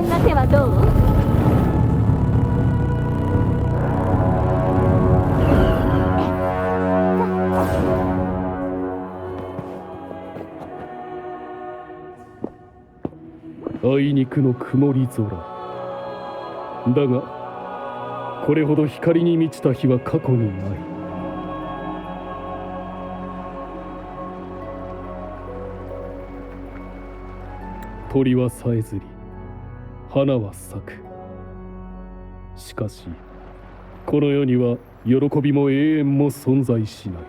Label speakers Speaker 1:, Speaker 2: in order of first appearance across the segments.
Speaker 1: んな手はどう？
Speaker 2: あいにくの曇り空だが、これほど光に満ちた日は過去にない。鳥はさえずり、花は咲く。しかしこの世には喜びも永遠も存在しない。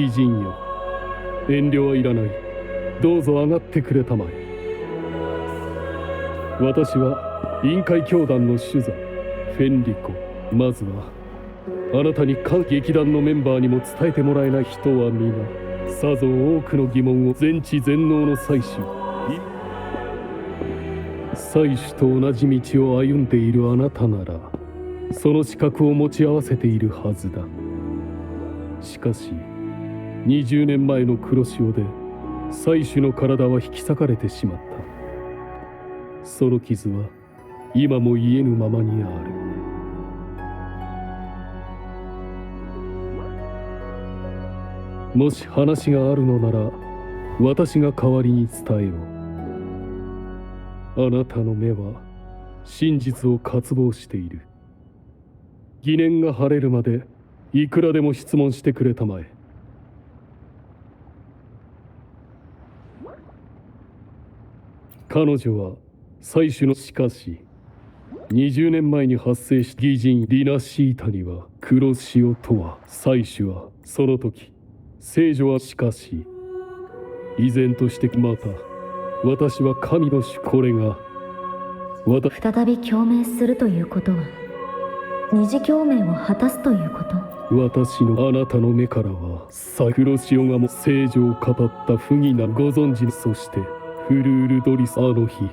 Speaker 2: 義人よ、遠慮はいらない。どうぞ上がってくれたまえ。私は臨海教団の主座フェンリコ。まずはあなたに各劇団のメンバーにも伝えてもらえない人は皆さぞ多くの疑問を全知全能の祭司と同じ道を歩んでいるあなたならその資格を持ち合わせているはずだ。しかし20年前の黒潮で祭司の体は引き裂かれてしまった。その傷は今も癒えぬままにある。もし話があるのなら私が代わりに伝えよう。あなたの目は真実を渇望している。疑念が晴れるまでいくらでも質問してくれたまえ。彼女は祭司のしかし20年前に発生した義人リナシータには黒潮とは祭司はその時聖女はしかし依然としてまた私は神の主。これが
Speaker 3: 再び共鳴するということは二次共鳴を果たすということ。
Speaker 2: 私のあなたの目からは黒潮がも聖女を語った不義なご存知。そしてフルールドリスあの日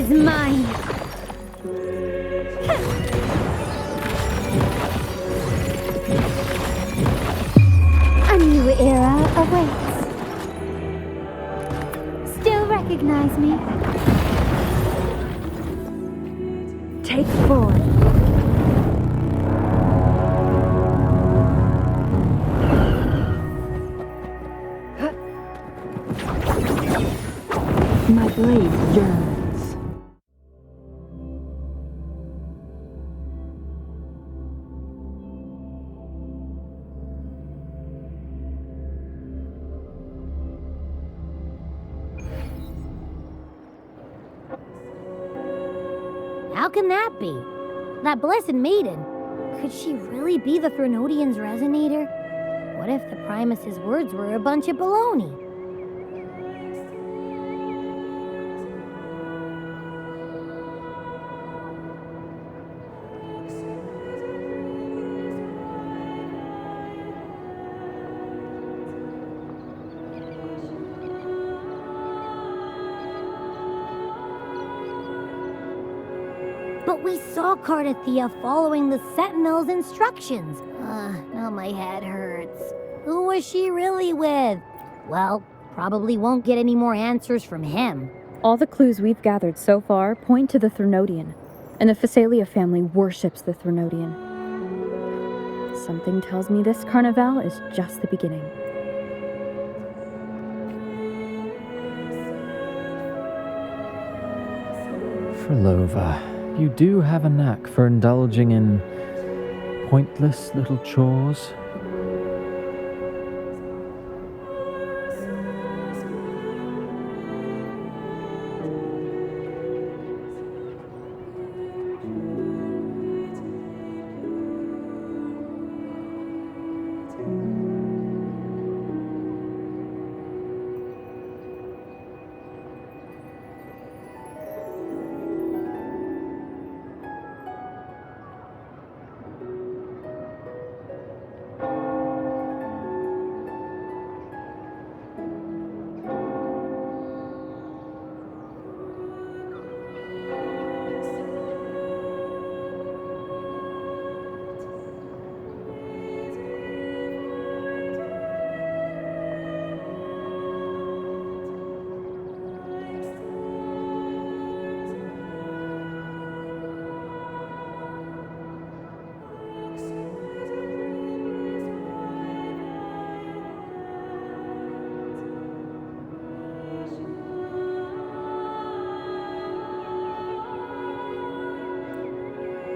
Speaker 1: is mine! A new era awaits. Still recognize me? Take 4.
Speaker 4: My blade yearns.
Speaker 1: How can that be? That blessed maiden. Could she really be the Threnodian's resonator? What if the Primus's words were a bunch of baloney? But we saw Cardathia following the Sentinel's instructions. Now my head hurts. Who was she really with? Well, probably won't get any more answers from him.
Speaker 4: All the clues we've gathered so far point to the Threnodian, and the Phasalia family worships the Threnodian. Something tells me this carnival is just the beginning.
Speaker 5: Frolova, you do have a knack for indulging in pointless little chores.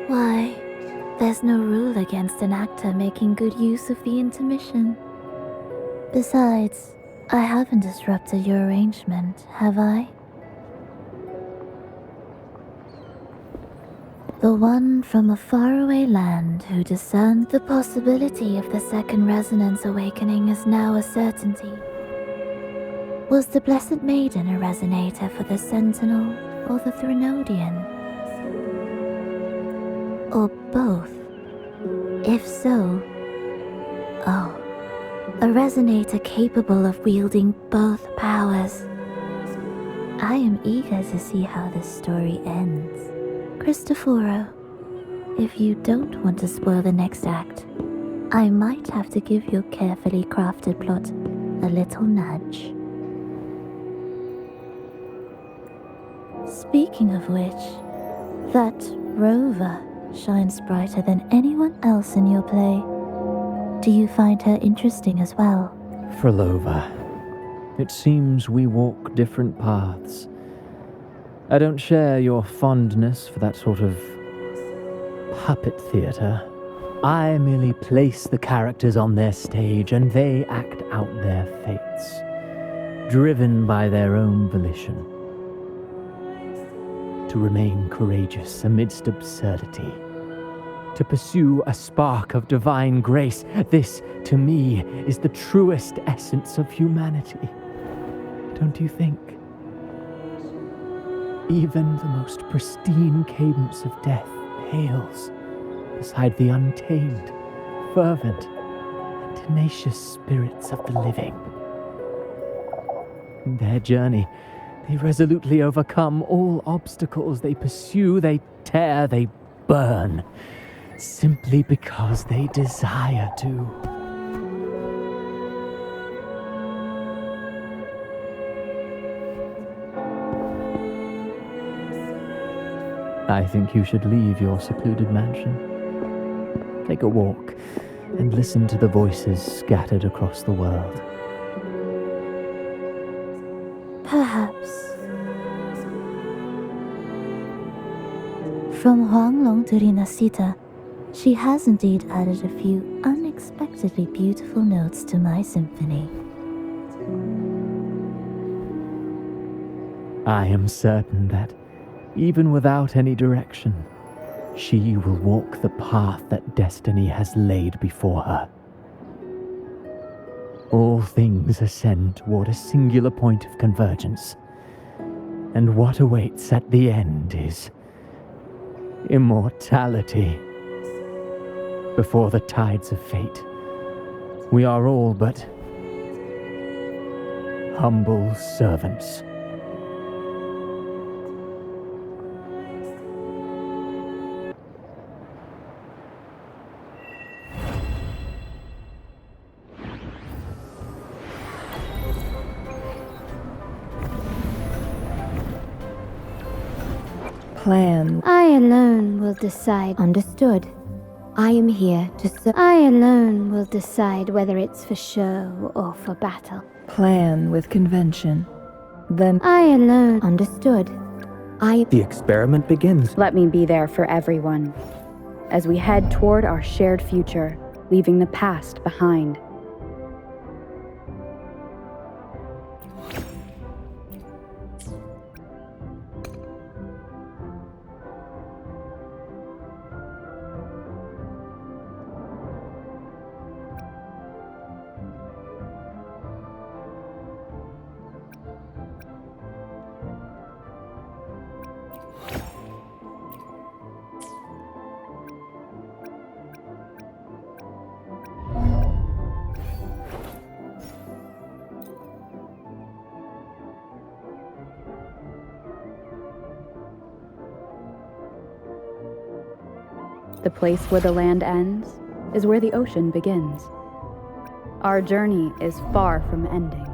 Speaker 3: Why, there's no rule against an actor making good use of the intermission. Besides, I haven't disrupted your arrangement, have I? The one from a faraway land who discerned the possibility of the second resonance awakening is now a certainty. Was the Blessed Maiden a resonator for the Sentinel or the Threnodian? Or both? If so, a resonator capable of wielding both powers. I am eager to see how this story ends. Cristoforo, if you don't want to spoil the next act, I might have to give your carefully crafted plot a little nudge. Speaking of which, that rover shines brighter than anyone else in your play. Do you find her interesting as well?
Speaker 5: Frolova, it seems we walk different paths. I don't share your fondness for that sort of puppet theatre. I merely place the characters on their stage and they act out their fates, driven by their own volition. To remain courageous amidst absurdity. To pursue a spark of divine grace. This, to me, is the truest essence of humanity. Don't you think? Even the most pristine cadence of death pales beside the untamed, fervent, and tenacious spirits of the living. In their journey, They resolutely overcome all obstacles. They pursue, they tear, they burn, simply because they desire to. I think you should leave your secluded mansion. Take a walk and listen to the voices scattered across the world.
Speaker 3: Perhaps. From Huanglong to Rinasita, she has indeed added a few unexpectedly beautiful notes to my symphony.
Speaker 5: I am certain that, even without any direction, she will walk the path that destiny has laid before her. All things ascend toward a singular point of convergence, and what awaits at the end is immortality. Before the tides of fate, we are all but humble servants.
Speaker 6: Plan.
Speaker 1: I alone will decide.
Speaker 6: Understood. I am here to
Speaker 1: I alone will decide whether it's for show or for battle.
Speaker 6: plan with convention. Then
Speaker 1: I alone.
Speaker 6: understood.
Speaker 7: The experiment begins.
Speaker 4: Let me be there for everyone as we head toward our shared future, leaving the past behind. The place where the land ends is where the ocean begins. Our journey is far from ending.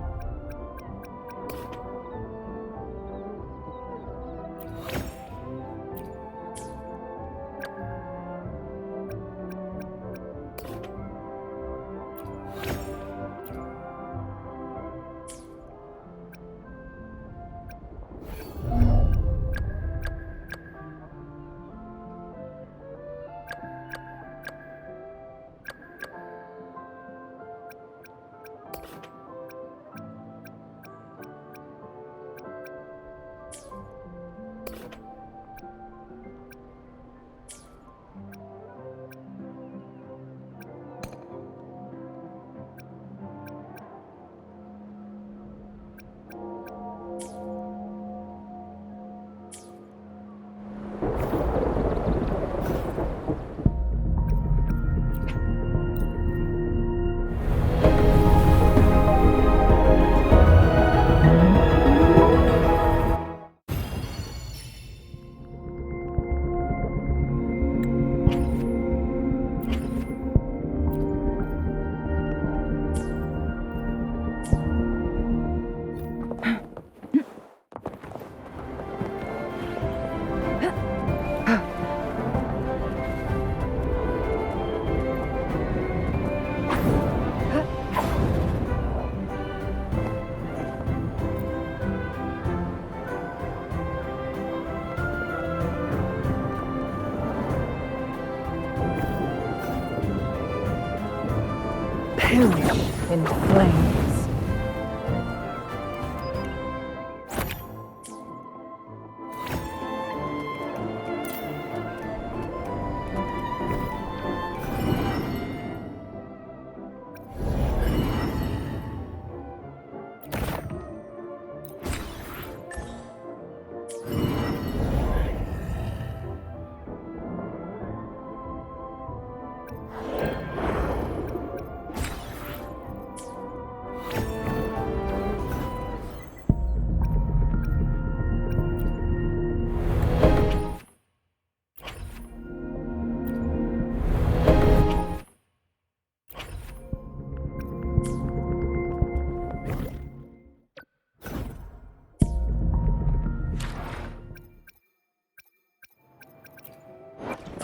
Speaker 6: perish in flames.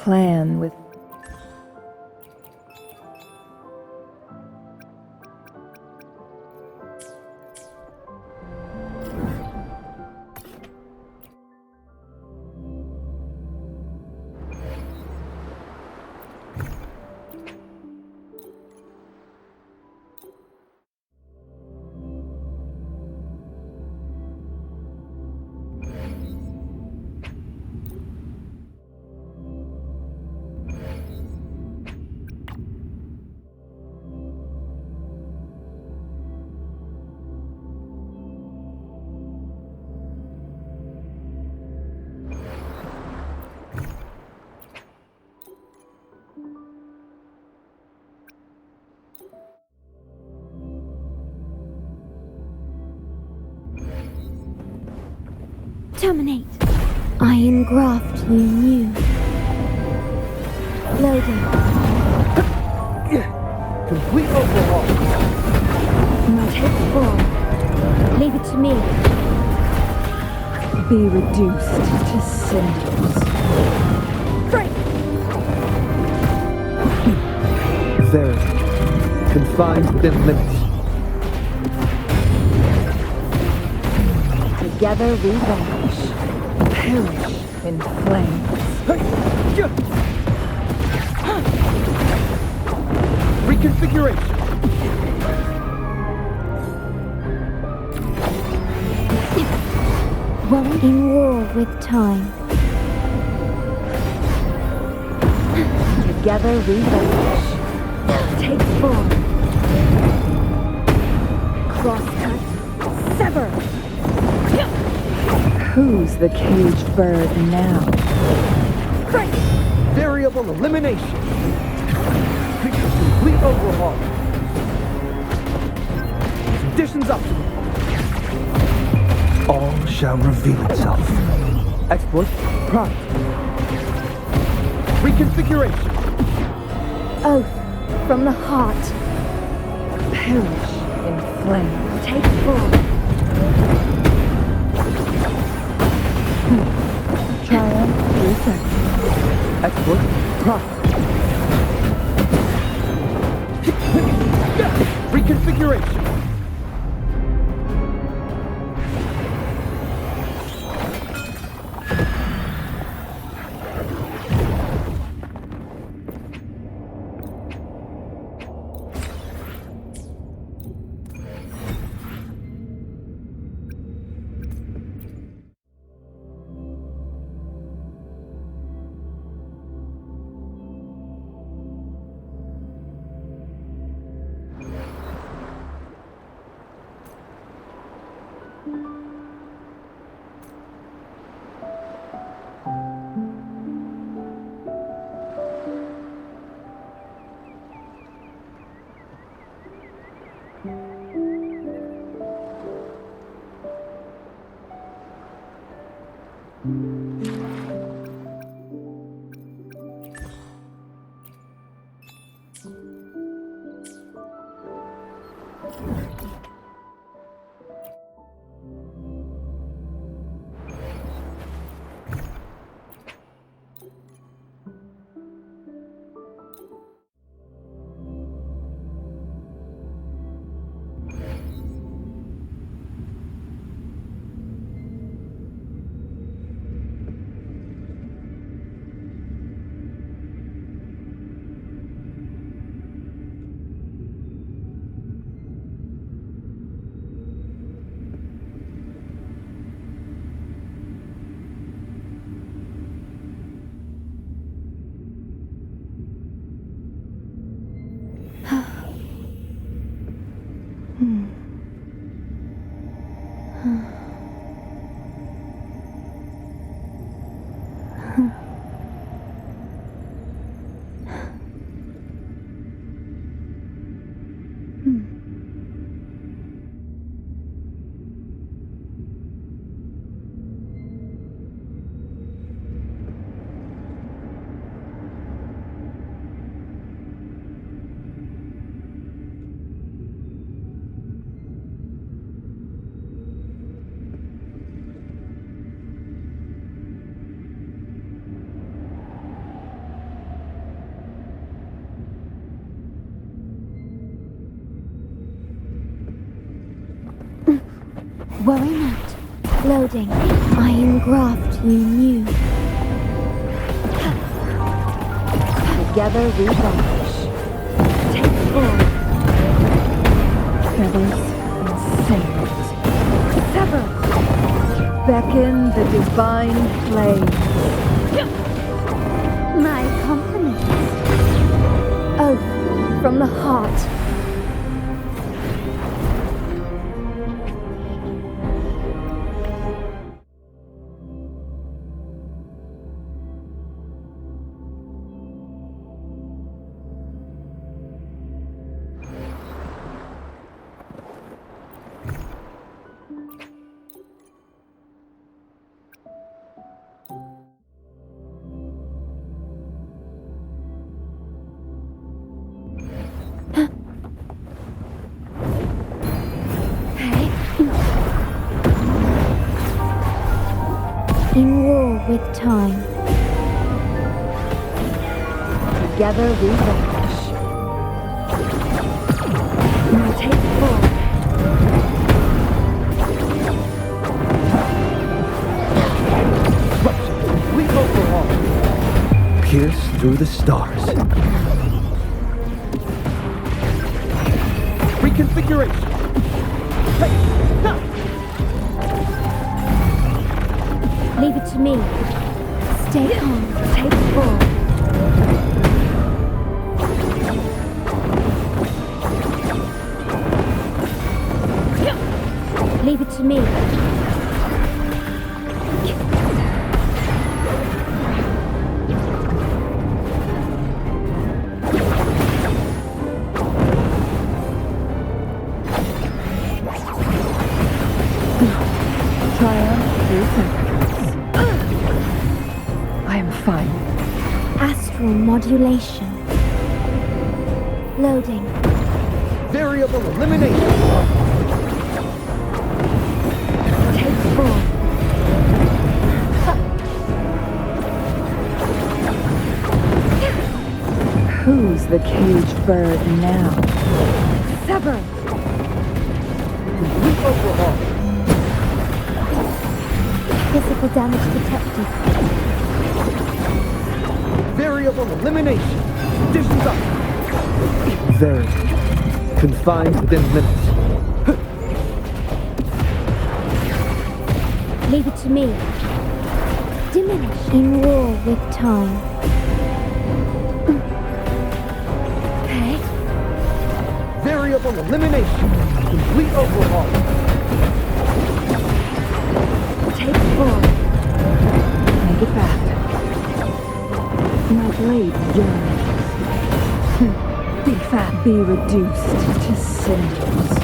Speaker 6: plan with
Speaker 1: Terminate. Iron graft you knew. Loading.
Speaker 7: Complete overhaul.
Speaker 1: Take form. Leave it to me.
Speaker 6: be reduced to cinders.
Speaker 7: Very. Confined within limits.
Speaker 6: Together we vanish. Perish in flames.
Speaker 7: Reconfiguration.
Speaker 1: In war with time.
Speaker 6: Together we vanish. Take form. Crosscut. Sever. Who's the caged bird now?
Speaker 7: Variable elimination. Complete overhaul. Conditions optimal. All shall reveal itself. Exploit prompt. Reconfiguration.
Speaker 1: Oath from the heart.
Speaker 6: Perish in flame. Take form. Triumph reset.
Speaker 7: Exploit prompt. Reconfiguration.
Speaker 3: Worry not. Loading. Iron graft you knew.
Speaker 6: Together we vanish. Take full. Feathers and sails. Sever. Beckon the divine flame.
Speaker 3: My compliments. Oath from the heart. In war with time.
Speaker 6: Together we vanish. Now take full.
Speaker 7: Complete overhaul. Pierce through the stars. Reconfiguration.
Speaker 3: Leave it to me. Stay calm.
Speaker 6: Take full.
Speaker 3: Leave it to me.
Speaker 6: Triumph through sacrifice. I am fine.
Speaker 3: Astral modulation. Loading.
Speaker 7: Variable elimination.
Speaker 6: Take full. Who's the caged bird now? Sever.
Speaker 7: Complete overhaul.
Speaker 3: Physical damage detected.
Speaker 7: Variable elimination. Conditions up. Very. Confined within limits.
Speaker 3: Leave it to me. Diminish. In war with time. Okay.
Speaker 7: Variable elimination. Complete overhaul.
Speaker 6: Take full. Make it back. My blade yearns. Be fat, be reduced to cinders.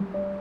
Speaker 6: Uh-huh.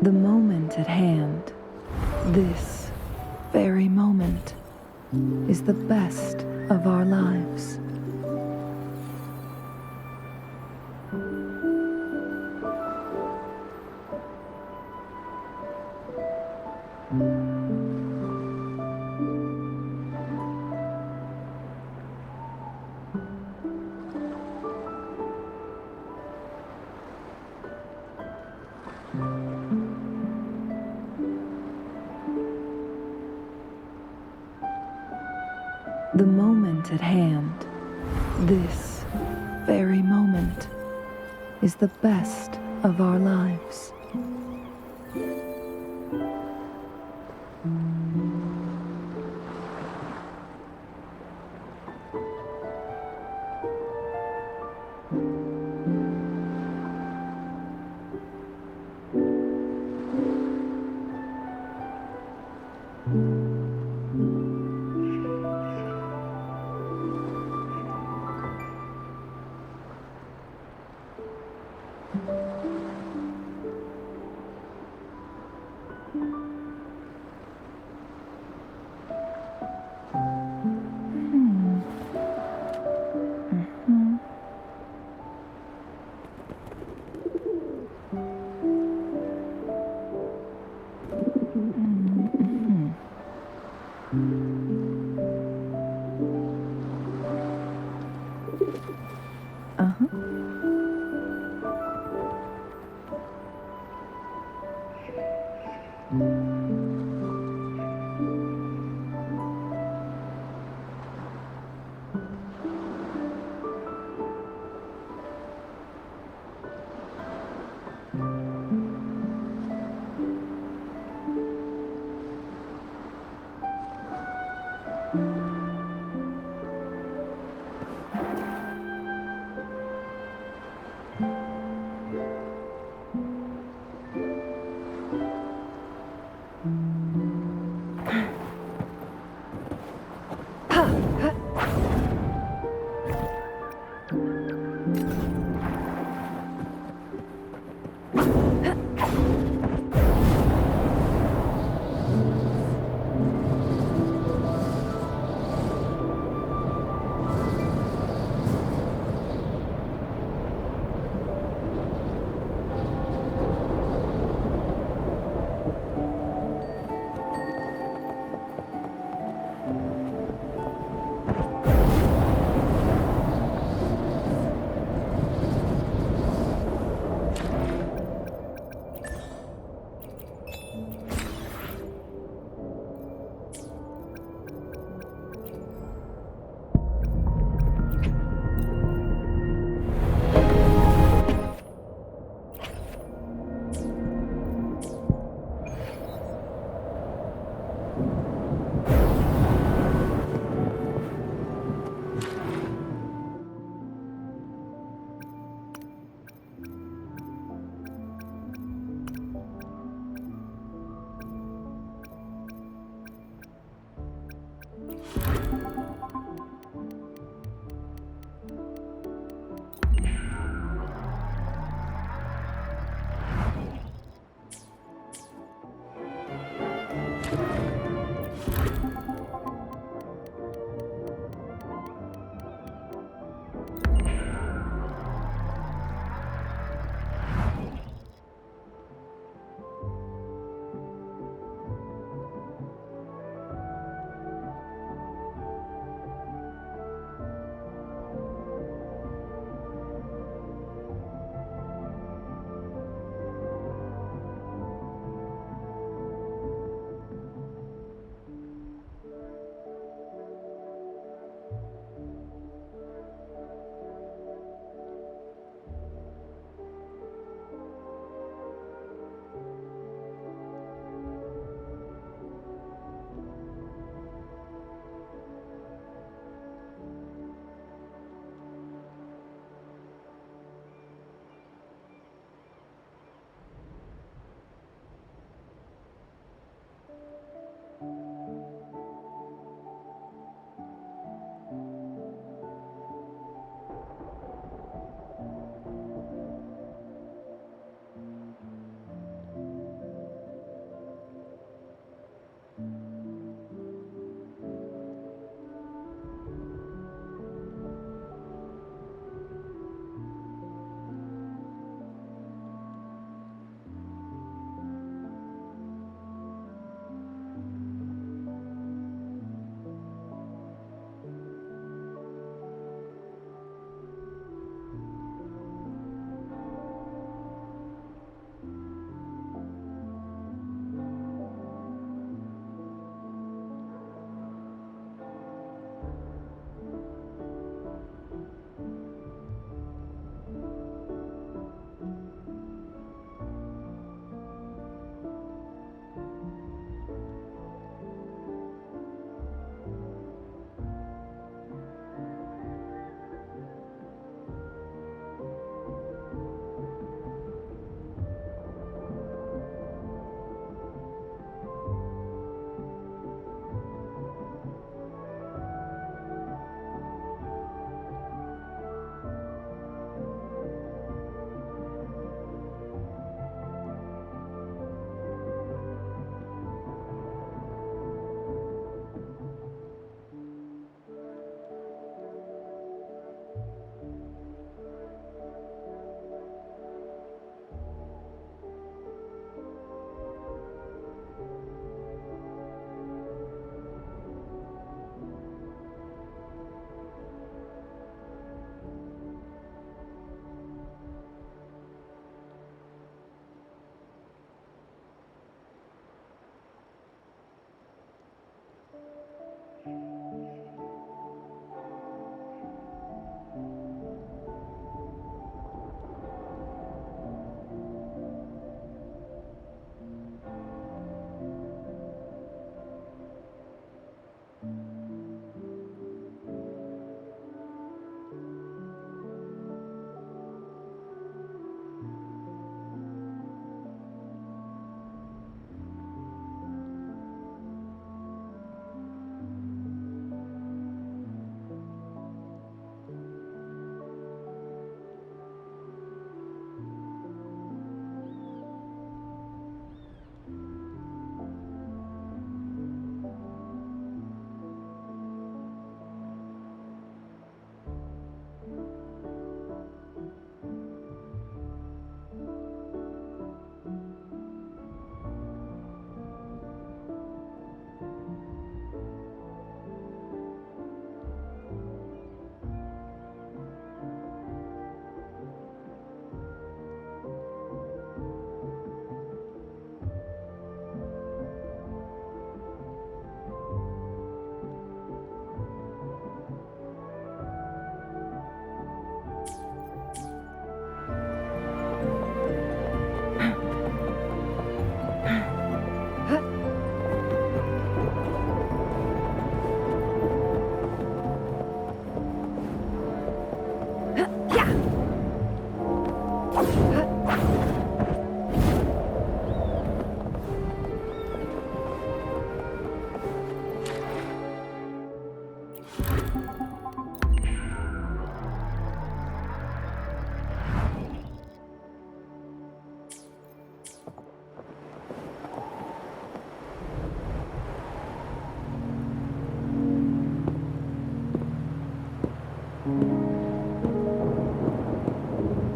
Speaker 6: The moment at hand, this very moment, is the best of our lives. The moment at hand, this very moment, is the best of our lives. Uh-huh.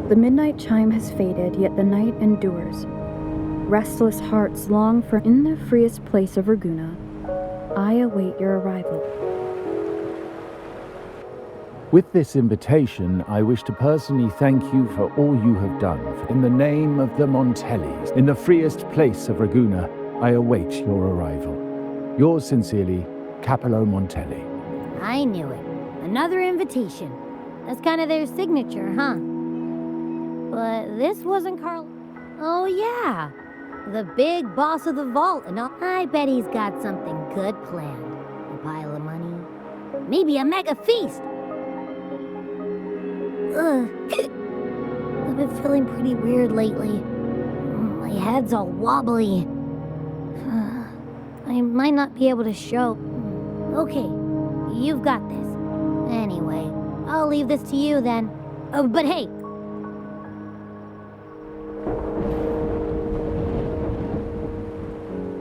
Speaker 4: The midnight chime has faded, yet the night endures. Restless hearts long for in the freest place of Raguna. I await your arrival.
Speaker 8: With this invitation, I wish to personally thank you for all you have done. In the name of the Montellis, in the freest place of Raguna, I await your arrival. Yours sincerely, Capello Montelli.
Speaker 1: I knew it. Another invitation. That's kind of their signature, huh? But this wasn't Carl. Oh, yeah. The big boss of the vault and all. I bet he's got something good planned. A pile of money. Maybe a mega feast. Ugh. I've been feeling pretty weird lately. My head's all wobbly. I might not be able to show. Okay, you've got this. Anyway, I'll leave this to you then. Oh, but hey!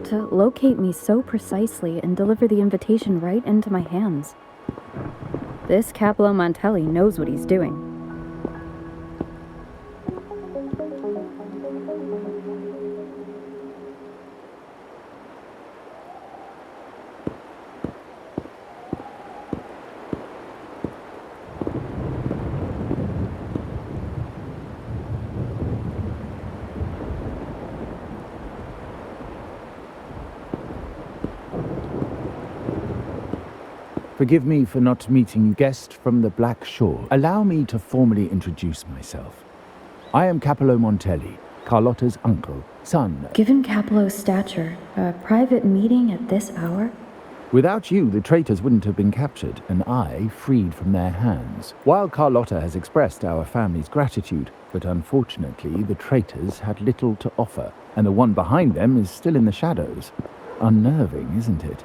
Speaker 4: To locate me so precisely and deliver the invitation right into my hands. This Capello Montelli knows what he's doing.
Speaker 8: Forgive me for not meeting you, guest from the Black Shore. Allow me to formally introduce myself. I am Capello Montelli, Carlotta's uncle, son.
Speaker 4: Given Capello's stature, a private meeting at this hour?
Speaker 8: Without you, the traitors wouldn't have been captured, and I freed from their hands. While Carlotta has expressed our family's gratitude, but unfortunately the traitors had little to offer, and the one behind them is still in the shadows. Unnerving, isn't it?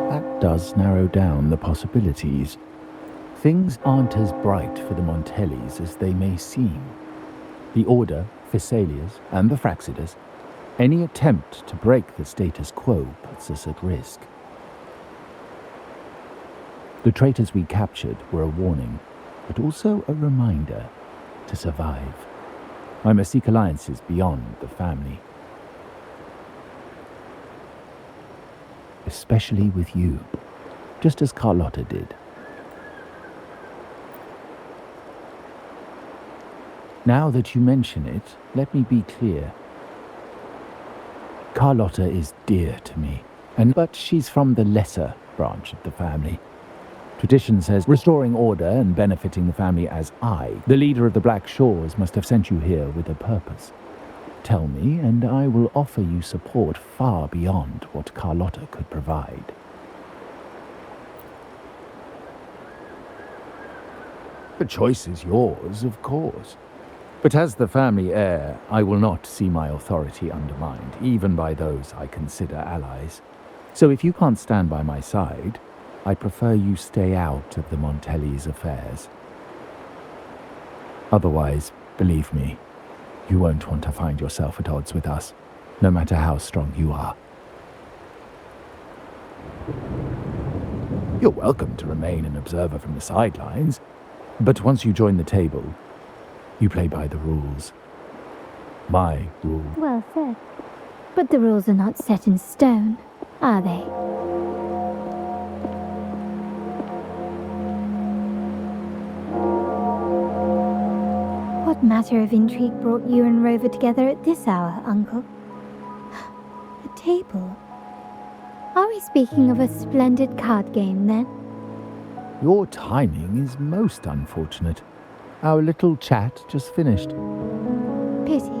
Speaker 8: That does narrow down the possibilities. Things aren't as bright for the Montellis as they may seem. The Order, Phasaelias, and the Fraxidas, any attempt to break the status quo puts us at risk. The traitors we captured were a warning, but also a reminder to survive. I must seek alliances beyond the family. Especially with you, just as Carlotta did. Now that you mention it, let me be clear. Carlotta is dear to me, but she's from the lesser branch of the family. Tradition says restoring order and benefiting the family as I, the leader of the Black Shores, must have sent you here with a purpose. Tell me, and I will offer you support far beyond what Carlotta could provide. The choice is yours, of course. But as the family heir, I will not see my authority undermined, even by those I consider allies. So if you can't stand by my side, I prefer you stay out of the Montellis' affairs. Otherwise, believe me, you won't want to find yourself at odds with us, no matter how strong you are. You're welcome to remain an observer from the sidelines, but once you join the table, you play by the rules. My rules.
Speaker 3: Well said. But the rules are not set in stone, are they? What matter of intrigue brought you and Rover together at this hour, Uncle? A table? Are we speaking of a splendid card game, then?
Speaker 8: Your timing is most unfortunate. Our little chat just finished.
Speaker 3: Pity.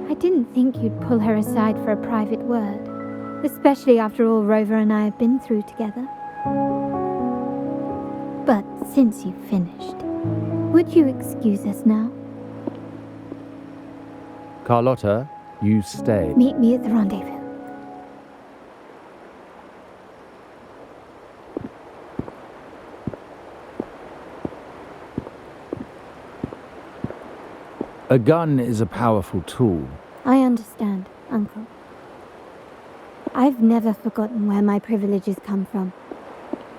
Speaker 3: I didn't think you'd pull her aside for a private word.
Speaker 9: especially after all Rover and I have been through together. But since you've finished, would you excuse us now?
Speaker 8: Carlotta, you stay.
Speaker 9: Meet me at the rendezvous.
Speaker 8: A gun is a powerful tool.
Speaker 9: I understand, Uncle. I've never forgotten where my privileges come from,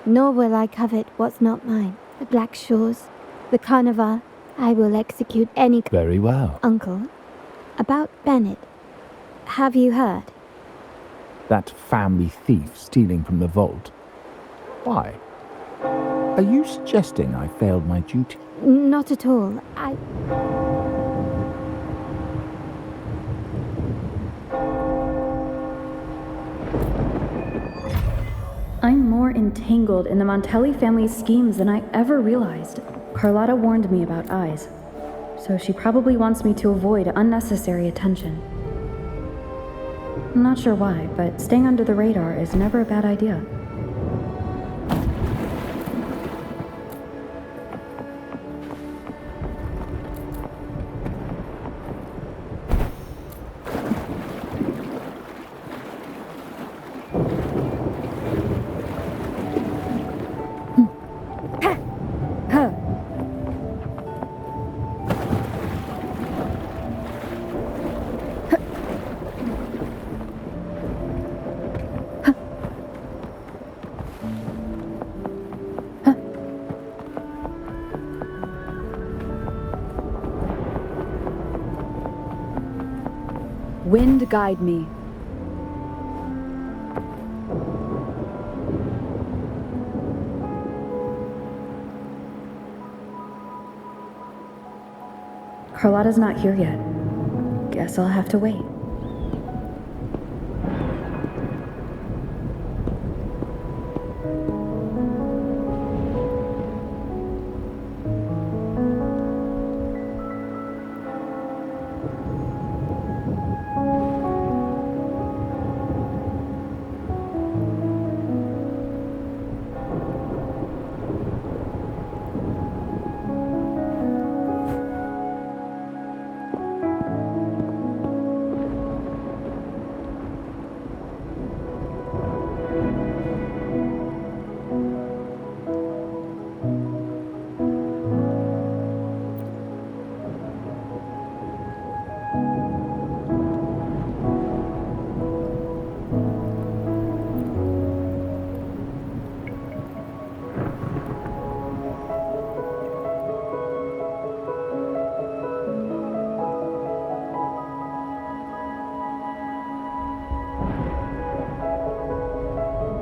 Speaker 9: nor will I covet what's not mine. The Black Shores, the Carnival, I will execute any...
Speaker 8: Very well.
Speaker 9: Uncle, about Bennett, have you heard?
Speaker 8: That family thief stealing from the vault. Why? Are you suggesting I failed my duty?
Speaker 9: Not at all.
Speaker 4: I'm more entangled in the Montelli family's schemes than I ever realized. Carlotta warned me about eyes, so she probably wants me to avoid unnecessary attention. I'm not sure why, but staying under the radar is never a bad idea. Wind guide me. Carlotta's not here yet. Guess I'll have to wait.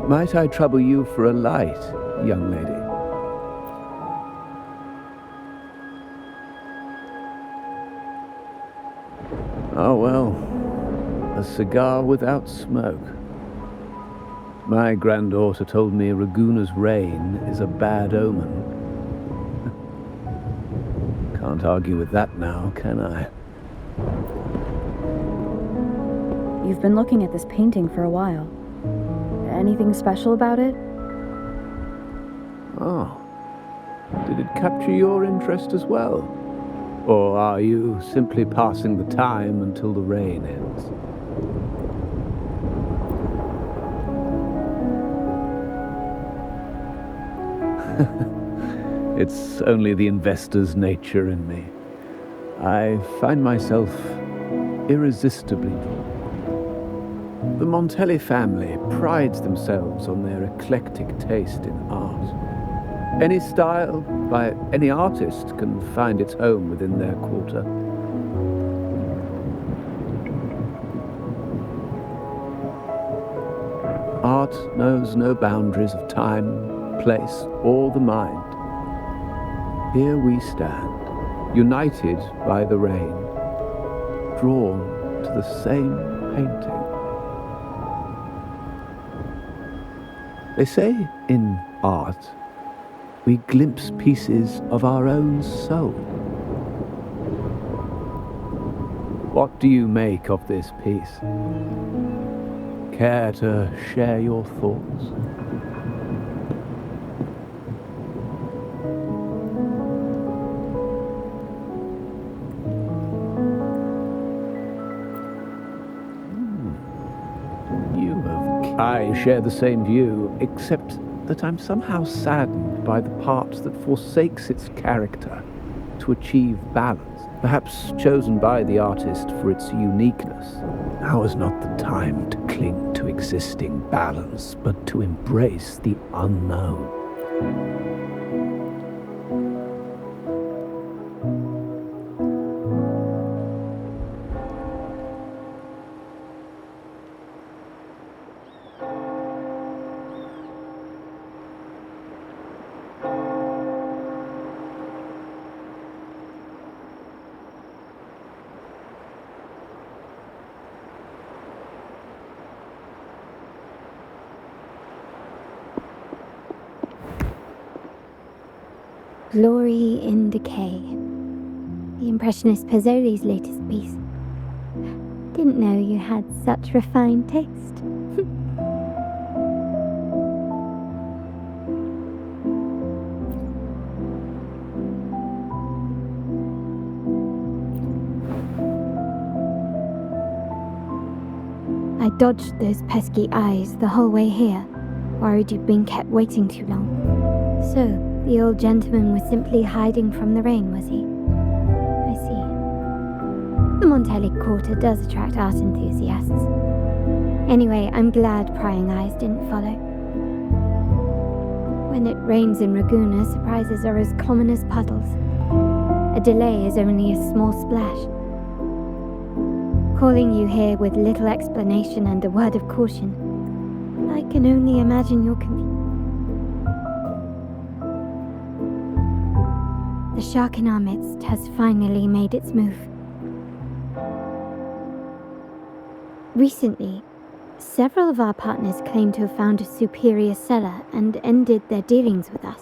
Speaker 10: Might I trouble you for a light, young lady? Oh, well, a cigar without smoke. My granddaughter told me Raguna's rain is a bad omen. Can't argue with that now, can I?
Speaker 4: You've been looking at this painting for a while. Anything special about it?
Speaker 10: Oh. Did it capture your interest as well? Or are you simply passing the time until the rain ends? It's only the investor's nature in me. I find myself irresistibly drawn. The Montelli family prides themselves on their eclectic taste in art. Any style, by any artist, can find its home within their quarter. Art knows no boundaries of time, place, or the mind. Here we stand, united by the rain, drawn to the same painting. They say in art, we glimpse pieces of our own soul. What do you make of this piece? Care to share your thoughts? I share the same view, except that I'm somehow saddened by the part that forsakes its character to achieve balance, perhaps chosen by the artist for its uniqueness. Now is not the time to cling to existing balance, but to embrace the unknown.
Speaker 9: Glory in Decay. The Impressionist Pazzoli's latest piece. Didn't know you had such refined taste. I dodged those pesky eyes the whole way here, worried you'd been kept waiting too long. So, the old gentleman was simply hiding from the rain, was he? I see. The Montelli Quarter does attract art enthusiasts. Anyway, I'm glad prying eyes didn't follow. When it rains in Ragusa, surprises are as common as puddles. A delay is only a small splash. Calling you here with little explanation and a word of caution, I can only imagine your confusion. The shark in our midst has finally made its move. Recently, several of our partners claim to have found a superior cellar and ended their dealings with us.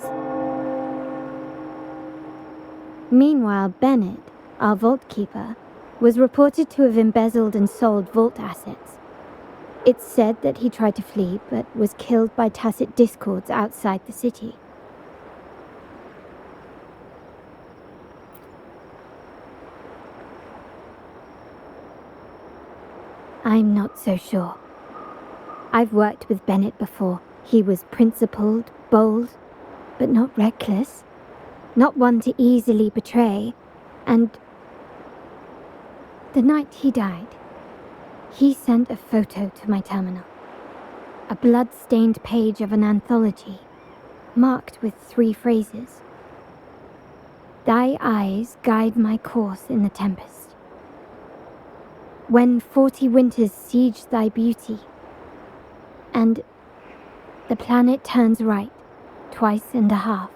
Speaker 9: Meanwhile, Bennett, our vault keeper, was reported to have embezzled and sold vault assets. It's said that he tried to flee, but was killed by tacit discords outside the city. I'm not so sure. I've worked with Bennett before. He was principled, bold, but not reckless. Not one to easily betray. And the night he died, he sent a photo to my terminal. A blood-stained page of an anthology, marked with 3 phrases. Thy eyes guide my course in the tempest. When 40 winters siege thy beauty, and the planet turns right, 2.5 times.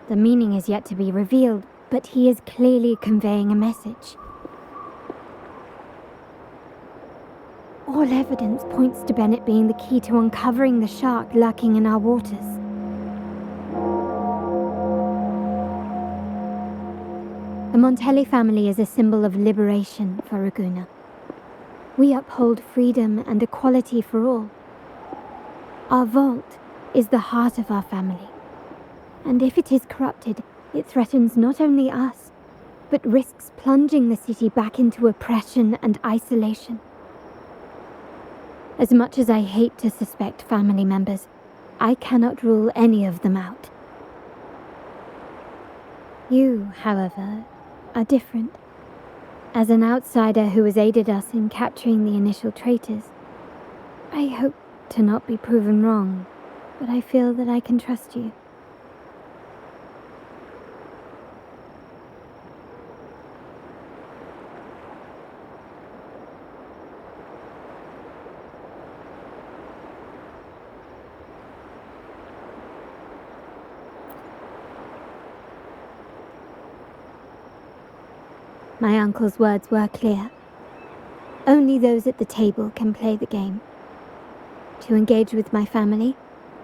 Speaker 9: The meaning is yet to be revealed, but he is clearly conveying a message. All evidence points to Bennett being the key to uncovering the shark lurking in our waters. The Montelli family is a symbol of liberation for Ragusa. We uphold freedom and equality for all. Our vault is the heart of our family. And if it is corrupted, it threatens not only us, but risks plunging the city back into oppression and isolation. As much as I hate to suspect family members, I cannot rule any of them out. You, however, are different. As an outsider who has aided us in capturing the initial traitors, I hope to not be proven wrong, but I feel that I can trust you. My uncle's words were clear. Only those at the table can play the game. To engage with my family,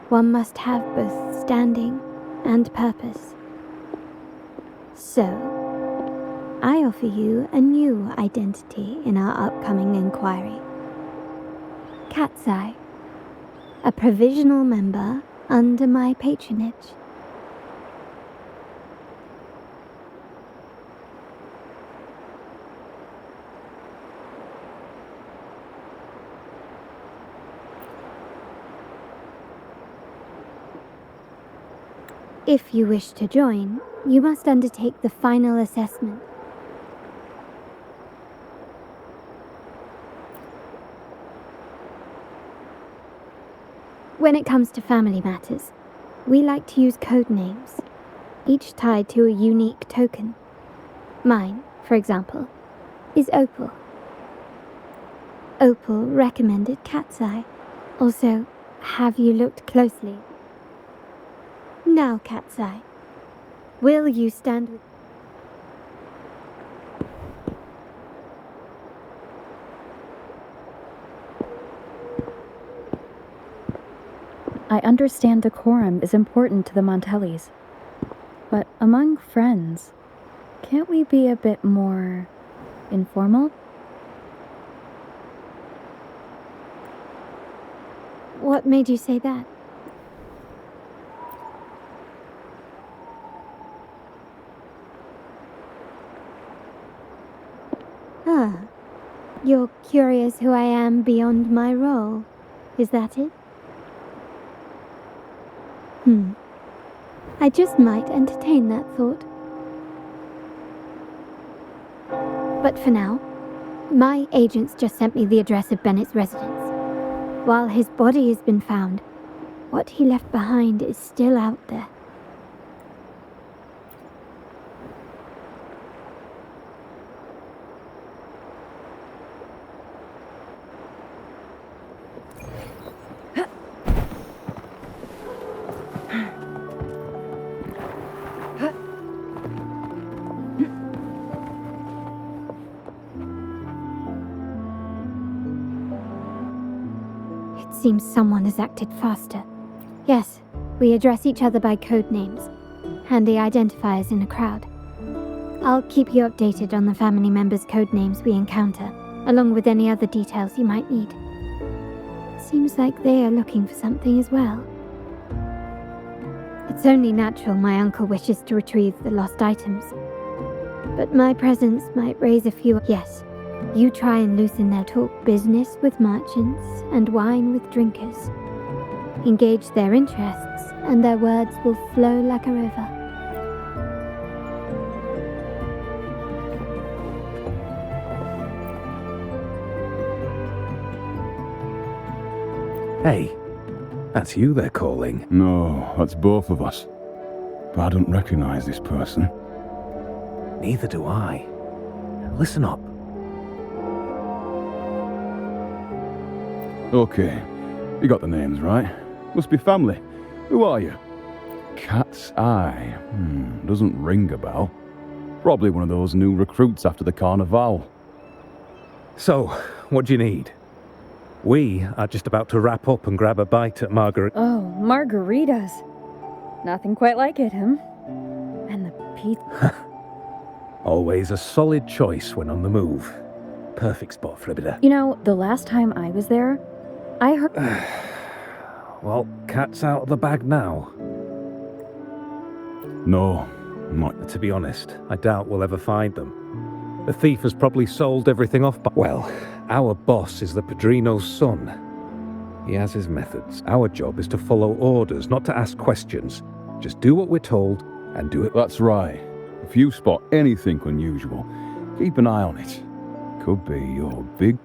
Speaker 9: one must have both standing and purpose. So, I offer you a new identity in our upcoming inquiry. Cat's Eye, a provisional member under my patronage. If you wish to join, you must undertake the final assessment. When it comes to family matters, we like to use code names, each tied to a unique token. Mine, for example, is Opal. Opal recommended Cat's Eye. Also, have you looked closely? Now, Cat's Eye, will you stand with...
Speaker 4: I understand decorum is important to the Montellis, but among friends, can't we be a bit more informal?
Speaker 9: What made you say that? You're curious who I am beyond my role, is that it? I just might entertain that thought. But for now, my agents just sent me the address of Bennett's residence. While his body has been found, what he left behind is still out there. Seems someone has acted faster. Yes, we address each other by code names, handy identifiers in a crowd. I'll keep you updated on the family members' code names we encounter, along with any other details you might need. Seems like they are looking for something as well. It's only natural my uncle wishes to retrieve the lost items. But my presence might raise a few... Yes. You try and loosen their talk. Business with merchants and wine with drinkers. Engage their interests, and their words will flow like a river.
Speaker 11: Hey, that's you they're calling.
Speaker 12: No, that's both of us. But I don't recognize this person.
Speaker 11: Neither do I. Listen up.
Speaker 12: Okay, you got the names right. Must be family. Who are you? Cat's Eye. Doesn't ring a bell. Probably one of those new recruits after the Carnival.
Speaker 11: So, what do you need? We are just about to wrap up and grab a bite at
Speaker 4: Oh, margaritas. Nothing quite like it, And the pizza.
Speaker 11: Always a solid choice when on the move. Perfect spot for a bit of...
Speaker 4: You know, the last time I was there, I heard...
Speaker 11: Well, cat's out of the bag now.
Speaker 12: No, not...
Speaker 11: To be honest, I doubt we'll ever find them. The thief has probably sold everything off, but... Well, our boss is the Padrino's son. He has his methods. Our job is to follow orders, not to ask questions. Just do what we're told, and do it...
Speaker 12: That's right. If you spot anything unusual, keep an eye on it. Could be your big...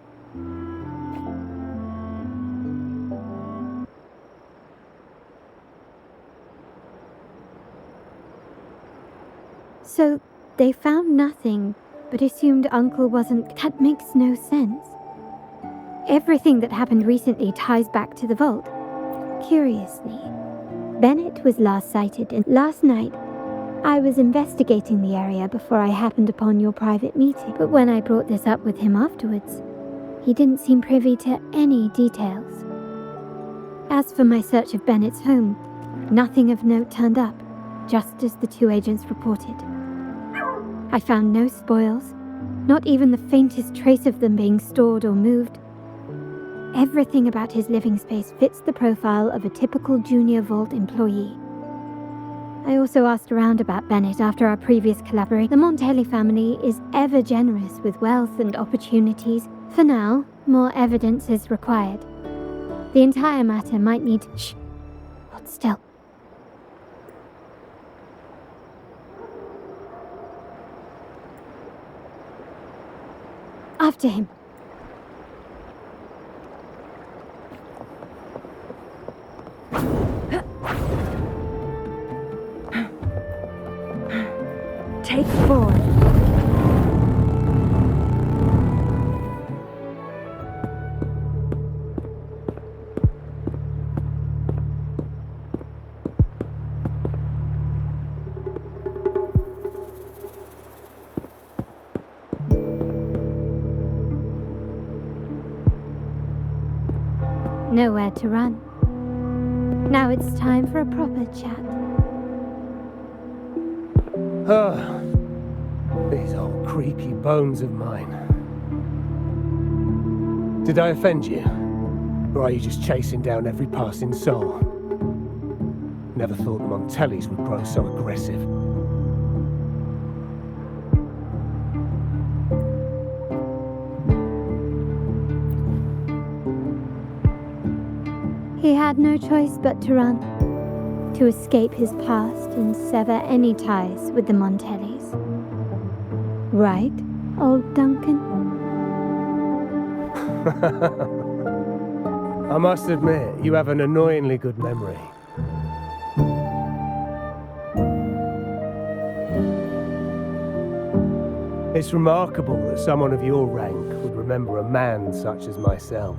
Speaker 9: So, they found nothing, but assumed Uncle wasn't... That makes no sense. Everything that happened recently ties back to the vault. Curiously, Bennett was last sighted last night. I was investigating the area before I happened upon your private meeting, but when I brought this up with him afterwards, he didn't seem privy to any details. As for my search of Bennett's home, nothing of note turned up, just as the two agents reported. I found no spoils, not even the faintest trace of them being stored or moved. Everything about his living space fits the profile of a typical Junior Vault employee. I also asked around about Bennett after our previous collaboration. The Montelli family is ever generous with wealth and opportunities. For now, more evidence is required. The entire matter might need... Shh! Hold still. After him.
Speaker 4: Take 4.
Speaker 9: Nowhere to run. Now it's time for a proper chat.
Speaker 13: These old creaky bones of mine. Did I offend you? Or are you just chasing down every passing soul? Never thought the Montellis would grow so aggressive.
Speaker 9: He had no choice but to run, to escape his past and sever any ties with the Montellis. Right, old Duncan?
Speaker 13: I must admit, you have an annoyingly good memory. It's remarkable that someone of your rank would remember a man such as myself.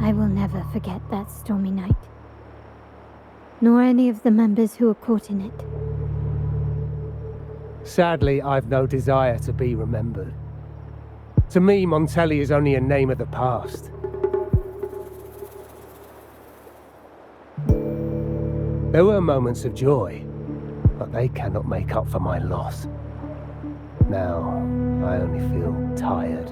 Speaker 9: I will never forget that stormy night. Nor any of the members who were caught in it.
Speaker 13: Sadly, I've no desire to be remembered. To me, Montelli is only a name of the past. There were moments of joy, but they cannot make up for my loss. Now, I only feel tired.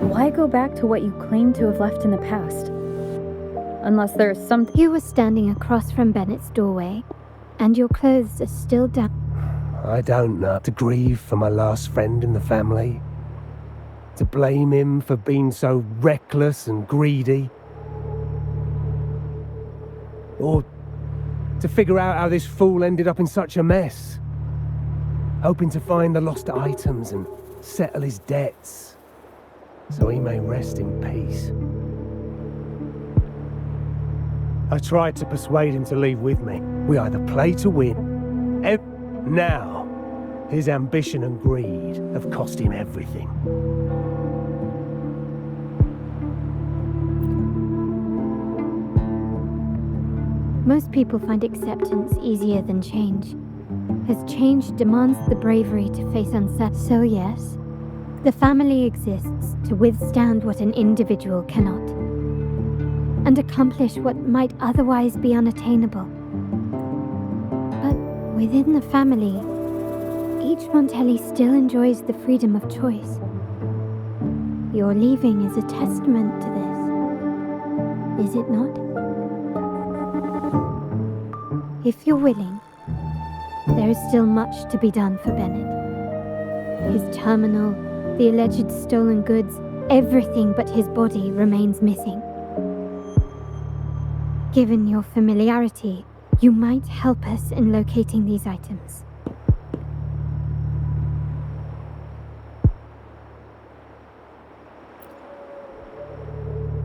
Speaker 4: Why go back to what you claim to have left in the past? Unless there is something...
Speaker 9: You were standing across from Bennett's doorway, and your clothes are still damp.
Speaker 13: I don't know. To grieve for my last friend in the family. To blame him for being so reckless and greedy. Or to figure out how this fool ended up in such a mess. Hoping to find the lost items and settle his debts, so he may rest in peace. I tried to persuade him to leave with me. We either play to win. Now, his ambition and greed have cost him everything.
Speaker 9: Most people find acceptance easier than change, as change demands the bravery to face uncertainty. So yes, the family exists to withstand what an individual cannot, and accomplish what might otherwise be unattainable. But within the family, each Montelli still enjoys the freedom of choice. Your leaving is a testament to this, is it not? If you're willing, There is still much to be done for Bennett. His terminal, the alleged stolen goods, everything but his body remains missing. Given your familiarity, you might help us in locating these items.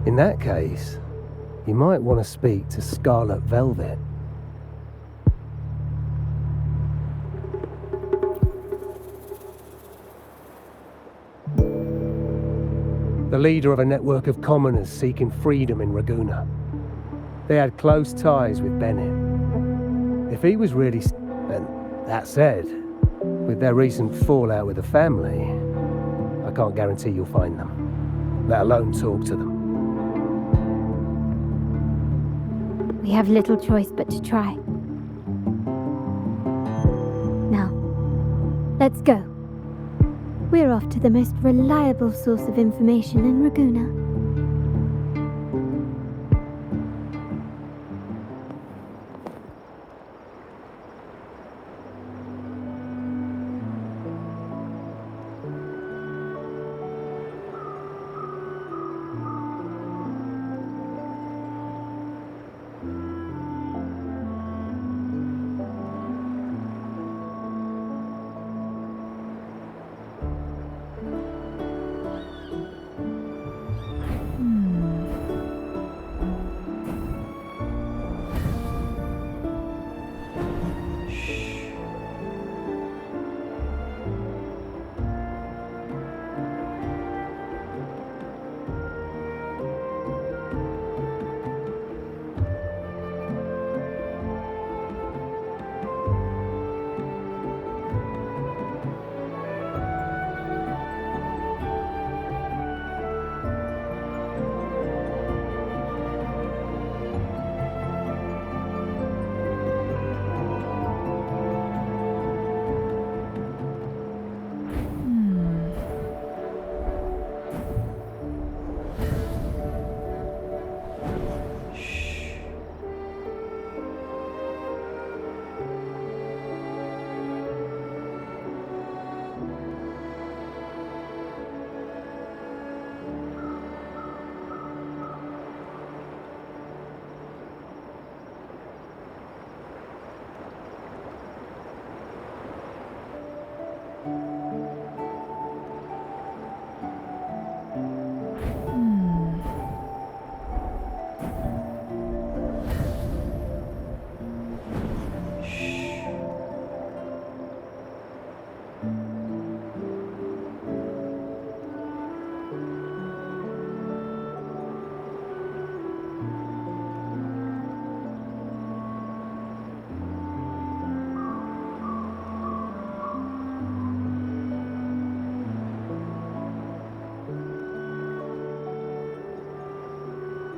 Speaker 13: In that case, you might want to speak to Scarlet Velvet. The leader of a network of commoners seeking freedom in Raguna. They had close ties with Bennett. If he was really... And that said, with their recent fallout with the family, I can't guarantee you'll find them, let alone talk to them.
Speaker 9: We have little choice but to try. Now, let's go. We're off to the most reliable source of information in Raguna.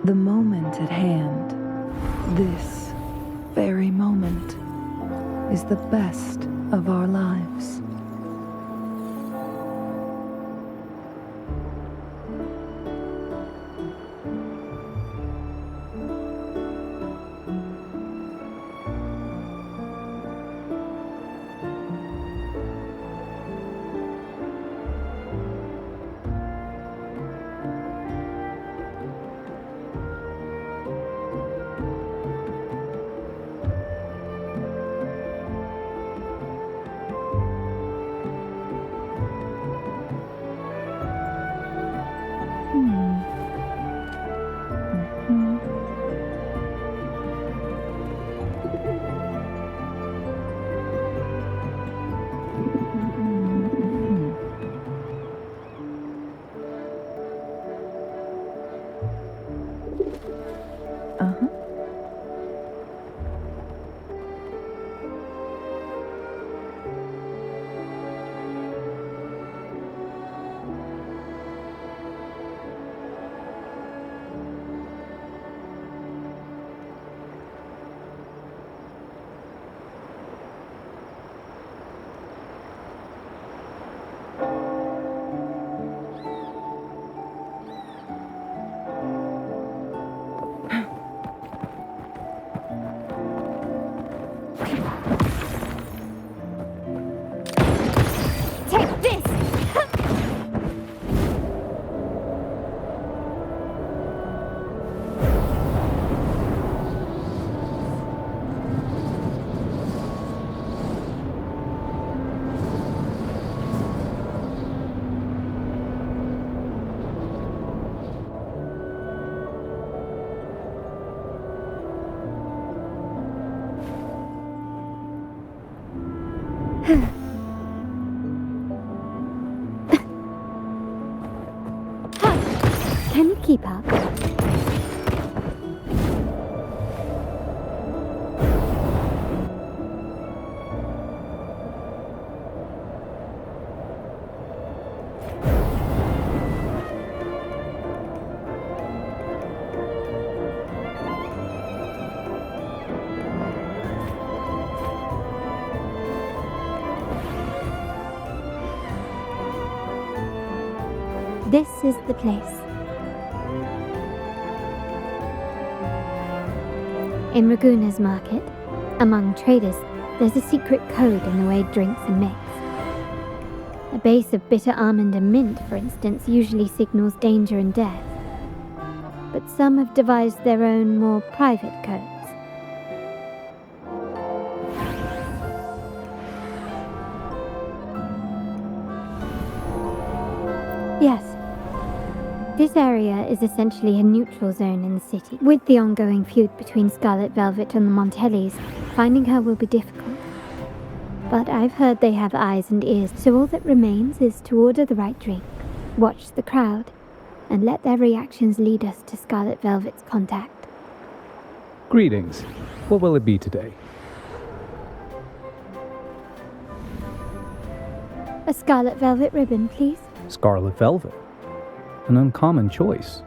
Speaker 6: The moment at hand, this very moment, is the best of our lives.
Speaker 9: Can you keep up? This is the place. In Raguna's market, among traders, there's a secret code in the way drinks are mixed. A base of bitter almond and mint, for instance, usually signals danger and death. But some have devised their own, more private codes. Yes. This area is essentially a neutral zone in the city. With the ongoing feud between Scarlet Velvet and the Montellis, finding her will be difficult. But I've heard they have eyes and ears, so all that remains is to order the right drink, watch the crowd, and let their reactions lead us to Scarlet Velvet's contact.
Speaker 14: Greetings. What will it be today?
Speaker 9: A Scarlet Velvet ribbon, please.
Speaker 14: Scarlet Velvet. An uncommon choice.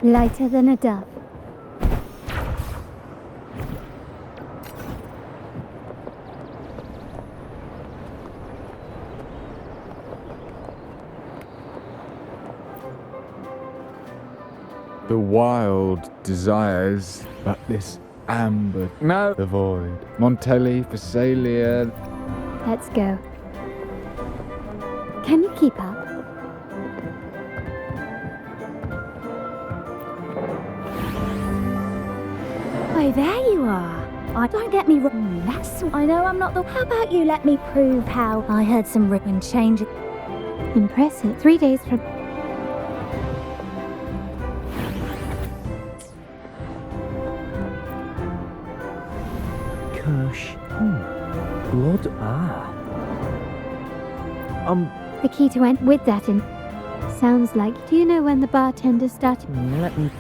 Speaker 9: Lighter than a dove.
Speaker 15: The wild desires, but this amber. No, the void. Montelli, Phasalia.
Speaker 9: Let's go. Can you keep up?
Speaker 16: Oh, there you are. Don't get me wrong, that's... I know I'm not the... How about you let me prove how I heard some ribbon change?
Speaker 9: Impressive. 3 days from...
Speaker 7: Kirsch. Blood.
Speaker 9: The key to end with that in... Sounds like... Do you know when the bartender started?
Speaker 7: Let me...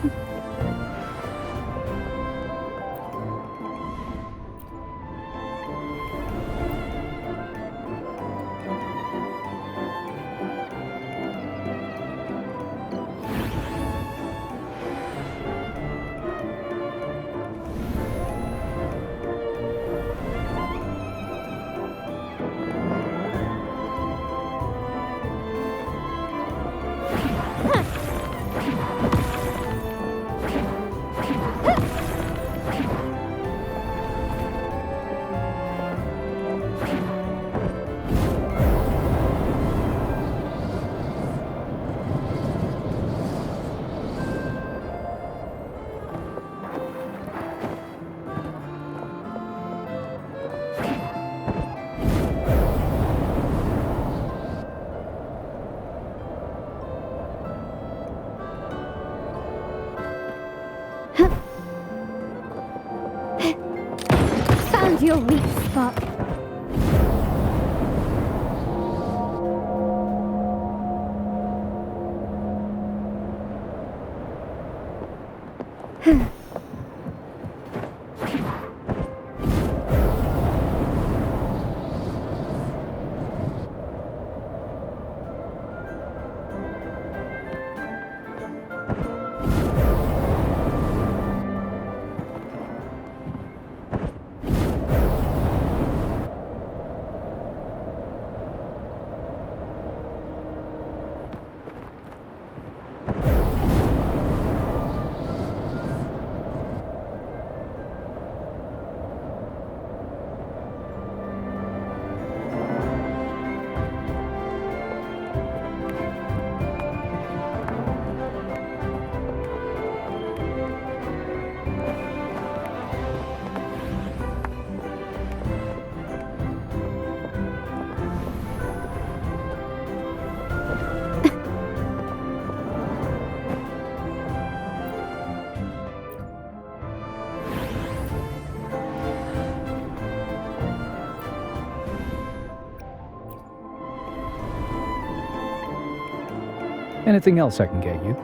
Speaker 14: Anything else I can get you?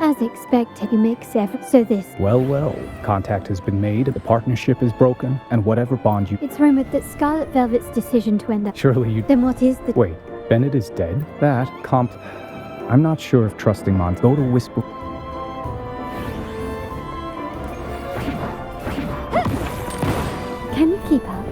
Speaker 9: As expected, you mix every... So this...
Speaker 14: Well, contact has been made, the partnership is broken, and whatever bond you...
Speaker 9: It's rumored that Scarlet Velvet's decision to end up...
Speaker 14: Surely you...
Speaker 9: Then what is the...
Speaker 14: Wait, Bennett is dead? I'm not sure if trusting Mont... Go to Whisper...
Speaker 9: Can you keep up?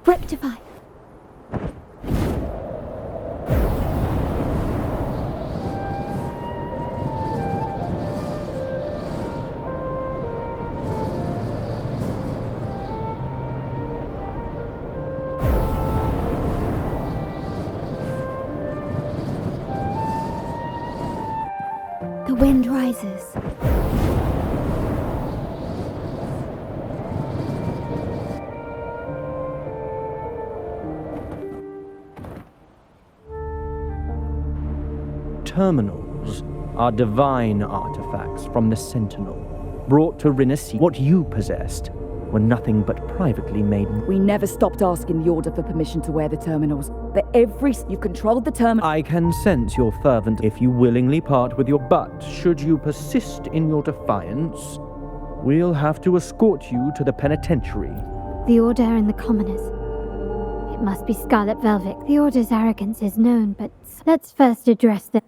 Speaker 9: Rectify. The wind rises.
Speaker 7: Terminals are divine artifacts from the Sentinel, brought to Rinasi. What you possessed were nothing but privately made.
Speaker 17: We never stopped asking the Order for permission to wear the terminals. But you controlled the terminal.
Speaker 7: I can sense your fervent if you willingly part with your... But should you persist in your defiance, we'll have to escort you to the penitentiary.
Speaker 9: The Order and the Commoners. It must be Scarlet Velvet. The Order's arrogance is known, but let's first address the...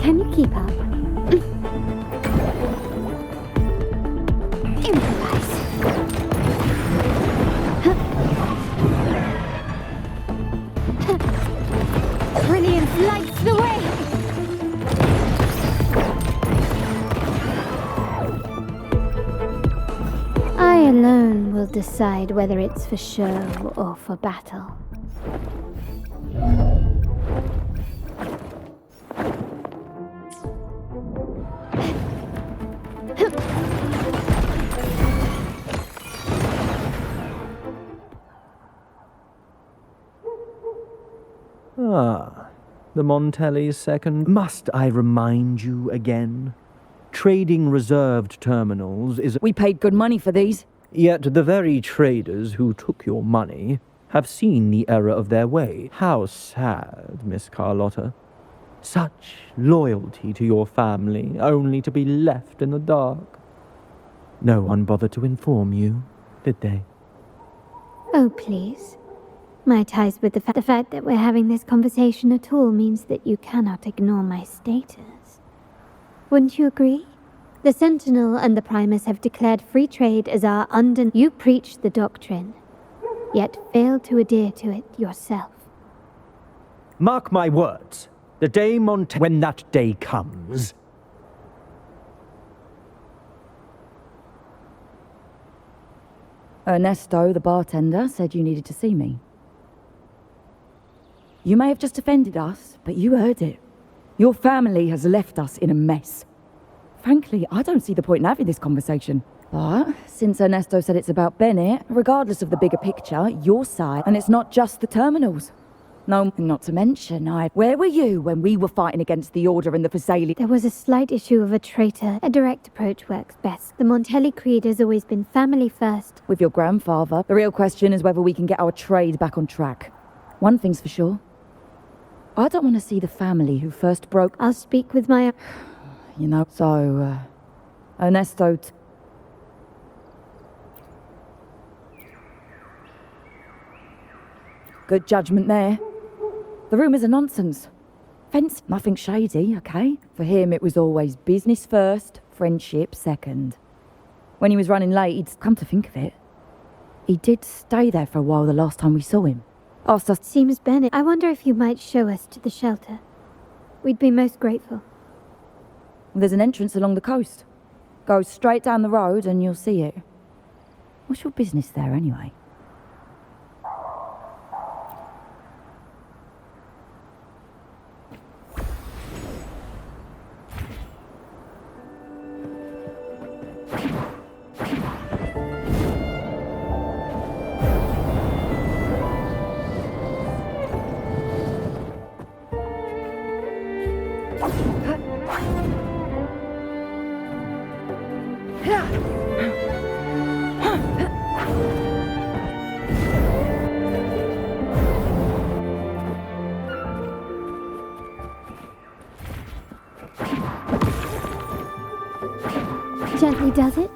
Speaker 9: Can you keep up? Improvise. Brilliance lights the way! I alone will decide whether it's for show or for battle.
Speaker 7: Ah, the Montelli's second. Must I remind you again? Trading reserved terminals is...
Speaker 17: We paid good money for these.
Speaker 7: Yet the very traders who took your money have seen the error of their way. How sad, Miss Carlotta. Such loyalty to your family, only to be left in the dark. No one bothered to inform you, did they?
Speaker 9: Oh, please. My ties with the fact that we're having this conversation at all means that you cannot ignore my status. Wouldn't you agree? The Sentinel and the Primus have declared free trade as our You preach the doctrine, yet fail to adhere to it yourself.
Speaker 7: Mark my words. The day when that day comes.
Speaker 17: Ernesto, the bartender, said you needed to see me. You may have just offended us, but you heard it. Your family has left us in a mess. Frankly, I don't see the point in having this conversation. But since Ernesto said it's about Bennett, regardless of the bigger picture, your side, and it's not just the terminals. No, not to mention, where were you when we were fighting against the Order and the Phasalia?
Speaker 9: There was a slight issue of a traitor. A direct approach works best. The Montelli creed has always been family first.
Speaker 17: With your grandfather, the real question is whether we can get our trade back on track. One thing's for sure. I don't want to see the family who first broke...
Speaker 9: I'll speak with my...
Speaker 17: You know, so, Ernesto... Good judgment there. The rumours are nonsense. Fence, nothing shady, okay? For him, it was always business first, friendship second. When he was running late, he'd come to think of it. He did stay there for a while the last time we saw him. Asked us...
Speaker 9: Seems Bennett. I wonder if you might show us to the shelter. We'd be most grateful.
Speaker 17: There's an entrance along the coast. Go straight down the road and you'll see it. What's your business there, anyway?
Speaker 9: Gently does it?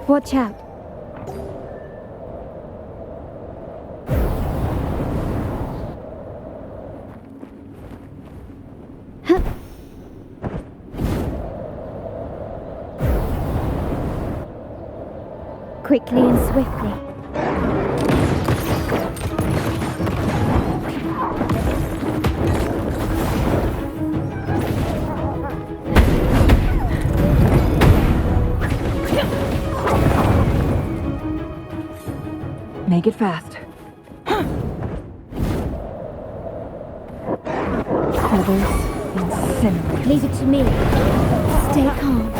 Speaker 9: Watch out. Quickly and swiftly.
Speaker 17: Make it fast.
Speaker 6: Feathers incinerate.
Speaker 9: Leave it to me. Stay calm.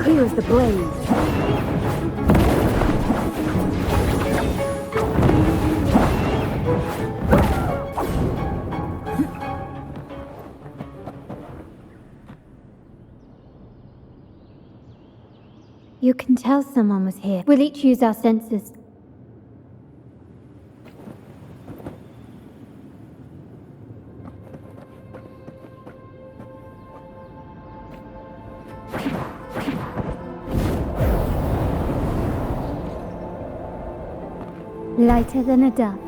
Speaker 17: Clear as the blaze.
Speaker 9: You can tell someone was here. We'll each use our senses. Lighter than a dove.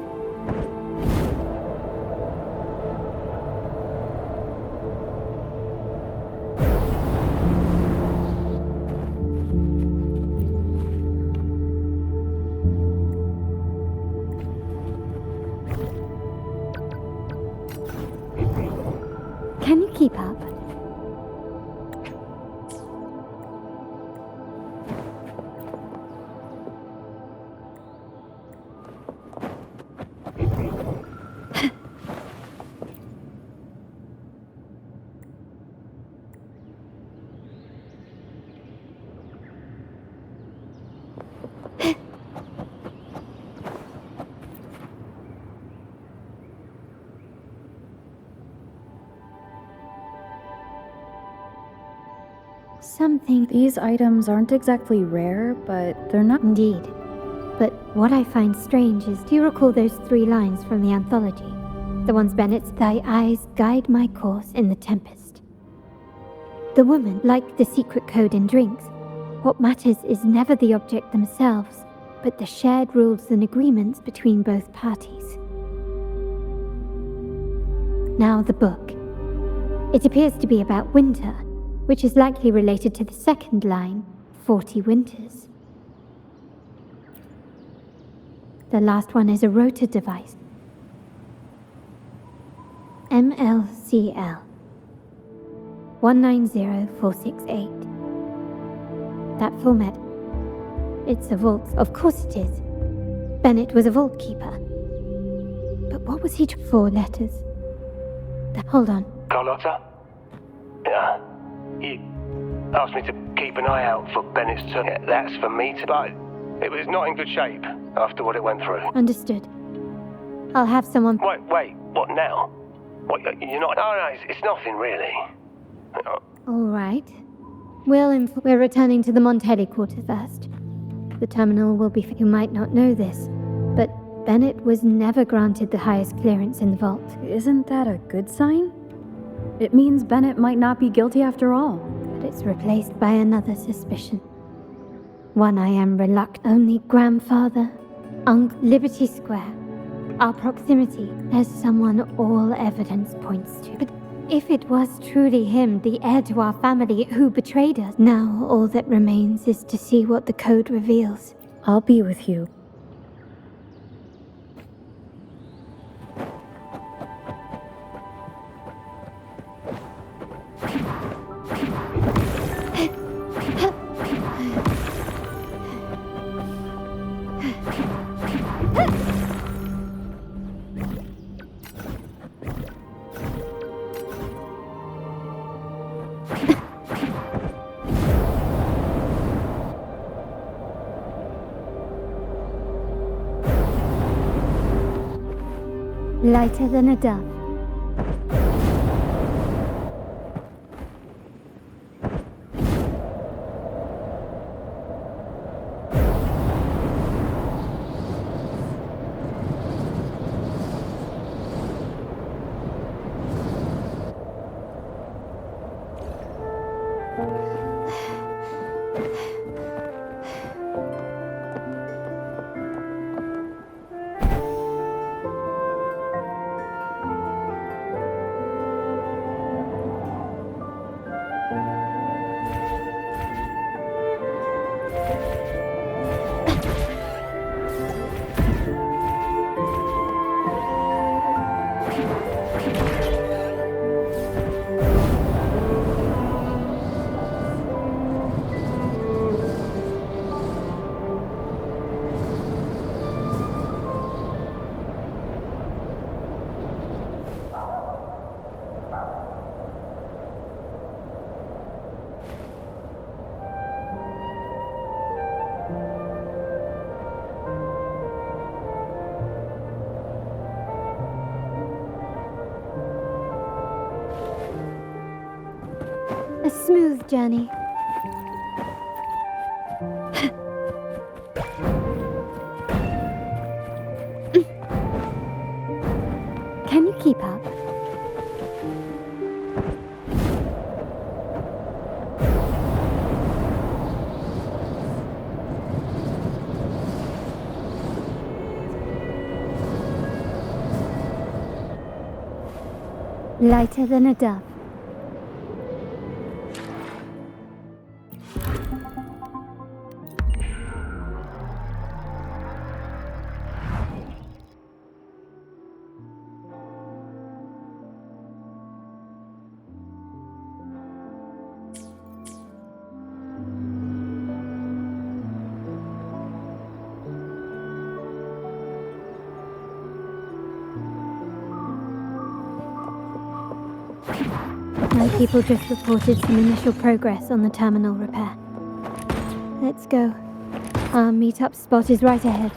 Speaker 9: Something.
Speaker 4: These items aren't exactly rare, but they're not.
Speaker 9: Indeed. But what I find strange is, do you recall those 3 lines from the anthology? The ones Bennett's, "Thy eyes guide my course in the tempest." The woman, like the secret code in drinks, what matters is never the object themselves, but the shared rules and agreements between both parties. Now the book. It appears to be about winter, which is likely related to the second line, 40 winters. The last one is a rotor device. MLCL 190468. That format. It's a vault. Of course it is. Bennett was a vault keeper. But what was he 4 letters? Hold on.
Speaker 13: Carlotta? Yeah. You asked me to keep an eye out for Bennett's turn. Yeah, that's for me to... But it was not in good shape after what it went through.
Speaker 9: Understood. I'll have someone...
Speaker 13: Wait, what now? What, you're not... No, it's nothing really.
Speaker 9: All right. We're returning to the Montelli quarter first. The terminal will be... You might not know this, but Bennett was never granted the highest clearance in the vault.
Speaker 4: Isn't that a good sign? It means Bennett might not be guilty after all.
Speaker 9: But it's replaced by another suspicion. One I am reluctant. Only grandfather, Liberty Square. Our proximity. There's someone all evidence points to. But if it was truly him, the heir to our family, who betrayed us, now all that remains is to see what the code reveals.
Speaker 4: I'll be with you.
Speaker 9: Lighter than a dove. A smooth journey. Can you keep up? Lighter than a dove. My people just reported some initial progress on the terminal repair. Let's go. Our meet-up spot is right ahead.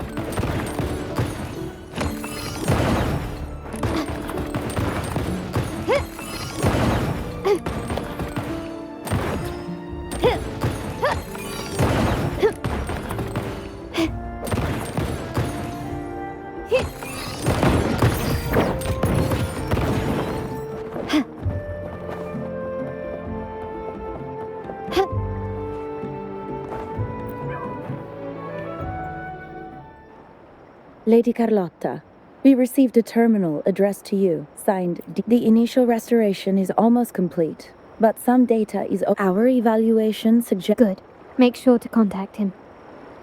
Speaker 18: Lady Carlotta, we received a terminal addressed to you, signed The initial restoration is almost complete, but some data is... Our evaluation suggests...
Speaker 9: Good. Make sure to contact him.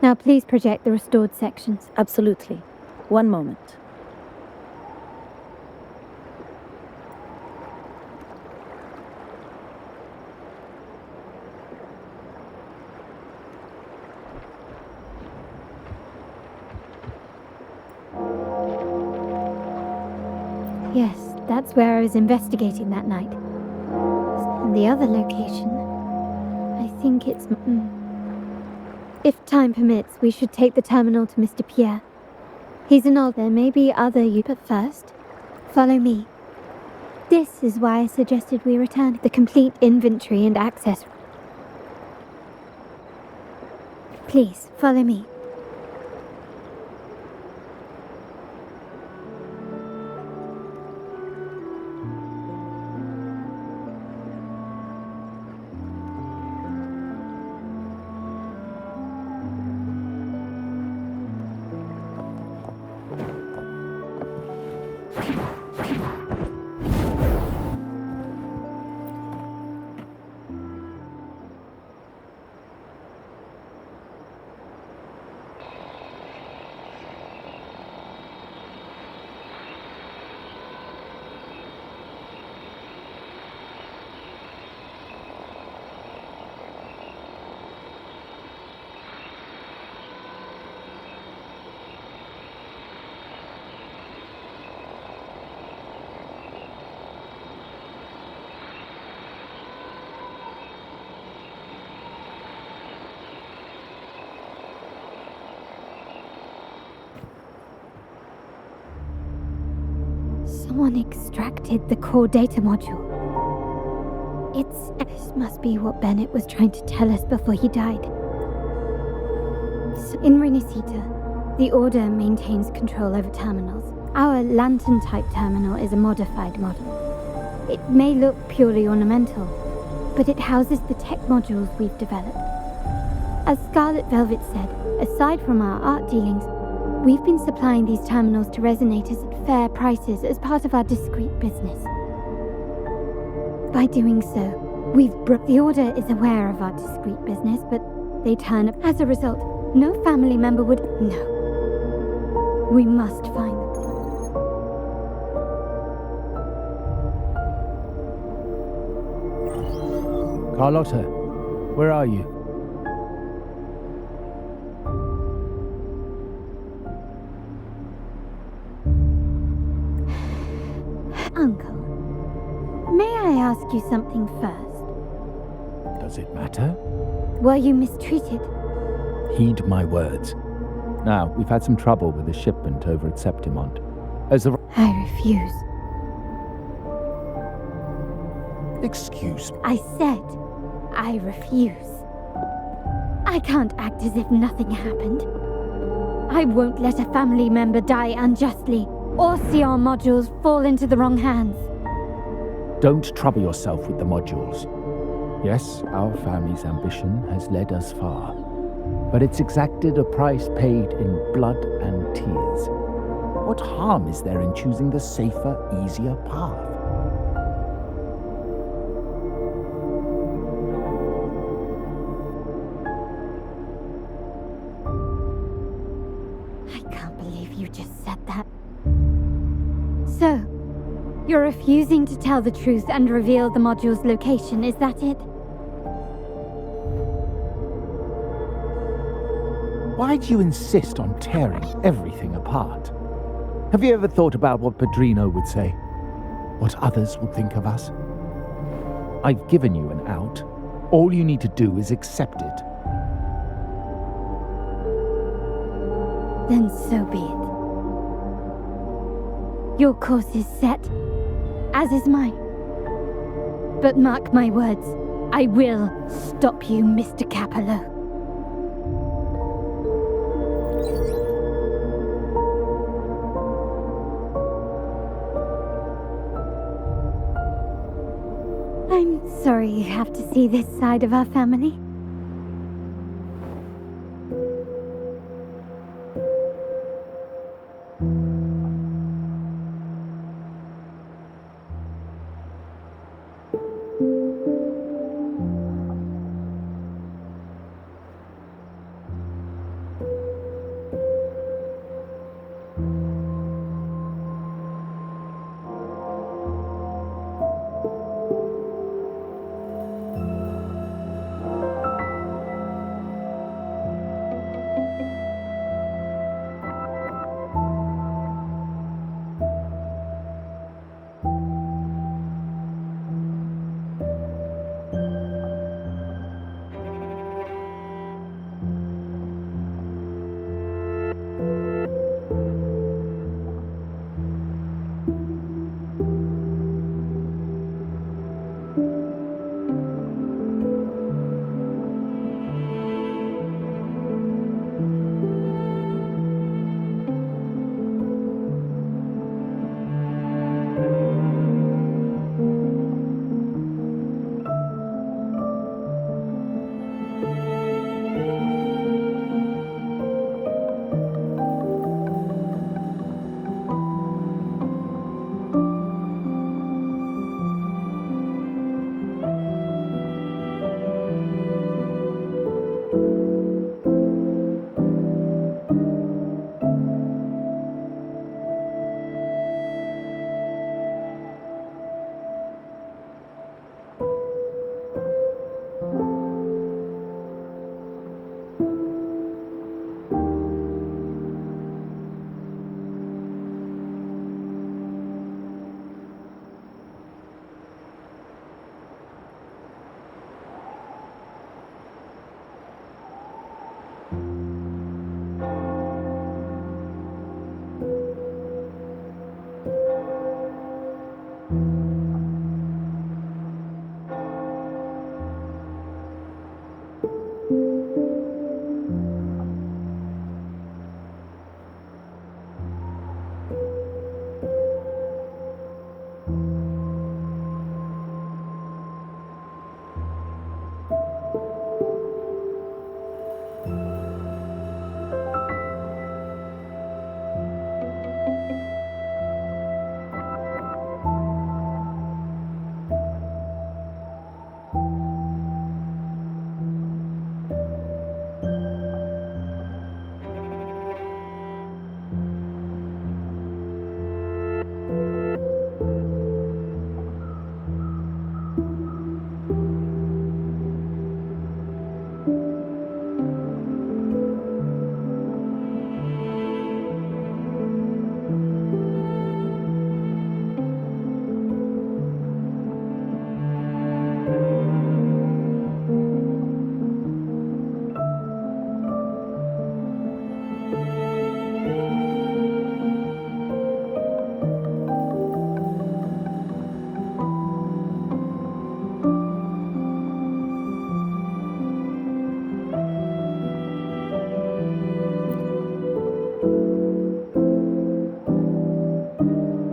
Speaker 9: Now please project the restored sections.
Speaker 18: Absolutely. One moment.
Speaker 9: Yes, that's where I was investigating that night. And the other location, I think it's... If time permits, we should take the terminal to Mr. Pierre. He's an old... There may be other but first, follow me. This is why I suggested we return the complete inventory and access. Please, follow me. Someone extracted the core data module. This must be what Bennett was trying to tell us before he died. So in Renisita, the Order maintains control over terminals. Our Lantern-type terminal is a modified model. It may look purely ornamental, but it houses the tech modules we've developed. As Scarlet Velvet said, aside from our art dealings, we've been supplying these terminals to resonators at fair prices as part of our discreet business. By doing so, the Order is aware of our discreet business, but they turn up. As a result, no family member would... No. We must find them.
Speaker 8: Carlotta, where are you?
Speaker 9: Uncle, may I ask you something first?
Speaker 8: Does it matter?
Speaker 9: Were you mistreated?
Speaker 8: Heed my words. Now, we've had some trouble with the shipment over at Septimont.
Speaker 9: I refuse.
Speaker 8: Excuse me.
Speaker 9: I said, I refuse. I can't act as if nothing happened. I won't let a family member die unjustly, or see our modules fall into the wrong hands.
Speaker 8: Don't trouble yourself with the modules. Yes, our family's ambition has led us far, but it's exacted a price paid in blood and tears. What harm is there in choosing the safer, easier path?
Speaker 9: I can't believe you just said that. So, you're refusing to tell the truth and reveal the module's location, is that it?
Speaker 8: Why do you insist on tearing everything apart? Have you ever thought about what Padrino would say? What others would think of us? I've given you an out. All you need to do is accept it.
Speaker 9: Then so be it. Your course is set, as is mine. But mark my words, I will stop you, Mr. Capello. I'm sorry you have to see this side of our family.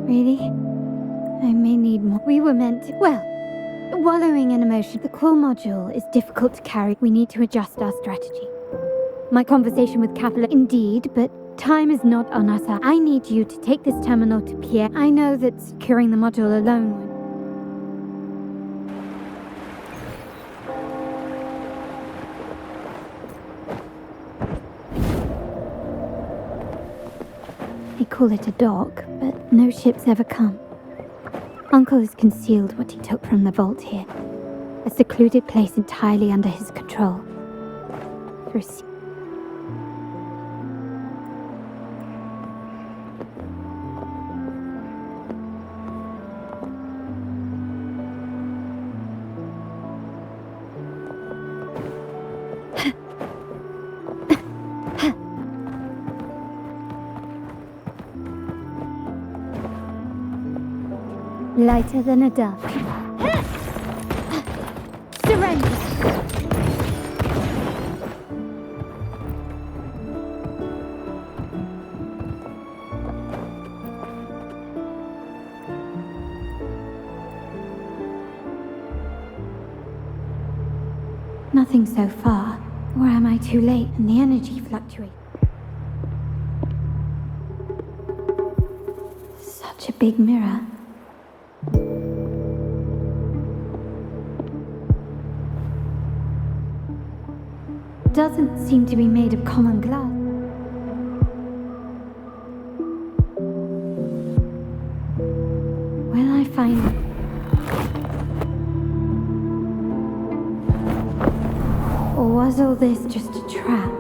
Speaker 9: Really? I may need more. We were meant to. Well, wallowing in emotion. The core module is difficult to carry. We need to adjust our strategy. My conversation with Capella, indeed, but time is not on our side. I need you to take this terminal to Pierre. I know that securing the module alone would. They call it a dock, but no ships ever come. Uncle has concealed what he took from the vault here. A secluded place entirely under his control. For a Lighter than a dove. Surrender! Nothing so far. Or am I too late and the energy fluctuates? Such a big mirror. Doesn't seem to be made of common glass. Will I find it? Or was all this just a trap?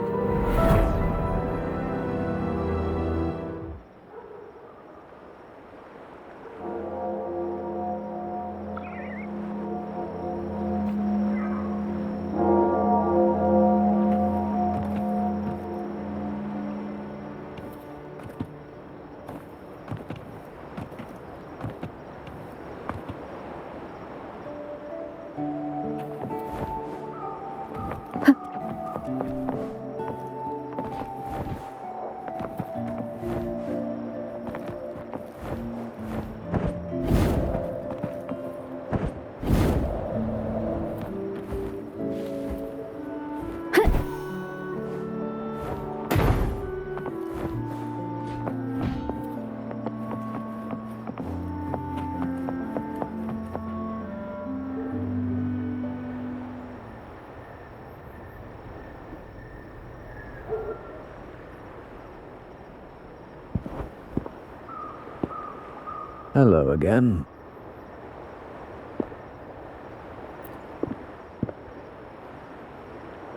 Speaker 10: Hello again.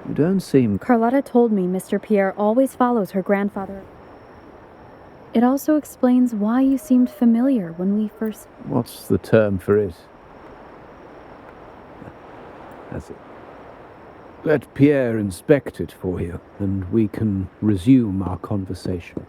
Speaker 10: You don't seem...
Speaker 4: Carlotta told me Mr. Pierre always follows her grandfather. It also explains why you seemed familiar when we first...
Speaker 10: What's the term for it? That's it. Let Pierre inspect it for you, and we can resume our conversation.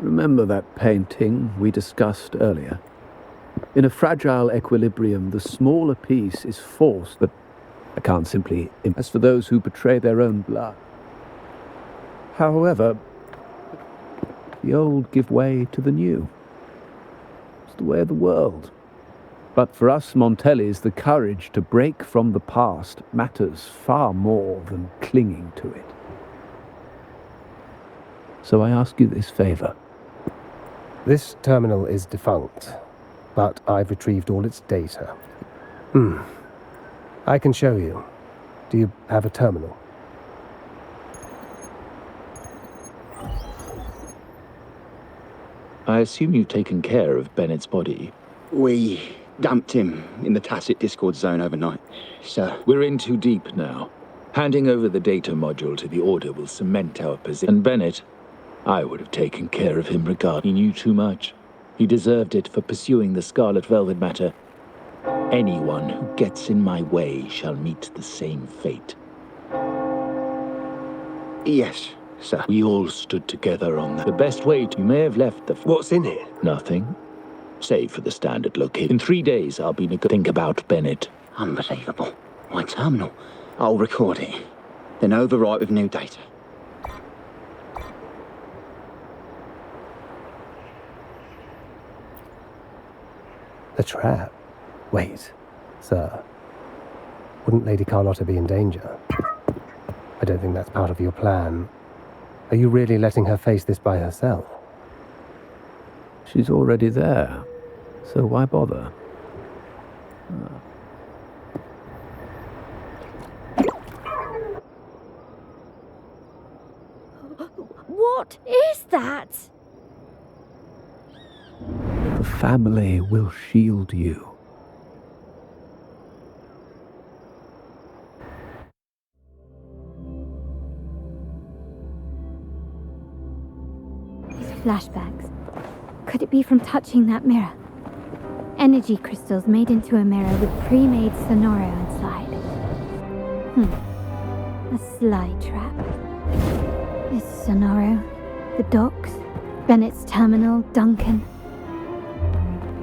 Speaker 10: Remember that painting we discussed earlier? In a fragile equilibrium, the smaller piece is forced, but I can't simply... As for those who betray their own blood. However, the old give way to the new. It's the way of the world. But for us Montellis, the courage to break from the past matters far more than clinging to it. So I ask you this favor.
Speaker 13: This terminal is defunct, but I've retrieved all its data. I can show you. Do you have a terminal?
Speaker 19: I assume you've taken care of Bennett's body.
Speaker 20: We dumped him in the Tacit Discord zone overnight, sir.
Speaker 19: We're in too deep now. Handing over the data module to the Order will cement our position. And Bennett, I would have taken care of him regardless. He knew too much. He deserved it for pursuing the Scarlet Velvet matter. Anyone who gets in my way shall meet the same fate.
Speaker 20: Yes, sir.
Speaker 19: We all stood together on that. The best way to... You may have left the...
Speaker 13: What's in it?
Speaker 19: Nothing. Save for the standard location. In 3 days, I'll be... Think about Bennett.
Speaker 20: Unbelievable. My terminal. I'll record it. Then overwrite with new data.
Speaker 13: A trap? Wait, sir. Wouldn't Lady Carlotta be in danger? I don't think that's part of your plan. Are you really letting her face this by herself?
Speaker 10: She's already there, so why bother?
Speaker 16: What is that?
Speaker 10: The family will shield you.
Speaker 9: These flashbacks. Could it be from touching that mirror? Energy crystals made into a mirror with pre-made Sonoro inside. A sly trap. This Sonoro, the docks, Bennett's terminal, Duncan.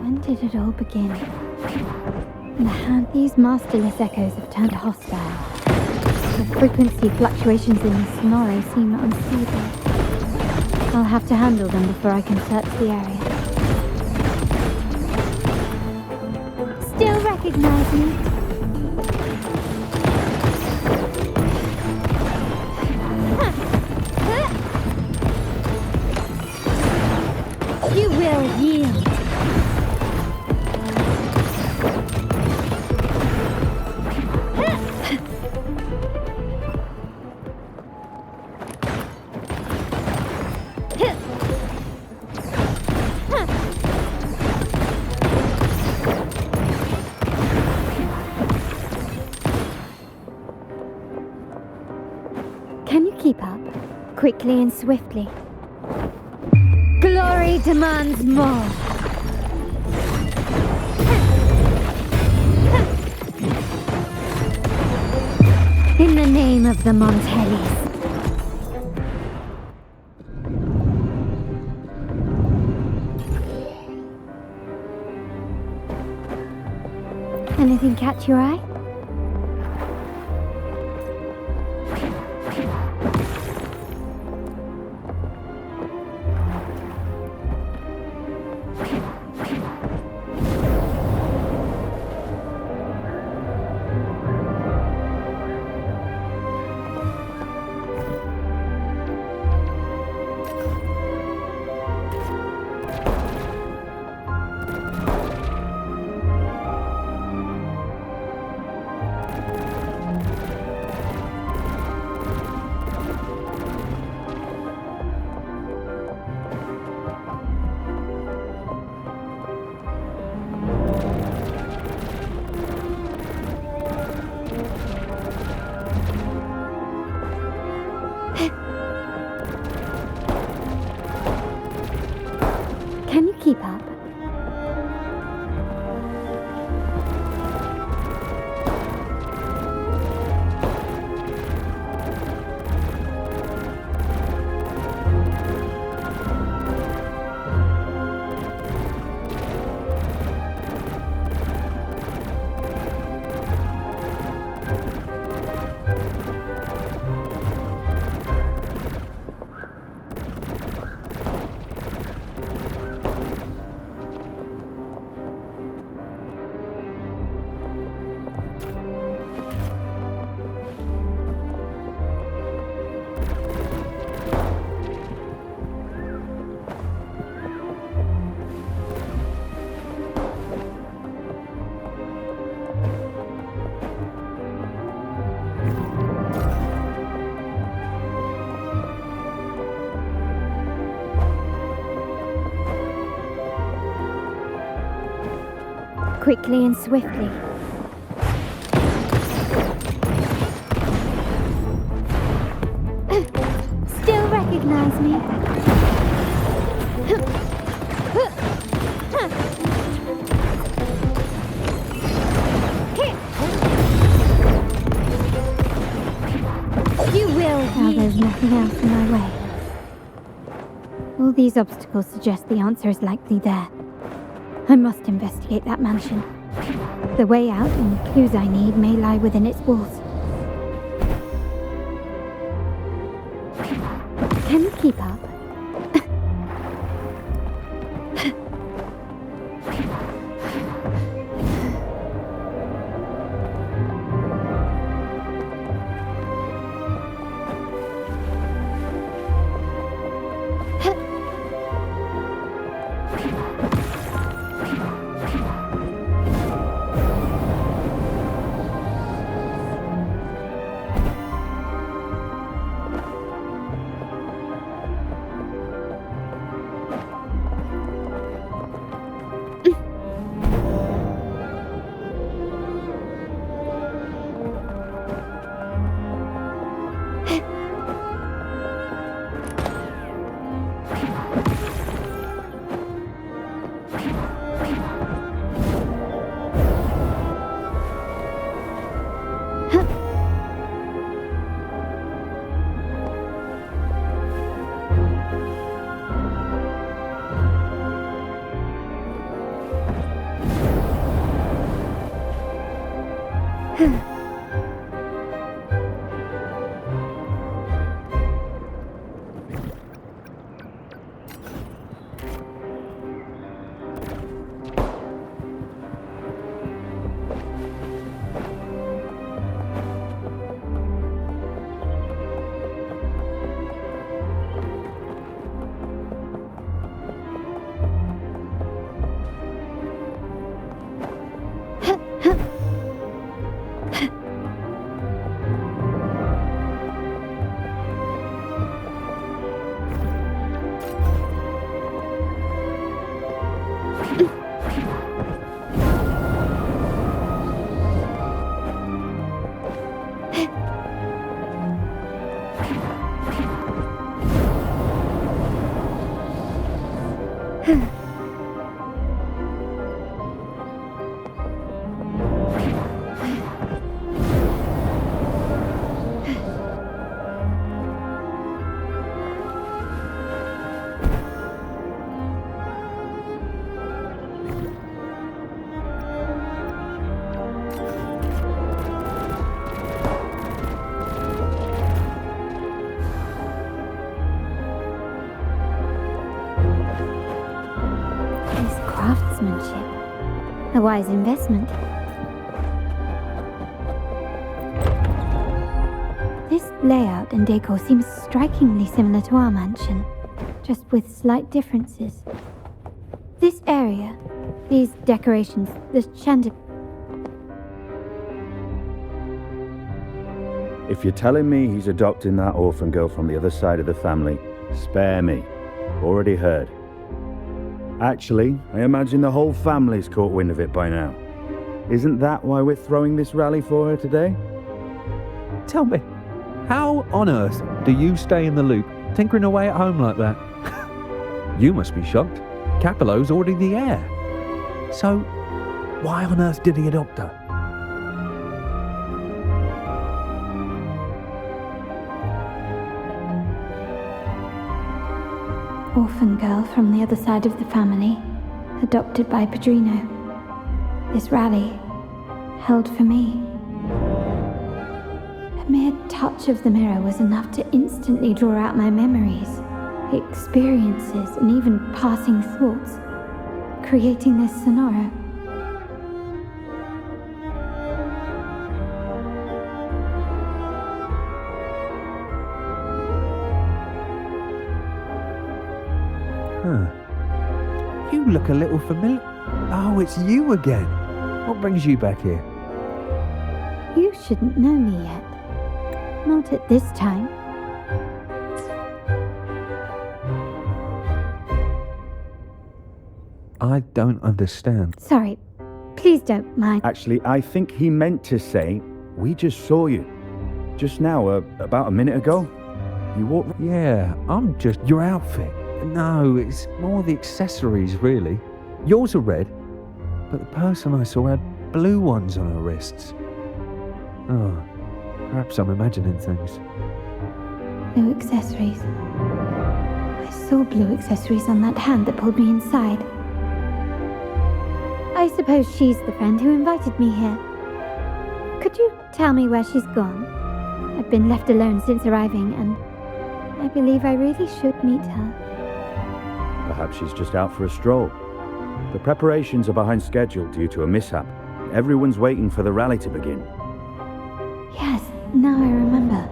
Speaker 9: When did it all begin? These masterless echoes have turned hostile. The frequency fluctuations in the Sonoro seem unstable. I'll have to handle them before I can search the area. Still recognize me? You will yield. Can you keep up? Quickly and swiftly. Glory demands more. In the name of the Montellis. Anything catch your eye? Can you keep up? Quickly and swiftly. Still recognize me? You will. Now there's nothing else in my way. All these obstacles suggest the answer is likely there. I must investigate that mansion. The way out and the clues I need may lie within its walls. Can you keep up? A wise investment. This layout and decor seems strikingly similar to our mansion, just with slight differences. This area, these decorations, the chandelier.
Speaker 7: If you're telling me he's adopting that orphan girl from the other side of the family, spare me. Already heard. Actually, I imagine the whole family's caught wind of it by now. Isn't that why we're throwing this rally for her today?
Speaker 11: Tell me, how on earth do you stay in the loop, tinkering away at home like that? You must be shocked. Capello's already the heir. So, why on earth did he adopt her?
Speaker 9: Orphan girl from the other side of the family, adopted by Pedrino. This rally, held for me. A mere touch of the mirror was enough to instantly draw out my memories, experiences, and even passing thoughts, creating this sonoro.
Speaker 11: You look a little familiar. Oh, it's you again. What brings you back here?
Speaker 9: You shouldn't know me yet. Not at this time.
Speaker 11: I don't understand.
Speaker 9: Sorry. Please don't mind.
Speaker 7: Actually, I think he meant to say, we just saw you. Just now, about a minute ago. You walked...
Speaker 11: Yeah, I'm just... Your outfit. No, it's more the accessories, really. Yours are red, but the person I saw had blue ones on her wrists. Oh, perhaps I'm imagining things.
Speaker 9: Blue accessories. I saw blue accessories on that hand that pulled me inside. I suppose she's the friend who invited me here. Could you tell me where she's gone? I've been left alone since arriving, and I believe I really should meet her.
Speaker 7: Perhaps she's just out for a stroll. The preparations are behind schedule due to a mishap. Everyone's waiting for the rally to begin.
Speaker 9: Yes, now I remember.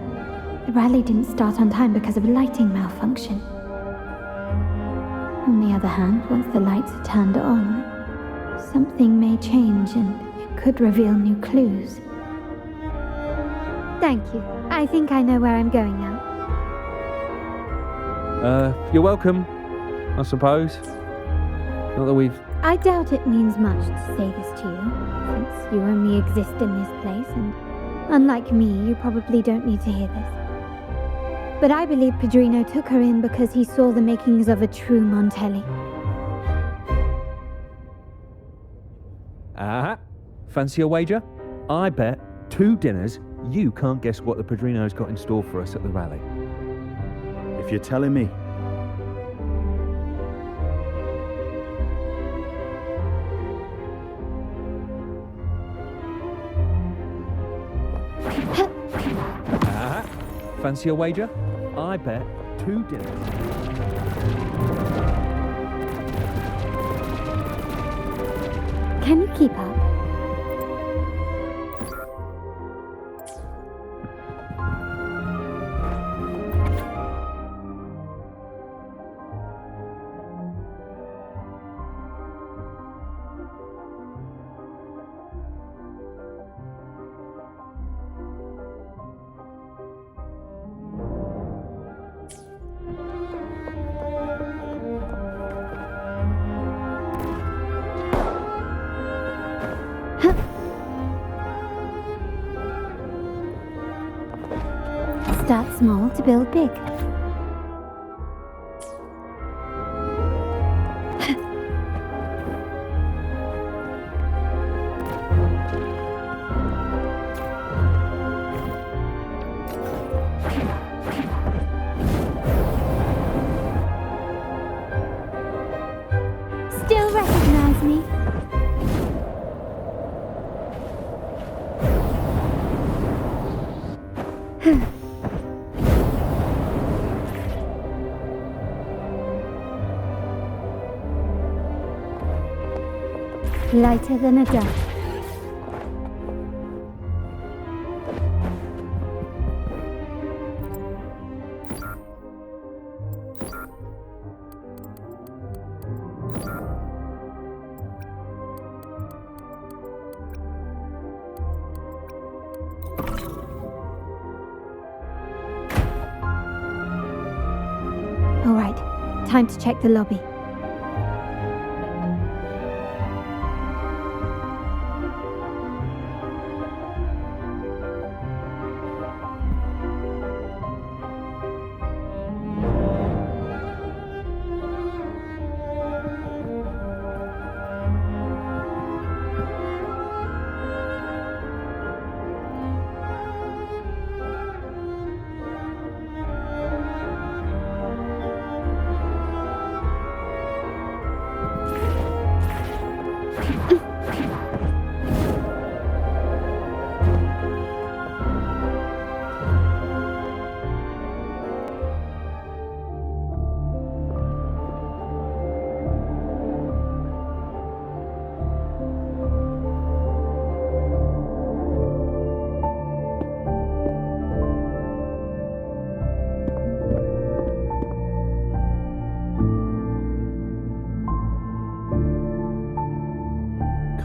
Speaker 9: The rally didn't start on time because of a lighting malfunction. On the other hand, once the lights are turned on, something may change and it could reveal new clues. Thank you. I think I know where I'm going now.
Speaker 11: You're welcome, I suppose. Not that we've...
Speaker 9: I doubt it means much to say this to you, since you only exist in this place, and unlike me, you probably don't need to hear this. But I believe Pedrino took her in because he saw the makings of a true Montelli.
Speaker 11: Fancy a wager? I bet 2 dinners you can't guess what the Padrino's got in store for us at the rally.
Speaker 7: If you're telling me.
Speaker 11: Fancy a wager? I bet 2 dinners.
Speaker 9: Can you keep up? Start small to build big. Still recognize me? Lighter than a dove. All right, time to check the lobby.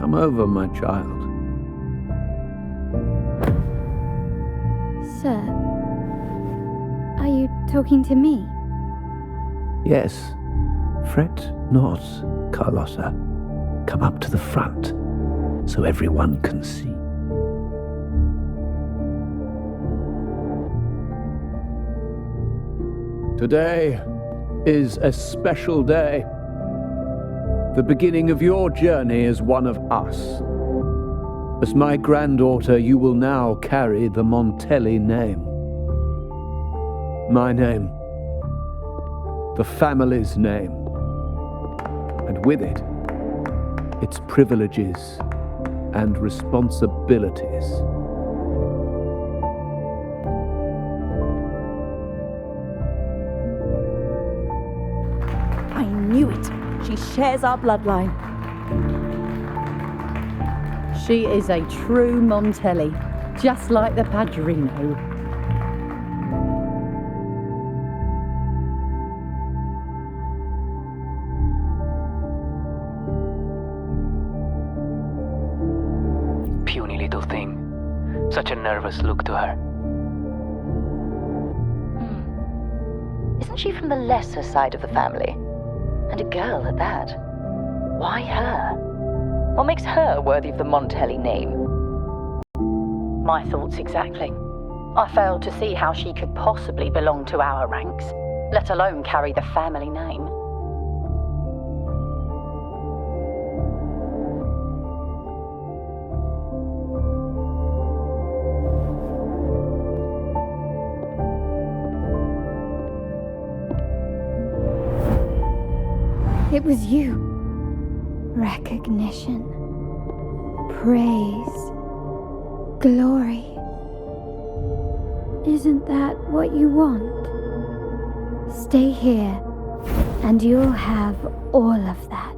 Speaker 10: Come over, my child.
Speaker 9: Sir, are you talking to me?
Speaker 10: Yes. Fret not, Carlotta. Come up to the front so everyone can see. Today is a special day. The beginning of your journey as one of us. As my granddaughter, you will now carry the Montelli name. My name. The family's name. And with it, its privileges and responsibilities.
Speaker 17: I knew it. She shares our bloodline.
Speaker 21: She is a true Montelli, just like the Padrino.
Speaker 22: Puny little thing. Such a nervous look to her.
Speaker 23: Isn't she from the lesser side of the family? And a girl at that. Why her? What makes her worthy of the Montelli name?
Speaker 21: My thoughts exactly. I failed to see how she could possibly belong to our ranks, let alone carry the family name.
Speaker 9: It was you. Recognition. Praise. Glory. Isn't that what you want? Stay here, and you'll have all of that.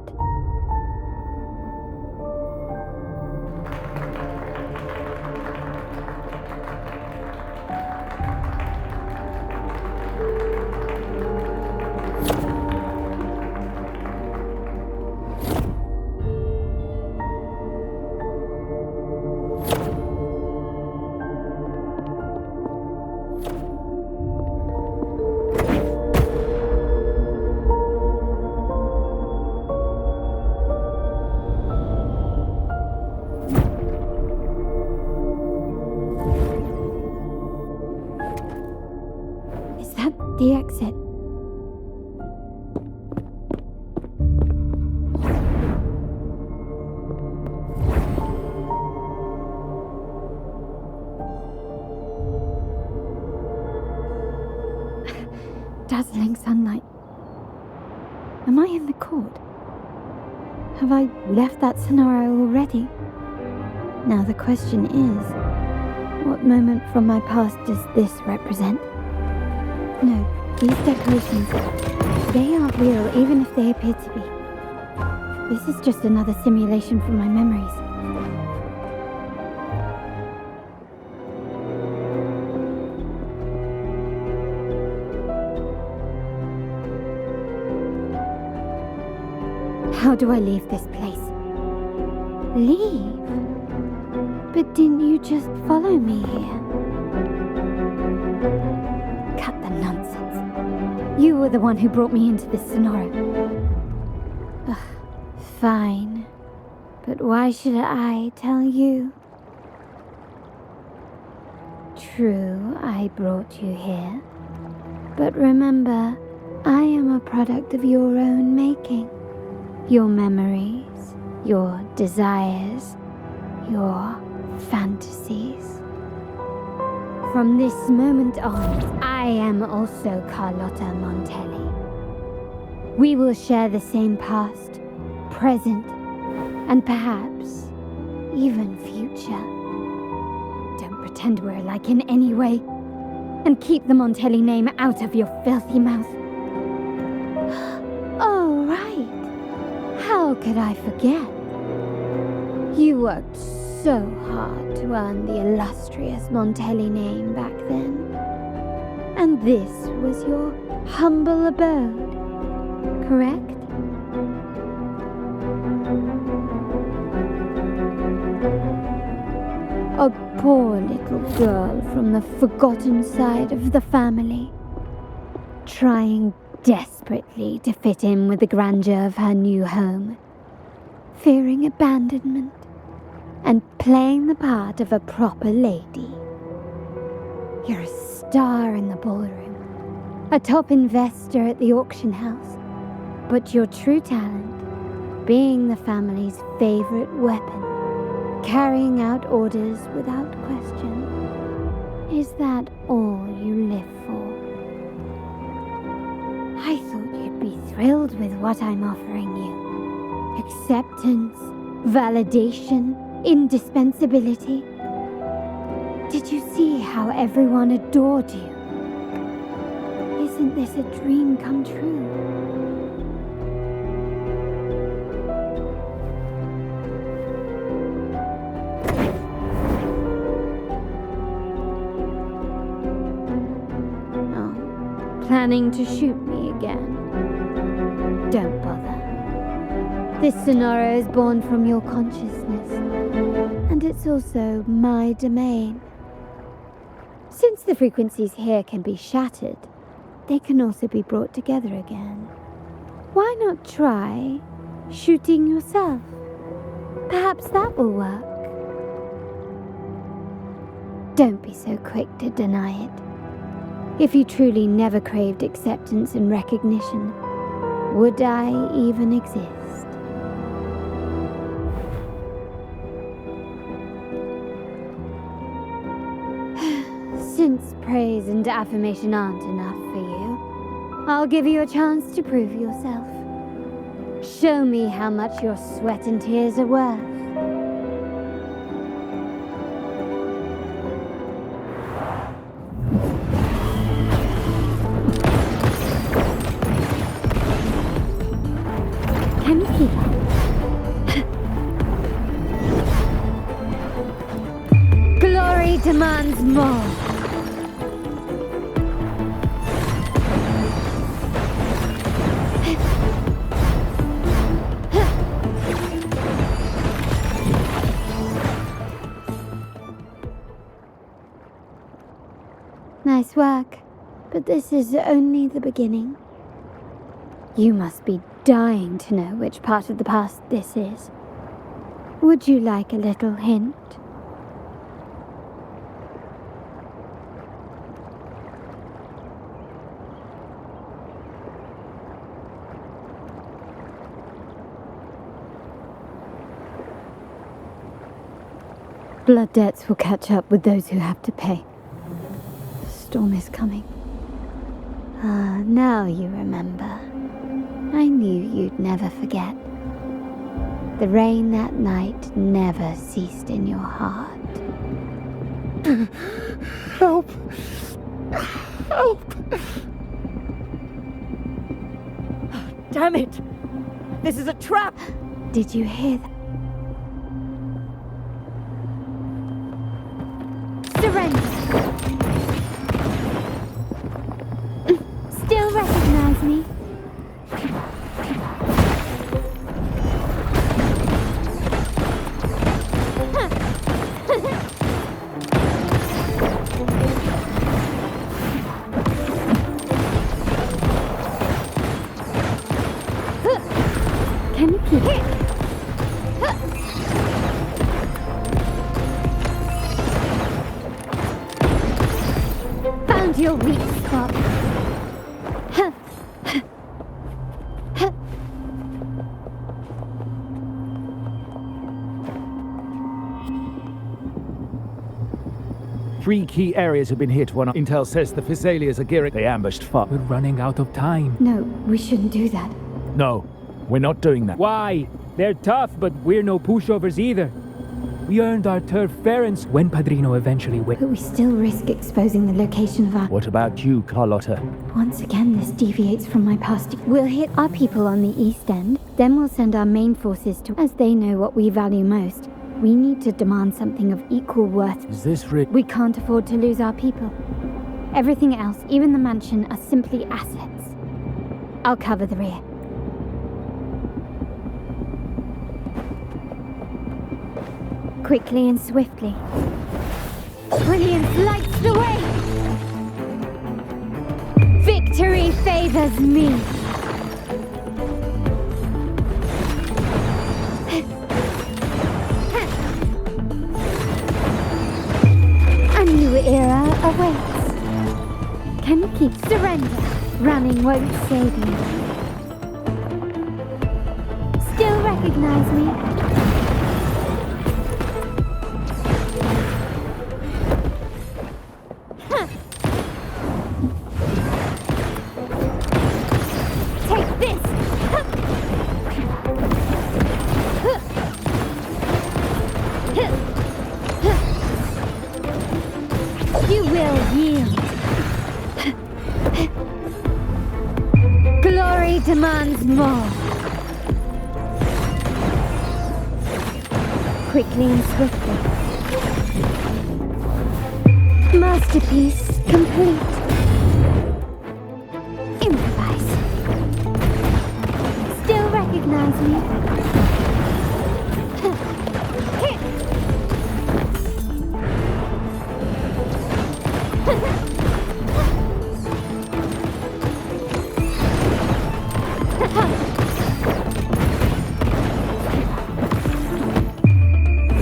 Speaker 9: The exit. Dazzling sunlight. Am I in the court? Have I left that scenario already? Now the question is, what moment from my past does this represent? No, these decorations, they aren't real even if they appear to be. This is just another simulation from my memories. How do I leave this place? Leave? But didn't you just follow me here? Cut the nonsense. You were the one who brought me into this scenario. Ugh, fine. But why should I tell you? True, I brought you here. But remember, I am a product of your own making. Your memories, your desires, your fantasies. From this moment on, I am also Carlotta Montelli. We will share the same past, present, and perhaps even future. Don't pretend we're alike in any way, and keep the Montelli name out of your filthy mouth. Oh, right. How could I forget? You worked so hard to earn the illustrious Montelli name back then. And this was your humble abode, correct? A poor little girl from the forgotten side of the family, trying desperately to fit in with the grandeur of her new home, fearing abandonment, and playing the part of a proper lady. You're a star in the ballroom, a top investor at the auction house, but your true talent, being the family's favorite weapon, carrying out orders without question, is that all you live for? I thought you'd be thrilled with what I'm offering you. Acceptance, validation, indispensability. Did you see how everyone adored you? Isn't this a dream come true? Oh, planning to shoot me again? Don't bother. This scenario is born from your consciousness, and it's also my domain. Since the frequencies here can be shattered, they can also be brought together again. Why not try shooting yourself? Perhaps that will work. Don't be so quick to deny it. If you truly never craved acceptance and recognition, would I even exist? Since praise and affirmation aren't enough for you, I'll give you a chance to prove yourself. Show me how much your sweat and tears are worth. Can you keep up? Glory demands more. Nice work, but this is only the beginning. You must be dying to know which part of the past this is. Would you like a little hint? Blood debts will catch up with those who have to pay. The storm is coming. Ah, now you remember. I knew you'd never forget. The rain that night never ceased in your heart.
Speaker 1: Help! Help!
Speaker 17: Damn it! This is a trap!
Speaker 9: Did you hear that? Surrender! Still recognize me? Can you keep it? Found your weak spot.
Speaker 8: 3 key areas have been hit when intel says the Physalias are gearing. They ambushed Fuck.
Speaker 2: We're running out of time.
Speaker 9: No, we shouldn't do that.
Speaker 8: No, we're not doing that.
Speaker 2: Why? They're tough, but we're no pushovers either. We earned our turf fair and when Padrino eventually wins.
Speaker 9: But we still risk exposing the location of our...
Speaker 8: What about you, Carlotta?
Speaker 9: Once again, this deviates from my past. We'll hit our people on the East End, then we'll send our main forces to... As they know what we value most. We need to demand something of equal worth.
Speaker 8: Is this real?
Speaker 9: We can't afford to lose our people. Everything else, even the mansion, are simply assets. I'll cover the rear. Quickly and swiftly. Brilliance lights the way! Victory favors me! A new era awaits. Can you keep surrender? Running won't save you. Still recognize me? Take this! You will yield. Glory demands more. Quickly and swiftly. Masterpiece complete. Improvise. Still recognize me?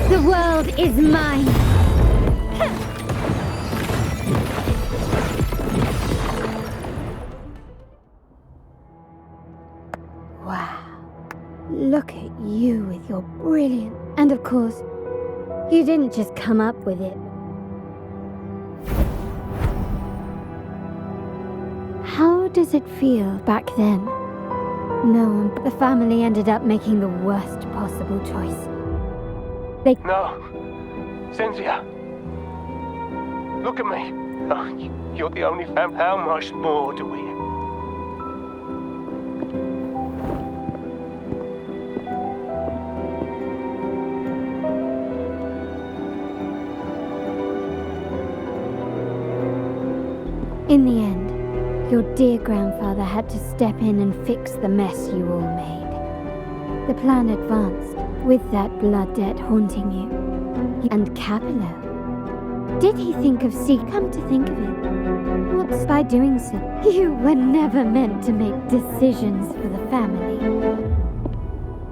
Speaker 9: The world is mine. Wow. Look at you with your brilliant... And of course, you didn't just come up with it. How does it feel back then? No, the family ended up making the worst possible choice.
Speaker 13: No. Cynthia. Look at me. Oh, you're the only fam. How much more do we...
Speaker 9: In the end, your dear grandfather had to step in and fix the mess you all made. The plan advanced, with that blood debt haunting you. And Capello. Did he think of Come to think of it, what's by doing so? You were never meant to make decisions for the family.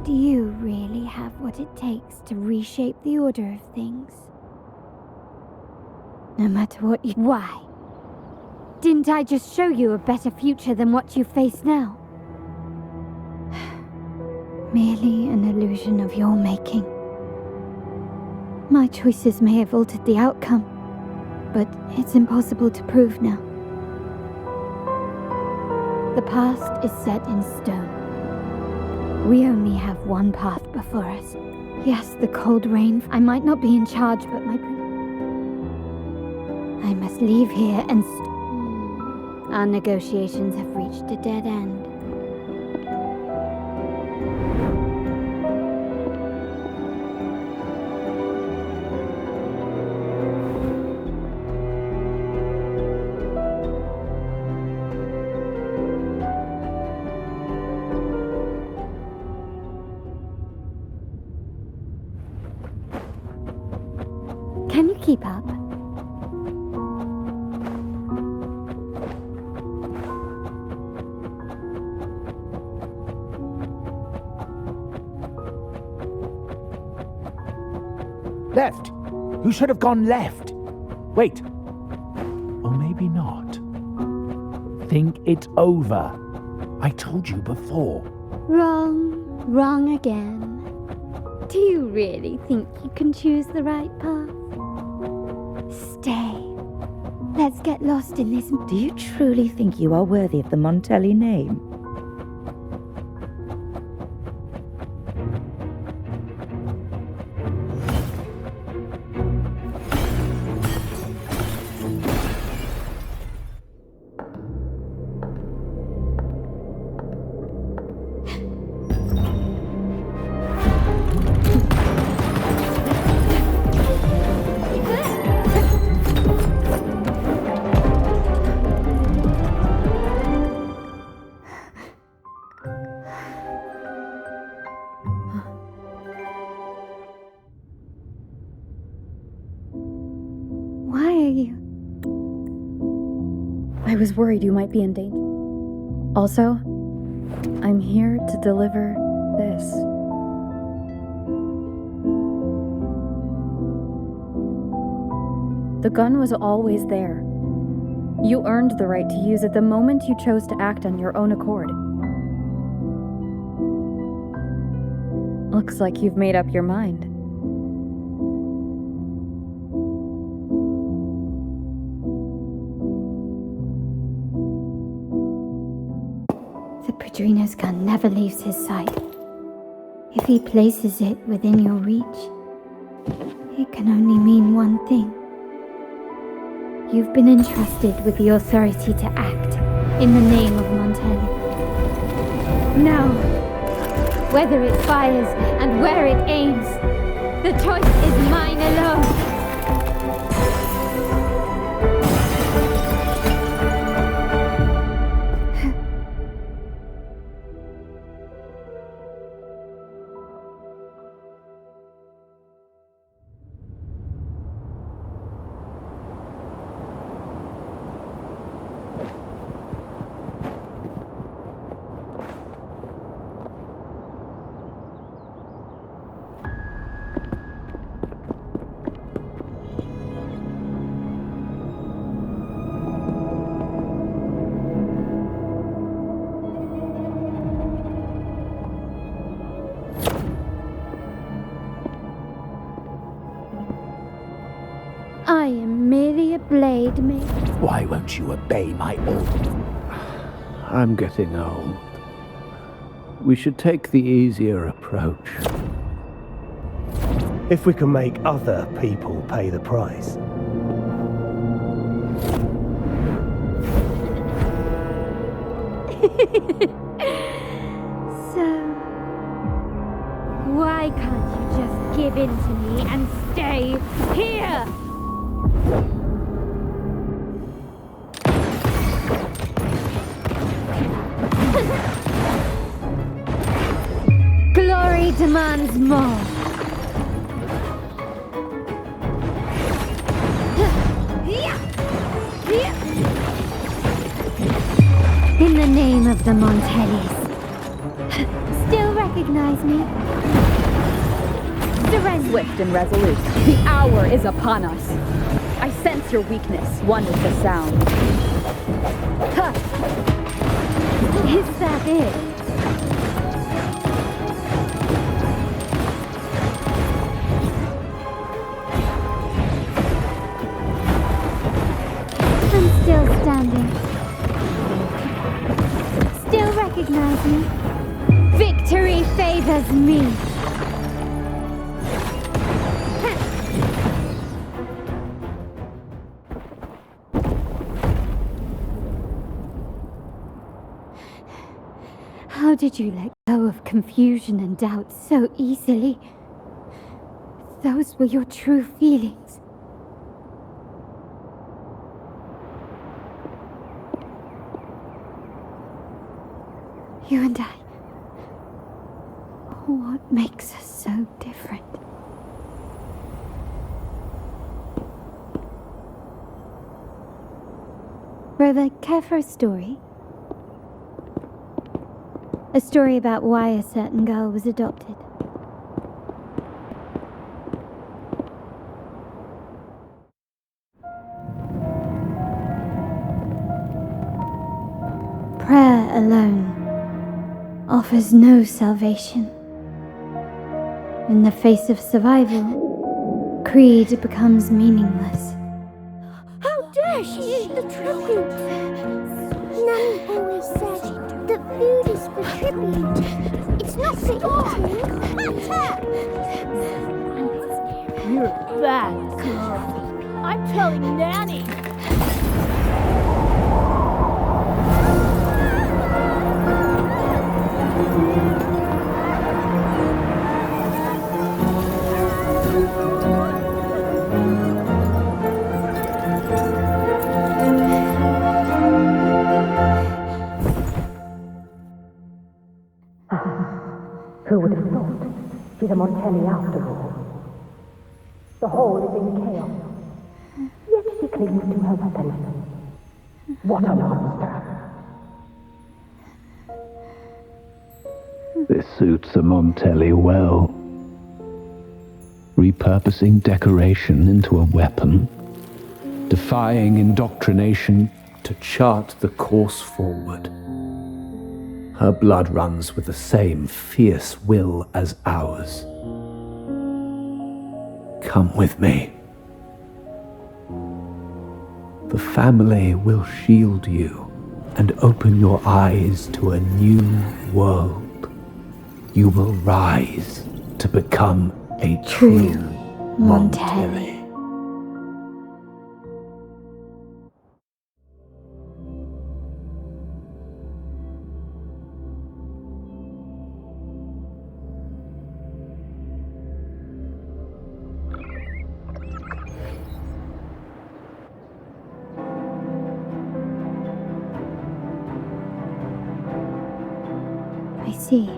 Speaker 9: Do you really have what it takes to reshape the order of things? No matter what you... Why? Didn't I just show you a better future than what you face now? Merely an illusion of your making. My choices may have altered the outcome, but it's impossible to prove now. The past is set in stone. We only have one path before us. Yes, the cold rain. I might not be in charge, but I must leave here and... Our negotiations have reached a dead end. Can you keep up?
Speaker 8: Left! You should have gone left! Wait! Or maybe not. Think it over. I told you before.
Speaker 9: Wrong again. Do you really think you can choose the right path? Stay. Let's get lost in this.
Speaker 18: Do you truly think you are worthy of the Montelli name?
Speaker 9: Why are you?
Speaker 4: I was worried you might be in danger. Also, I'm here to deliver this. The gun was always there. You earned the right to use it the moment you chose to act on your own accord. Looks like you've made up your mind.
Speaker 9: The Padrino's gun never leaves his side. If he places it within your reach, it can only mean one thing. You've been entrusted with the authority to act in the name of Montelli. Now, whether it fires and where it aims, the choice is mine alone. I am merely a blade maker.
Speaker 8: Why won't you obey my orders?
Speaker 10: I'm getting old. We should take the easier approach.
Speaker 13: If we can make other people pay the price.
Speaker 9: So, why can't you just give in to me and stay here? Glory demands more. In the name of the Montellis. Still recognize me?
Speaker 17: Surrender. Swift and resolute. The hour is upon us. I sense your weakness. One is the sound.
Speaker 9: Is that it? I'm still standing. Still recognize me? Victory favors me. How did you let go of confusion and doubt so easily? Those were your true feelings. You and I. What makes us so different? Brother, care for a story? A story about why a certain girl was adopted. Prayer alone offers no salvation. In the face of survival, creed becomes meaningless.
Speaker 3: How dare she eat the tribute? Nanny always said that food is for tribute. It's not for eating.
Speaker 5: You're a bad girl. I'm telling Nanny.
Speaker 12: Who would have thought? She's a Montelli after all. The hall is in chaos. Yet she clings to her weapon. What a monster!
Speaker 10: This suits a Montelli well. Repurposing decoration into a weapon, defying indoctrination to chart the course forward. Her blood runs with the same fierce will as ours. Come with me. The family will shield you and open your eyes to a new world. You will rise to become a true Montelli.
Speaker 9: I see.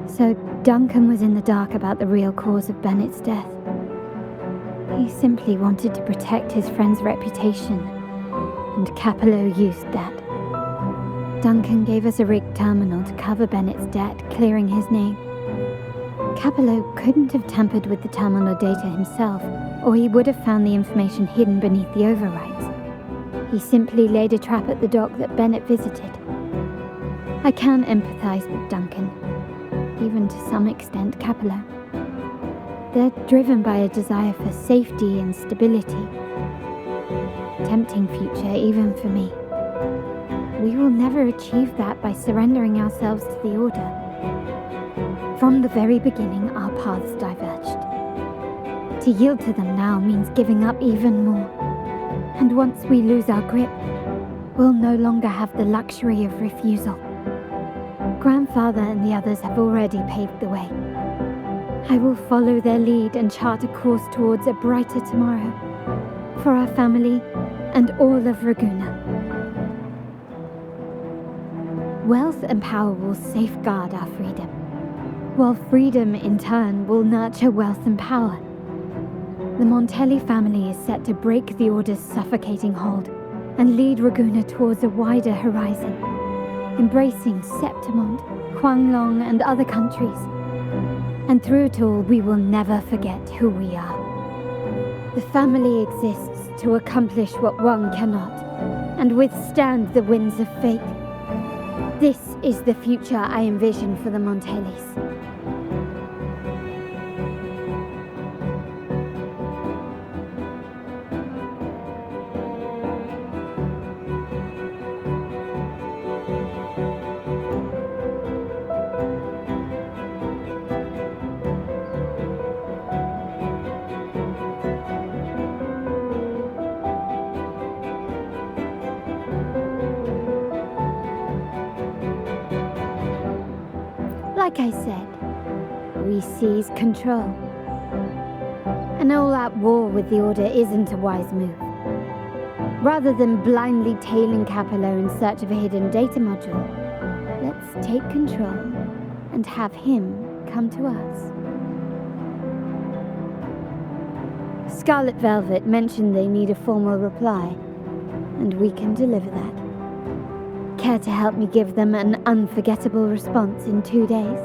Speaker 9: So Duncan was in the dark about the real cause of Bennett's death. He simply wanted to protect his friend's reputation, and Capello used that. Duncan gave us a rigged terminal to cover Bennett's debt, clearing his name. Capello couldn't have tampered with the terminal data himself, or he would have found the information hidden beneath the overrides. He simply laid a trap at the dock that Bennett visited. I can empathize with Duncan, even to some extent Capello. They're driven by a desire for safety and stability. Tempting future even for me. We will never achieve that by surrendering ourselves to the Order. From the very beginning, our paths diverged. To yield to them now means giving up even more. And once we lose our grip, we'll no longer have the luxury of refusal. Grandfather and the others have already paved the way. I will follow their lead and chart a course towards a brighter tomorrow for our family and all of Raguna. Wealth and power will safeguard our freedom, while freedom in turn will nurture wealth and power. The Montelli family is set to break the Order's suffocating hold and lead Raguna towards a wider horizon, embracing Septimond, Huanglong, and other countries. And through it all, we will never forget who we are. The family exists to accomplish what one cannot, and withstand the winds of fate. This is the future I envision for the Montellis. Like I said, we seize control. An all-out war with the Order isn't a wise move. Rather than blindly tailing Capello in search of a hidden data module, let's take control and have him come to us. Scarlet Velvet mentioned they need a formal reply, and we can deliver that. Care to help me give them an unforgettable response in 2 days?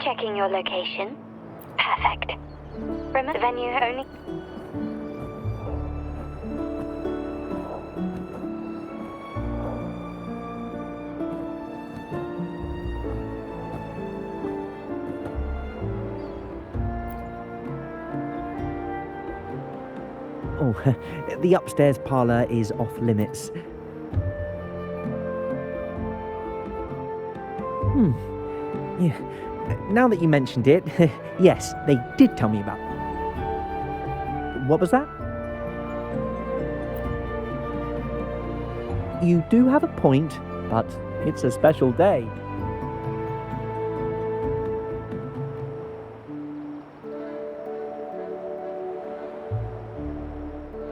Speaker 3: Checking your location. Perfect. Remember, venue only.
Speaker 1: Oh, the upstairs parlour is off limits. Yeah. Now that you mentioned it, yes, they did tell me about. What was that? You do have a point, but it's a special day.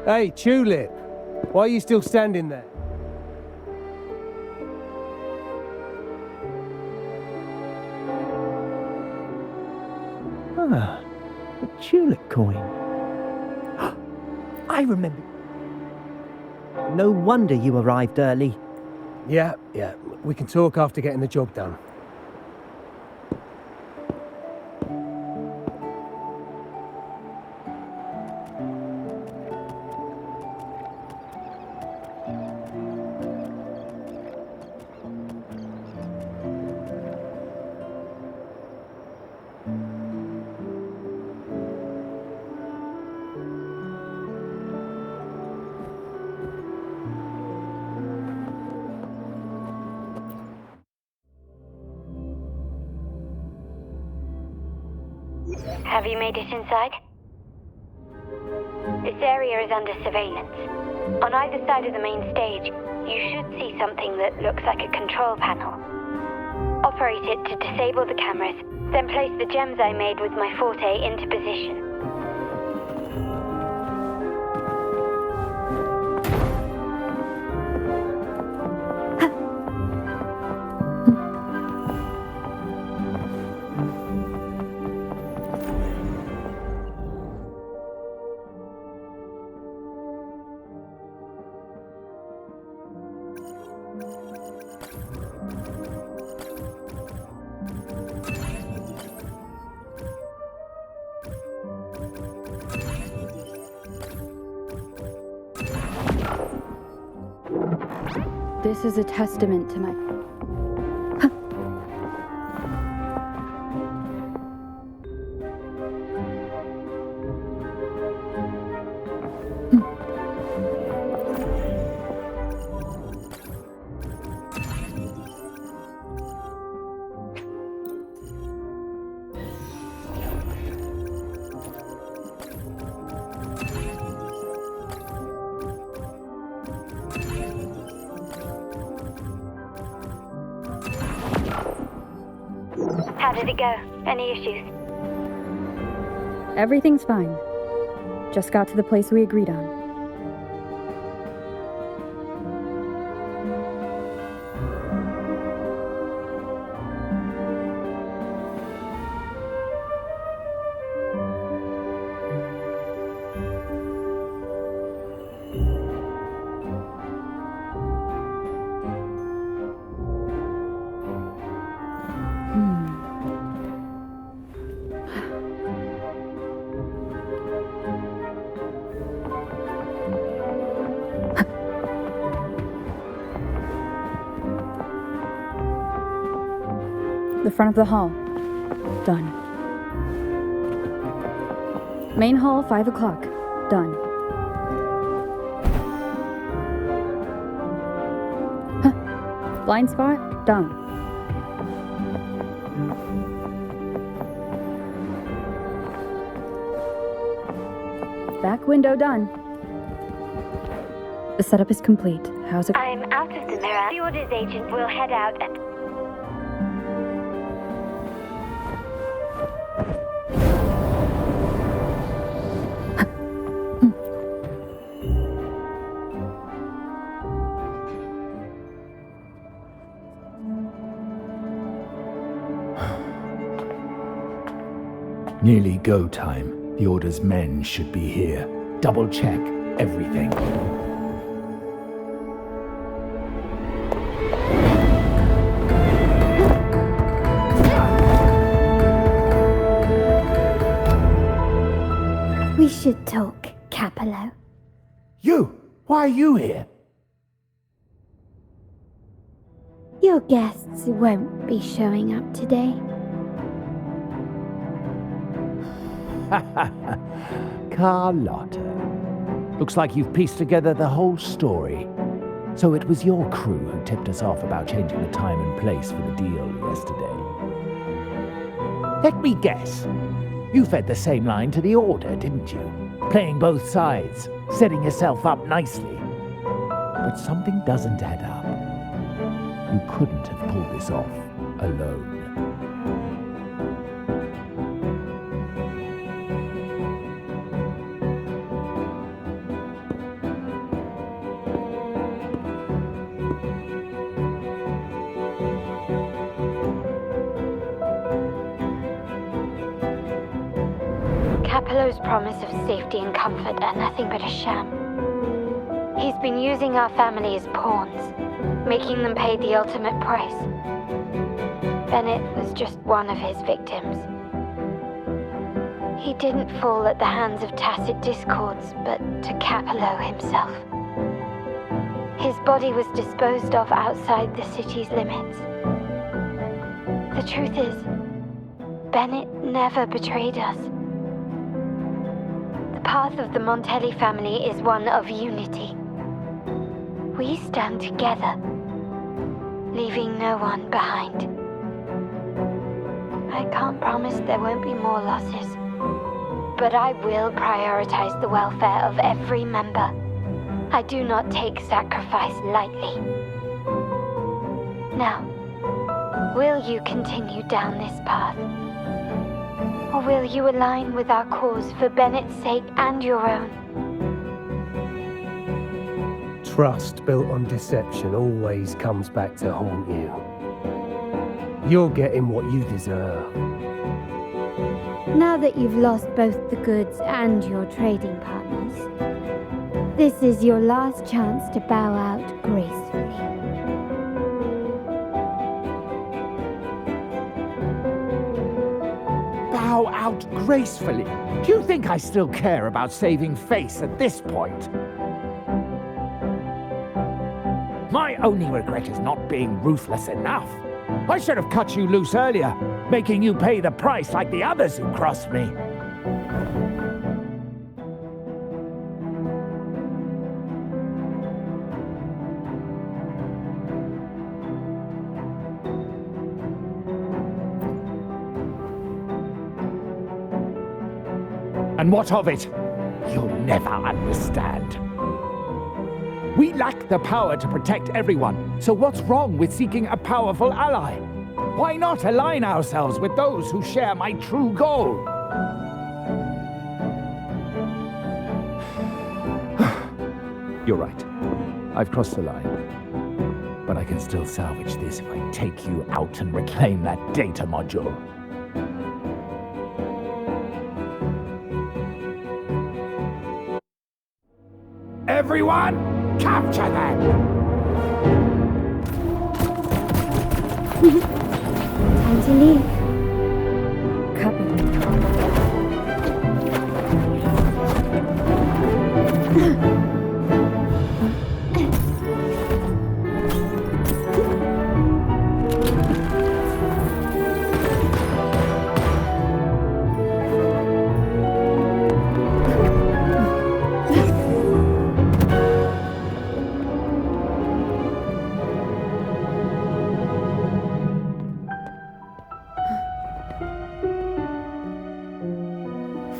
Speaker 13: Hey, Tulip! Why are you still standing there?
Speaker 1: Ah, a tulip coin. I remember. No wonder you arrived early.
Speaker 13: Yeah. We can talk after getting the job done.
Speaker 6: Have you made it inside? This area is under surveillance. On either side of the main stage, you should see something that looks like a control panel. Operate it to disable the cameras, then place the gems I made with my forte into position.
Speaker 4: This is a testament to my...
Speaker 6: How did it go? Any issues?
Speaker 4: Everything's fine. Just got to the place we agreed on. The front of the hall. Done. Main hall, 5 o'clock. Done. Blind spot? Done. Back window done. The setup is complete. How's it?
Speaker 6: I'm out of the mirror. The orders agent will head out at...
Speaker 8: Nearly go time. The Order's men should be here. Double check everything.
Speaker 9: We should talk, Capello.
Speaker 13: You! Why are you here?
Speaker 9: Your guests won't be showing up today.
Speaker 8: Carlotta. Looks like you've pieced together the whole story. So it was your crew who tipped us off about changing the time and place for the deal yesterday. Let me guess. You fed the same line to the Order, didn't you? Playing both sides, setting yourself up nicely. But something doesn't add up. You couldn't have pulled this off alone.
Speaker 6: Capello's promise of safety and comfort are nothing but a sham. He's been using our family as pawns, making them pay the ultimate price. Bennett was just one of his victims. He didn't fall at the hands of tacit discords, but to Capello himself. His body was disposed of outside the city's limits. The truth is, Bennett never betrayed us. The path of the Montelli family is one of unity. We stand together, leaving no one behind. I can't promise there won't be more losses, but I will prioritize the welfare of every member. I do not take sacrifice lightly. Now, will you continue down this path? Or will you align with our cause for Bennett's sake and your own?
Speaker 13: Trust built on deception always comes back to haunt you. You're getting what you deserve.
Speaker 9: Now that you've lost both the goods and your trading partners, this is your last chance to bow out gracefully.
Speaker 8: Bow out gracefully? Do you think I still care about saving face at this point? My only regret is not being ruthless enough. I should have cut you loose earlier, making you pay the price like the others who crossed me. And what of it? You'll never understand. We lack the power to protect everyone, so what's wrong with seeking a powerful ally? Why not align ourselves with those who share my true goal? You're right. I've crossed the line. But I can still salvage this if I take you out and reclaim that data module. Everyone, capture them!
Speaker 9: Time to leave.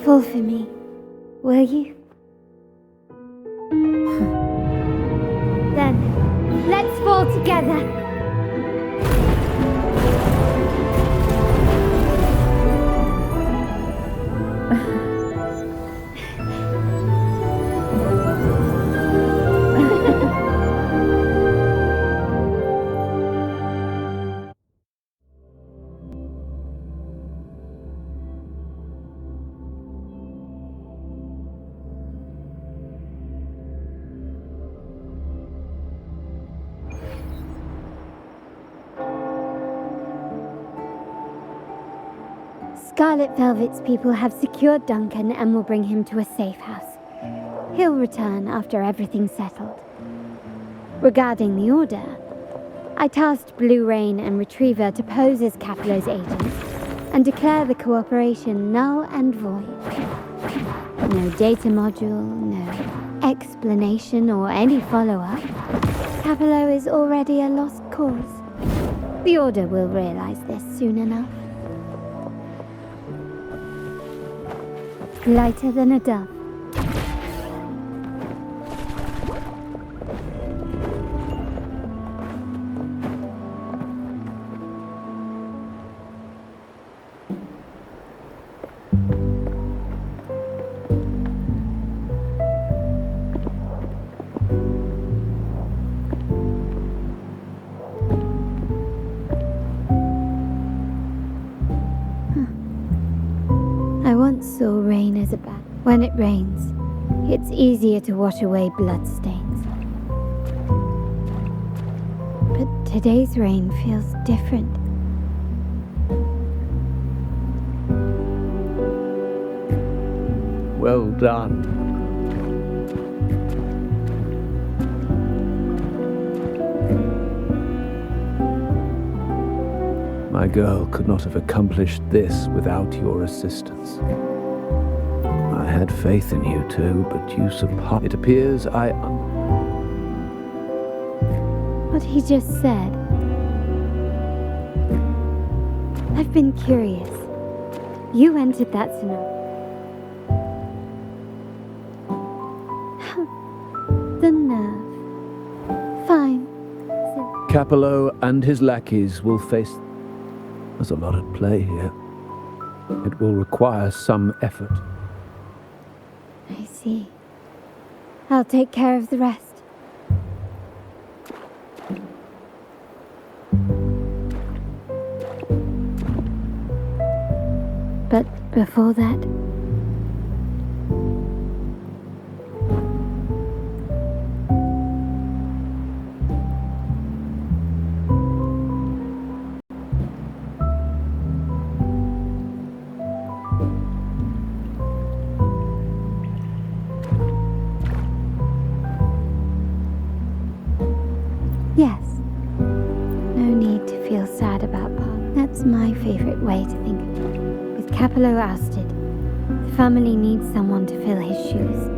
Speaker 9: Fall for me, will you? Then, let's fall together. Scarlet Velvet's people have secured Duncan and will bring him to a safe house. He'll return after everything's settled. Regarding the Order, I tasked Blue Rain and Retriever to pose as Capello's agents and declare the cooperation null and void. No data module, no explanation or any follow-up, Capello is already a lost cause. The Order will realize this soon enough. Lighter than a dove. I once saw rain as a bat. When it rains, it's easier to wash away bloodstains. But today's rain feels different.
Speaker 10: Well done. My girl could not have accomplished this without your assistance. I had faith in you too, but you surpassed. It appears
Speaker 9: What he just said. I've been curious. You entered that scenario. The nerve. Fine.
Speaker 10: Capello and his lackeys will face... There's a lot at play here. It will require some effort.
Speaker 9: I see. I'll take care of the rest. But before that... Yes. No need to feel sad about Pop. That's my favorite way to think of it. With Capello ousted, the family needs someone to fill his shoes.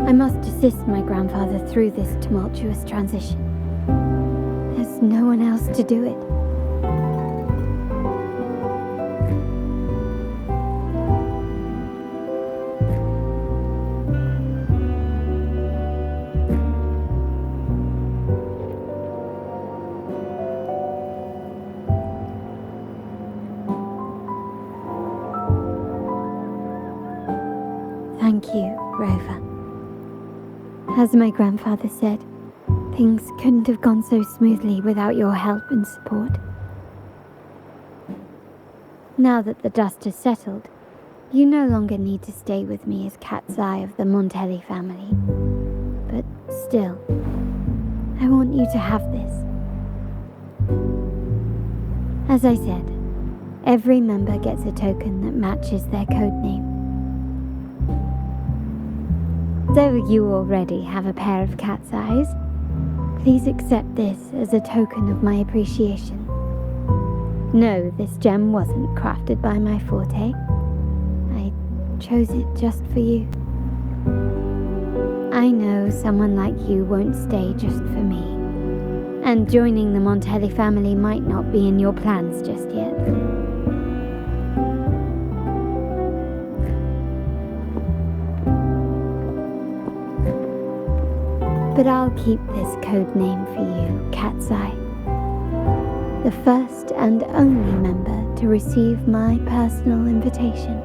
Speaker 9: I must assist my grandfather through this tumultuous transition. There's no one else to do it. Thank you, Rover. As my grandfather said, things couldn't have gone so smoothly without your help and support. Now that the dust has settled, you no longer need to stay with me as Cat's Eye of the Montelli family. But still, I want you to have this. As I said, every member gets a token that matches their code name. Though you already have a pair of cat's eyes, please accept this as a token of my appreciation. No, this gem wasn't crafted by my forte. I chose it just for you. I know someone like you won't stay just for me, and joining the Montelli family might not be in your plans just yet. But I'll keep this code name for you, Cat's Eye. The first and only member to receive my personal invitation.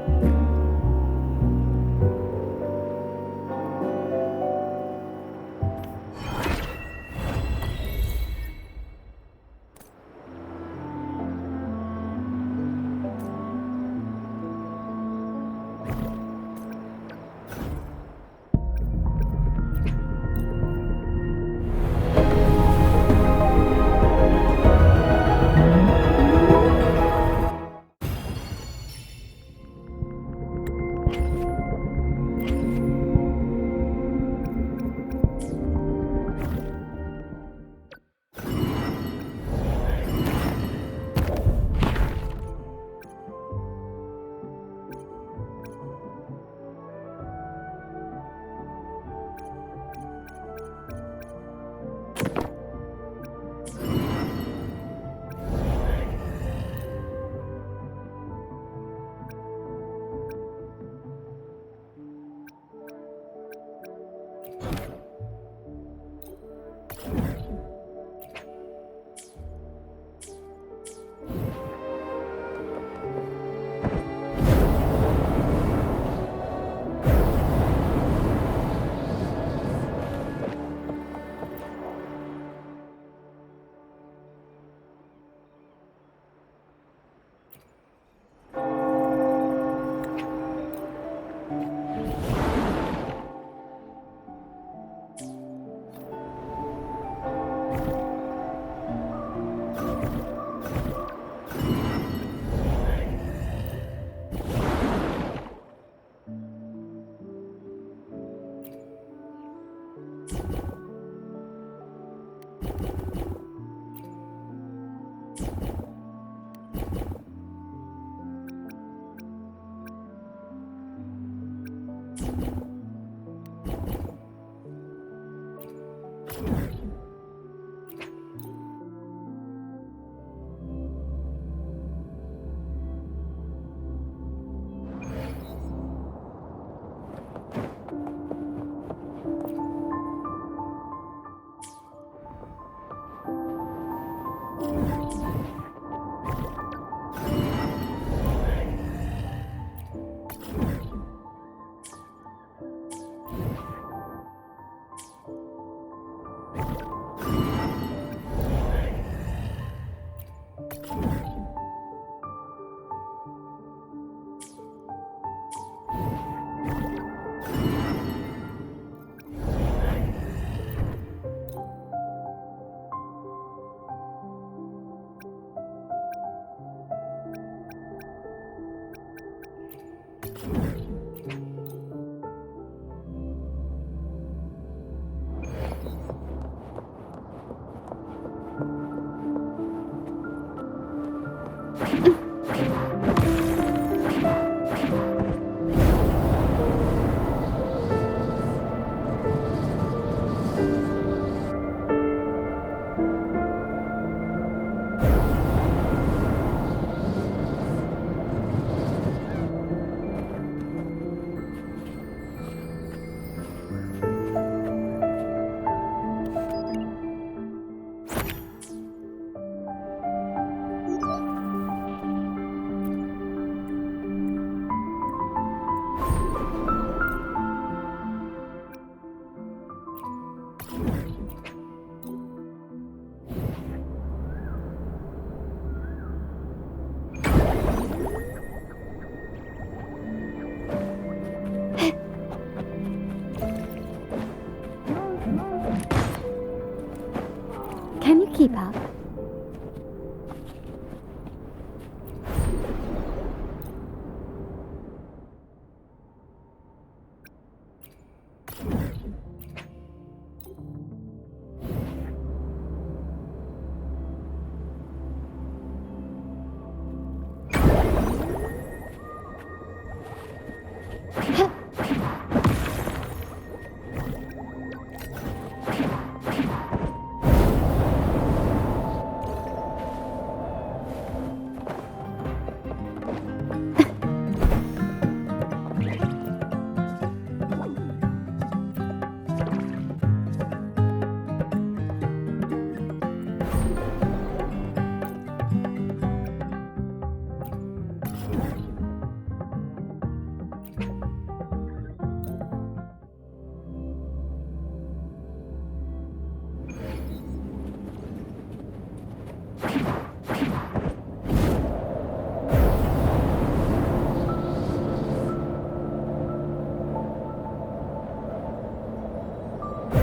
Speaker 9: Can you keep up?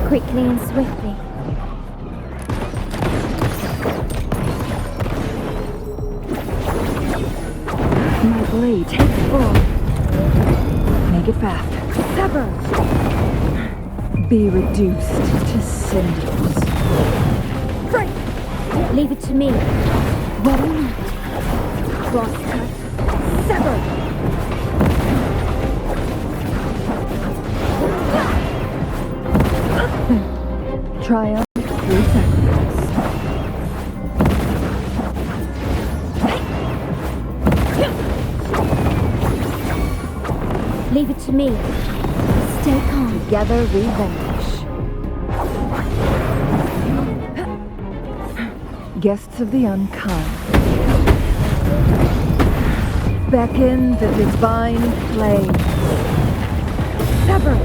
Speaker 9: Quickly and swiftly.
Speaker 17: My blade takes form. Make it fast.
Speaker 9: Sever!
Speaker 17: Be reduced to cinders.
Speaker 9: Break! Leave it to me. Ready? Cross cut. Sever!
Speaker 17: Triumph through sacrifice.
Speaker 9: Leave it to me. Stay calm.
Speaker 17: Together we vanish. Guests of the unkind. Beckon the divine flame. Sever!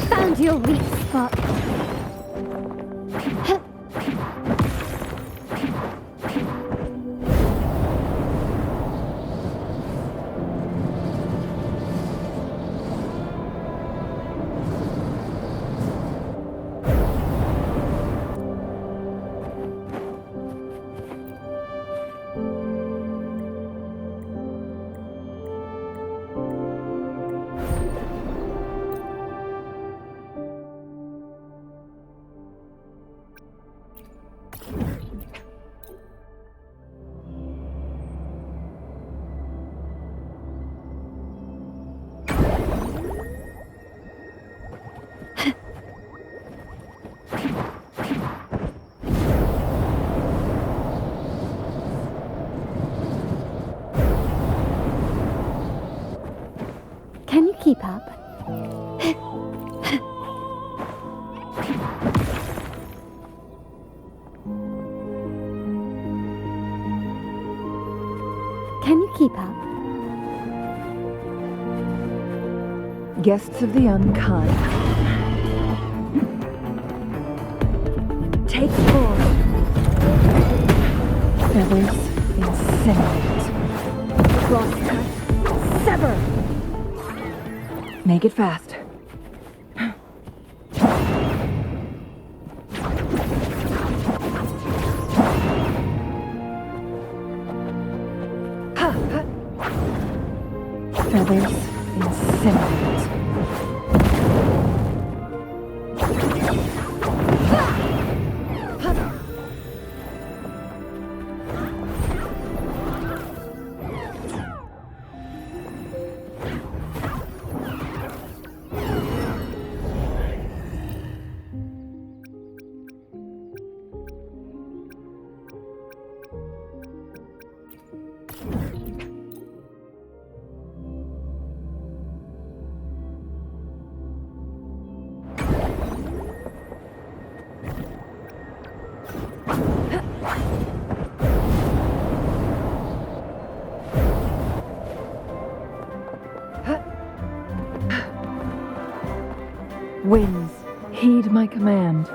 Speaker 9: Found your weak spot. Can you keep up? Can you keep up?
Speaker 17: Guests of the unkind. Take 4. Feathers incinerate. Crosscut. Sever. Make it fast. Feathers incinerate. Winds, heed my command.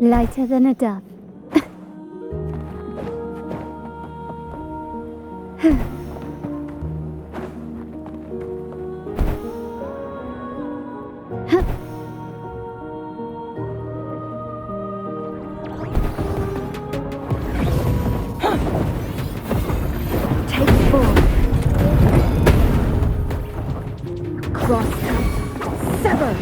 Speaker 9: Lighter than a dove.
Speaker 17: Take 4. Crosscut. Sever.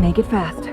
Speaker 17: Make it fast.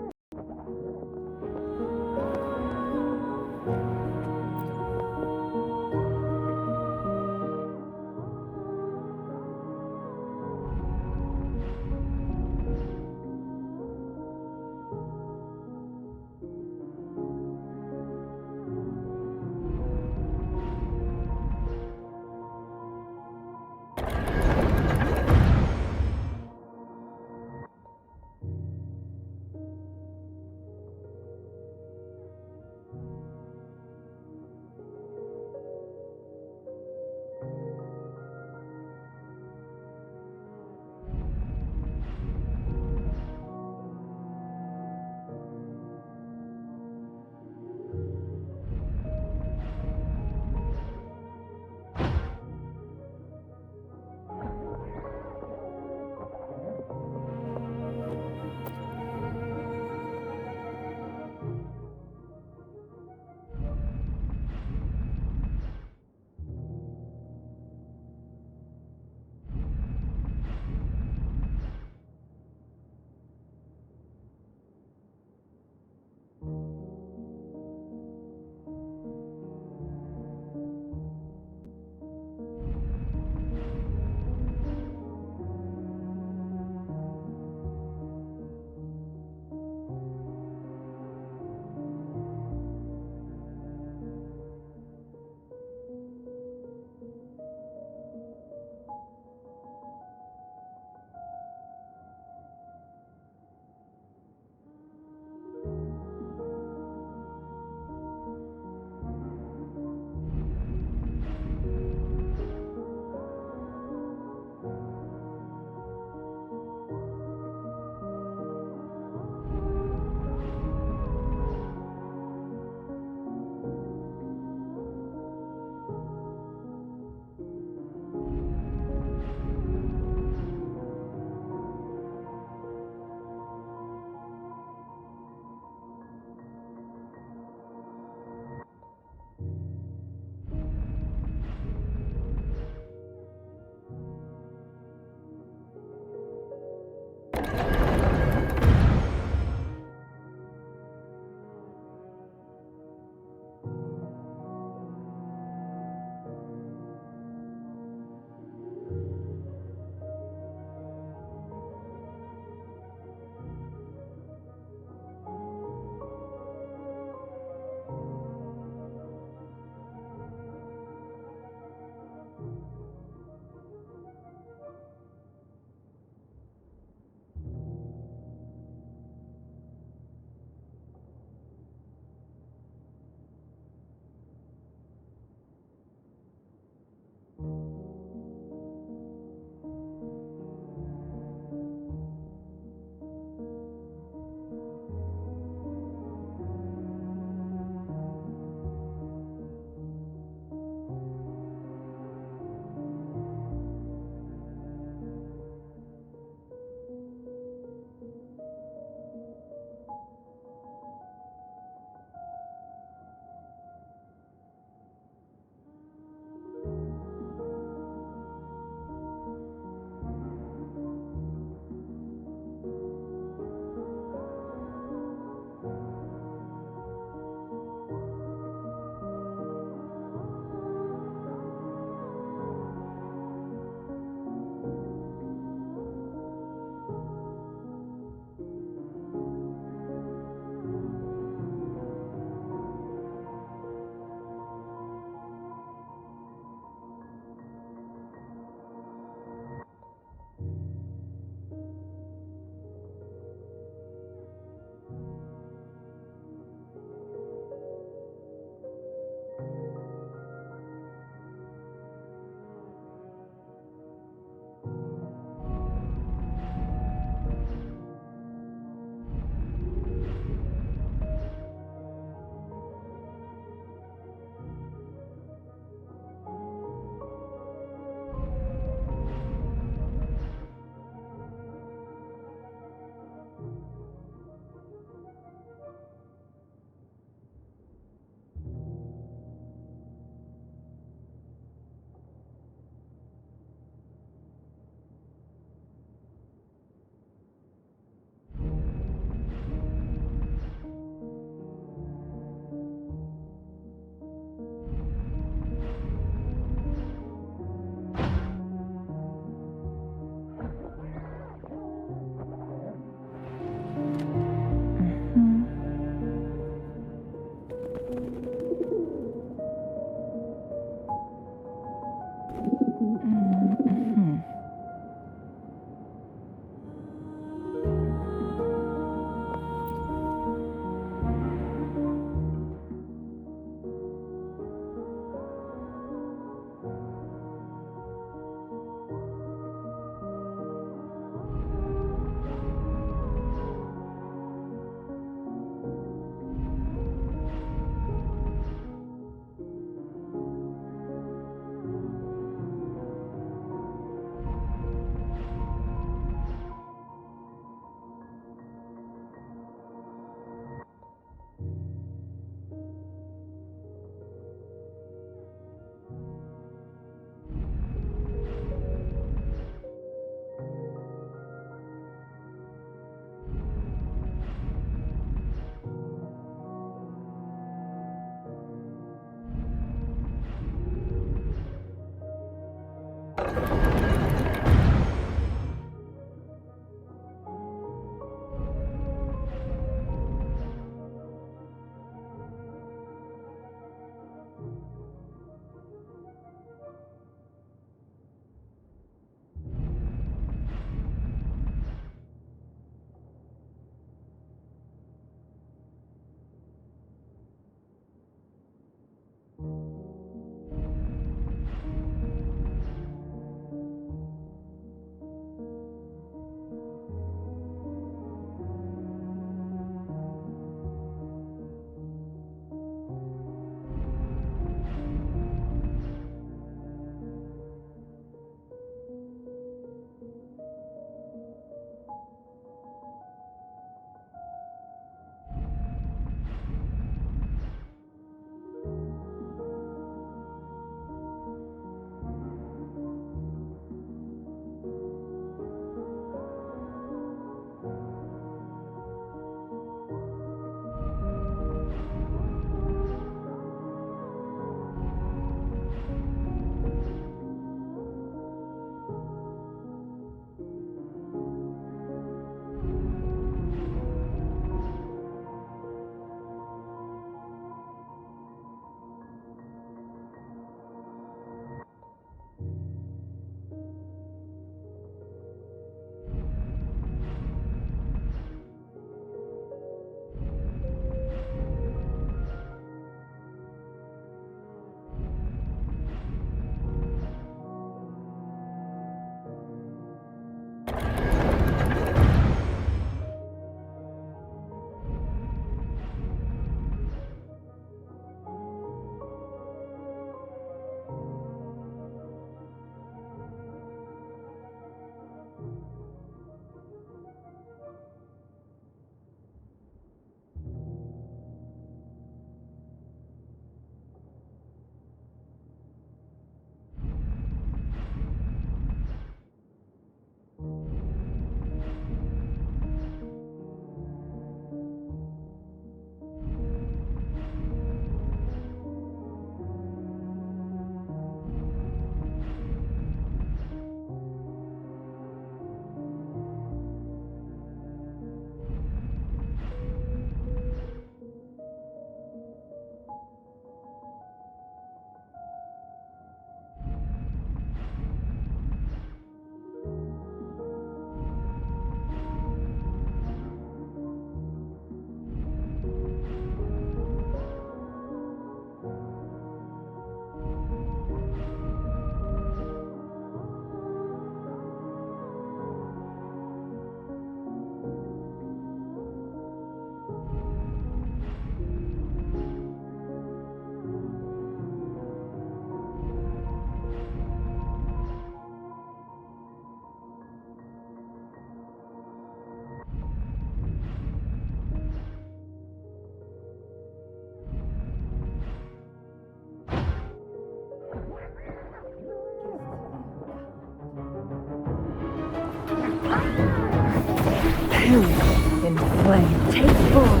Speaker 14: In flame, take form.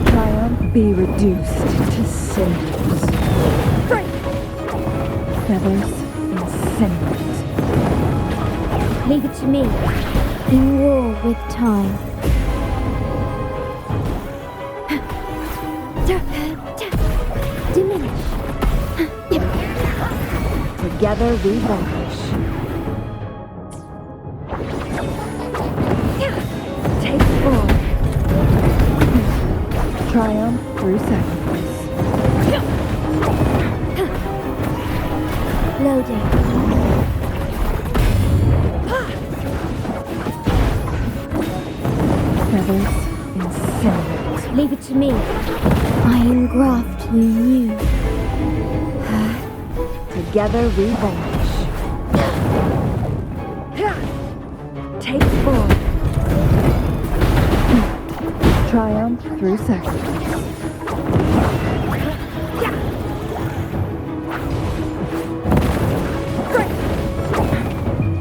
Speaker 14: Triumph, be reduced to cinders. Break! Feathers in cinders.
Speaker 3: Leave it to me. In war with time. Diminish.
Speaker 14: Together we vanquish. Take form. Triumph through sacrifice.
Speaker 3: Loading.
Speaker 14: Feathers in cinders.
Speaker 3: Leave it to me. I engraft you new.
Speaker 14: Together we vanquish. Take form. Triumph through sacrifice.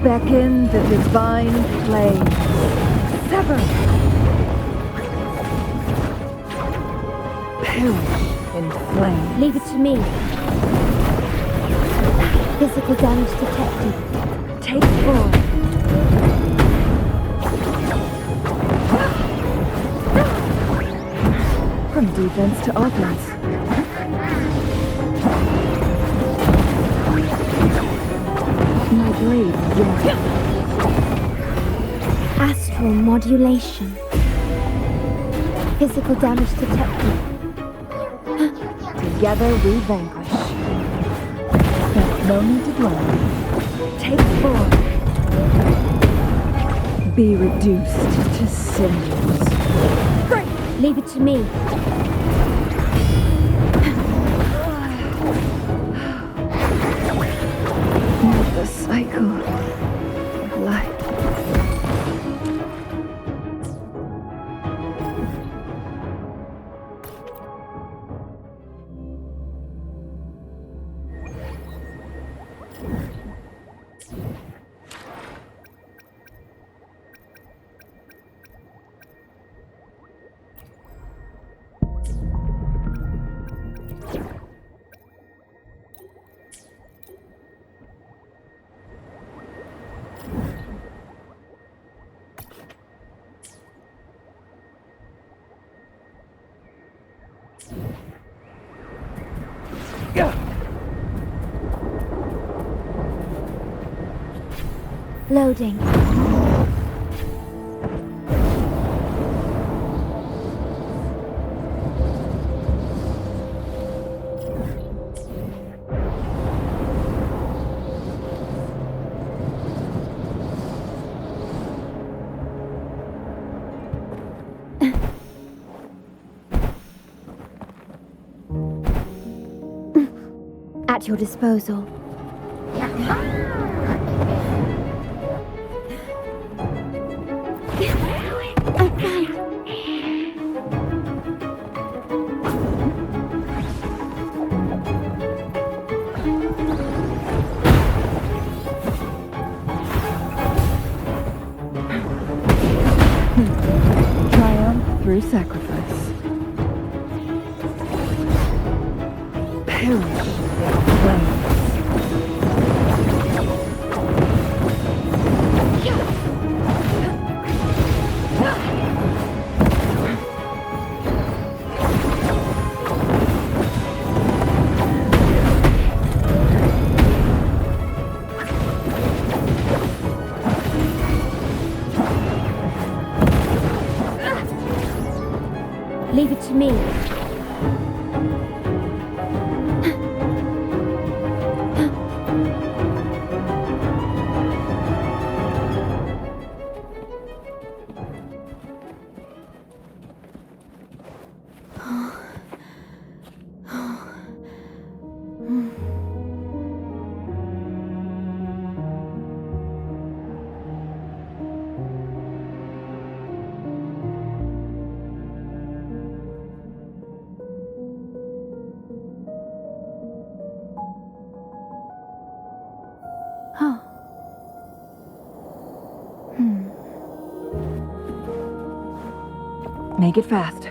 Speaker 14: Beckon the divine flame. Sever. Perish in flame.
Speaker 3: Leave it to me.
Speaker 9: Physical damage detected.
Speaker 14: Take 4. From defense to offense. My blade, yeah.
Speaker 9: Astral modulation. Physical damage detected.
Speaker 14: Together we vanquish. No need to dwell. Take 4. Be reduced to cinders.
Speaker 9: Great! Leave it to me.
Speaker 14: The cycle of life.
Speaker 9: Loading. At your disposal. I'm fine.
Speaker 14: Triumph through sacrifice. Perish. Flames.
Speaker 9: Leave it to me.
Speaker 14: Make it fast.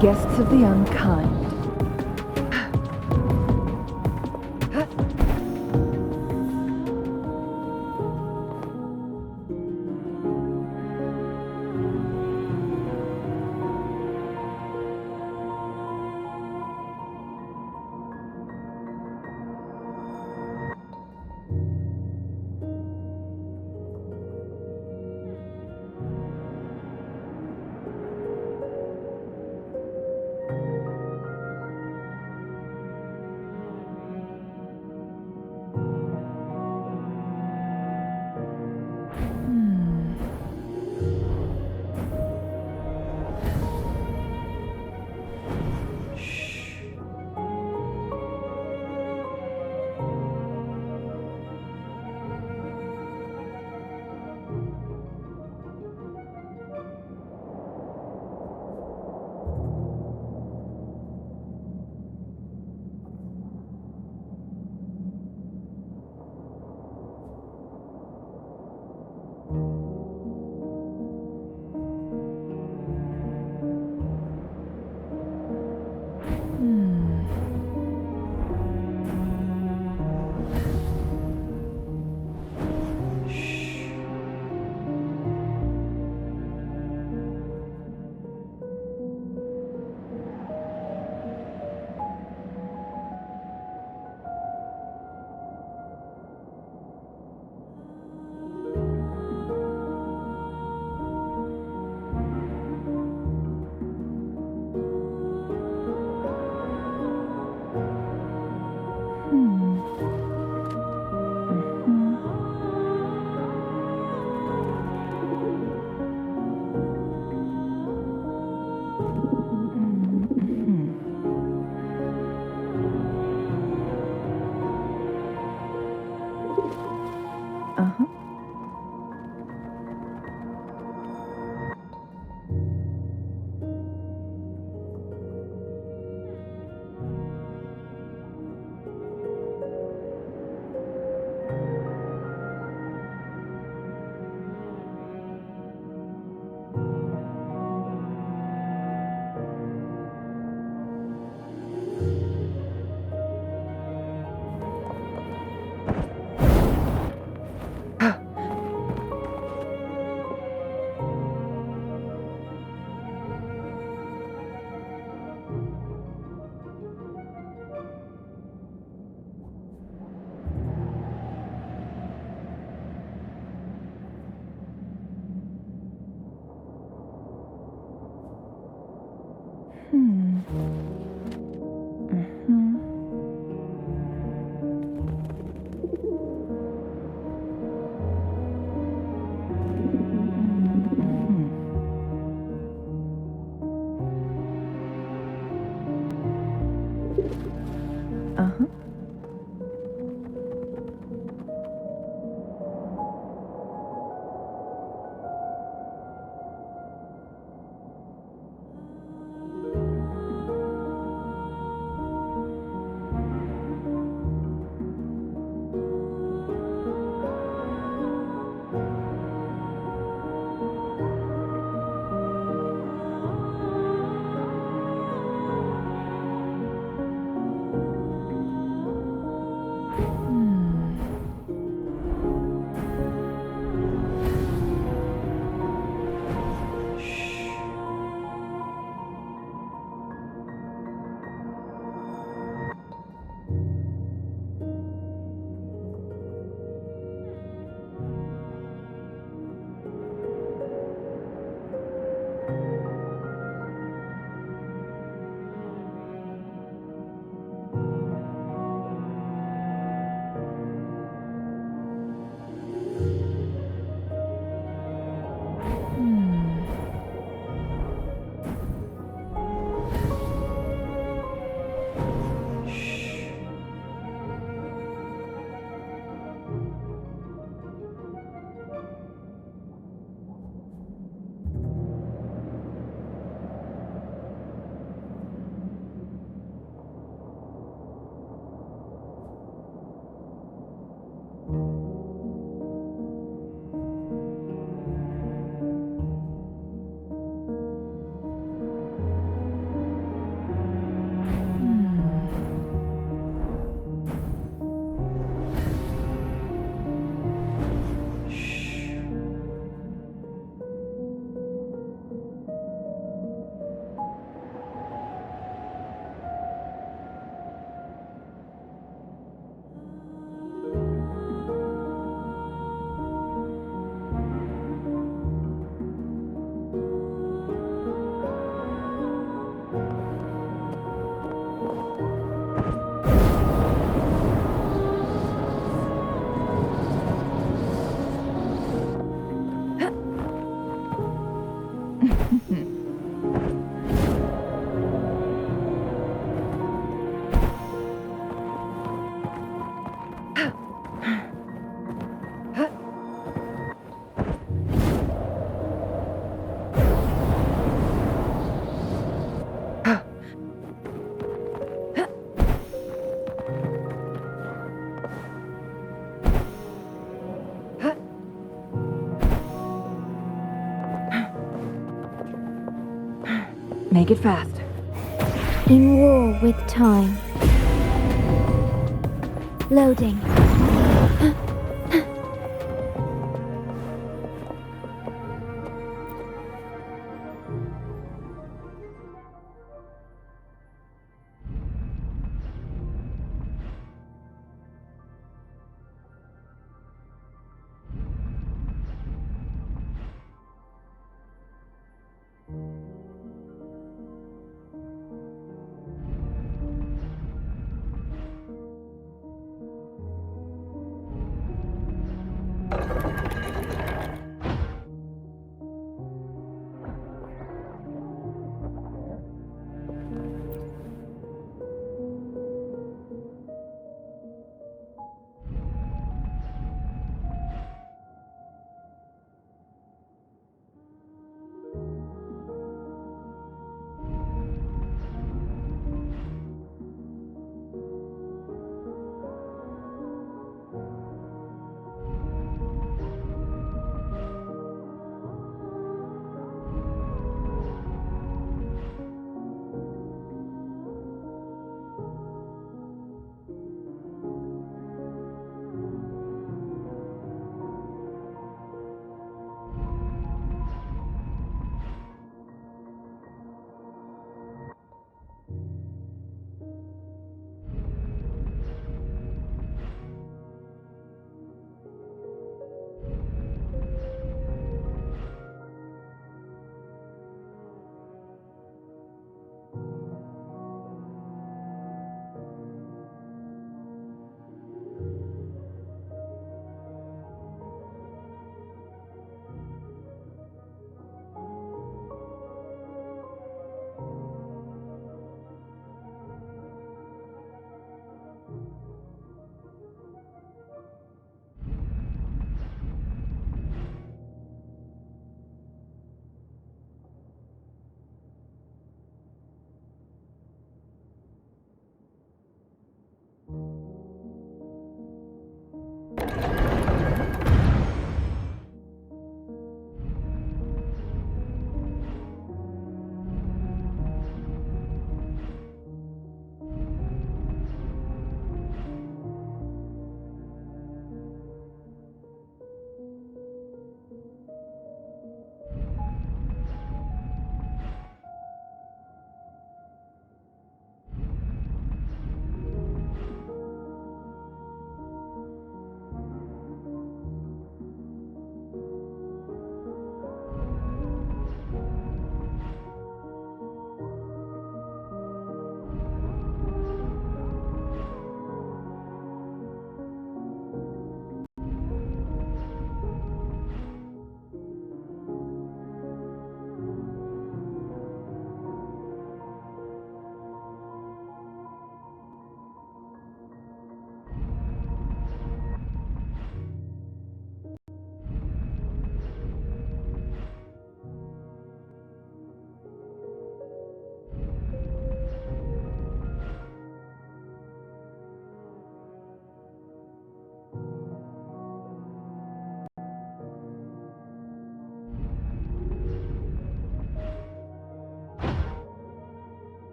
Speaker 14: Guests of the unkind. Make it fast.
Speaker 9: In war with time. Loading.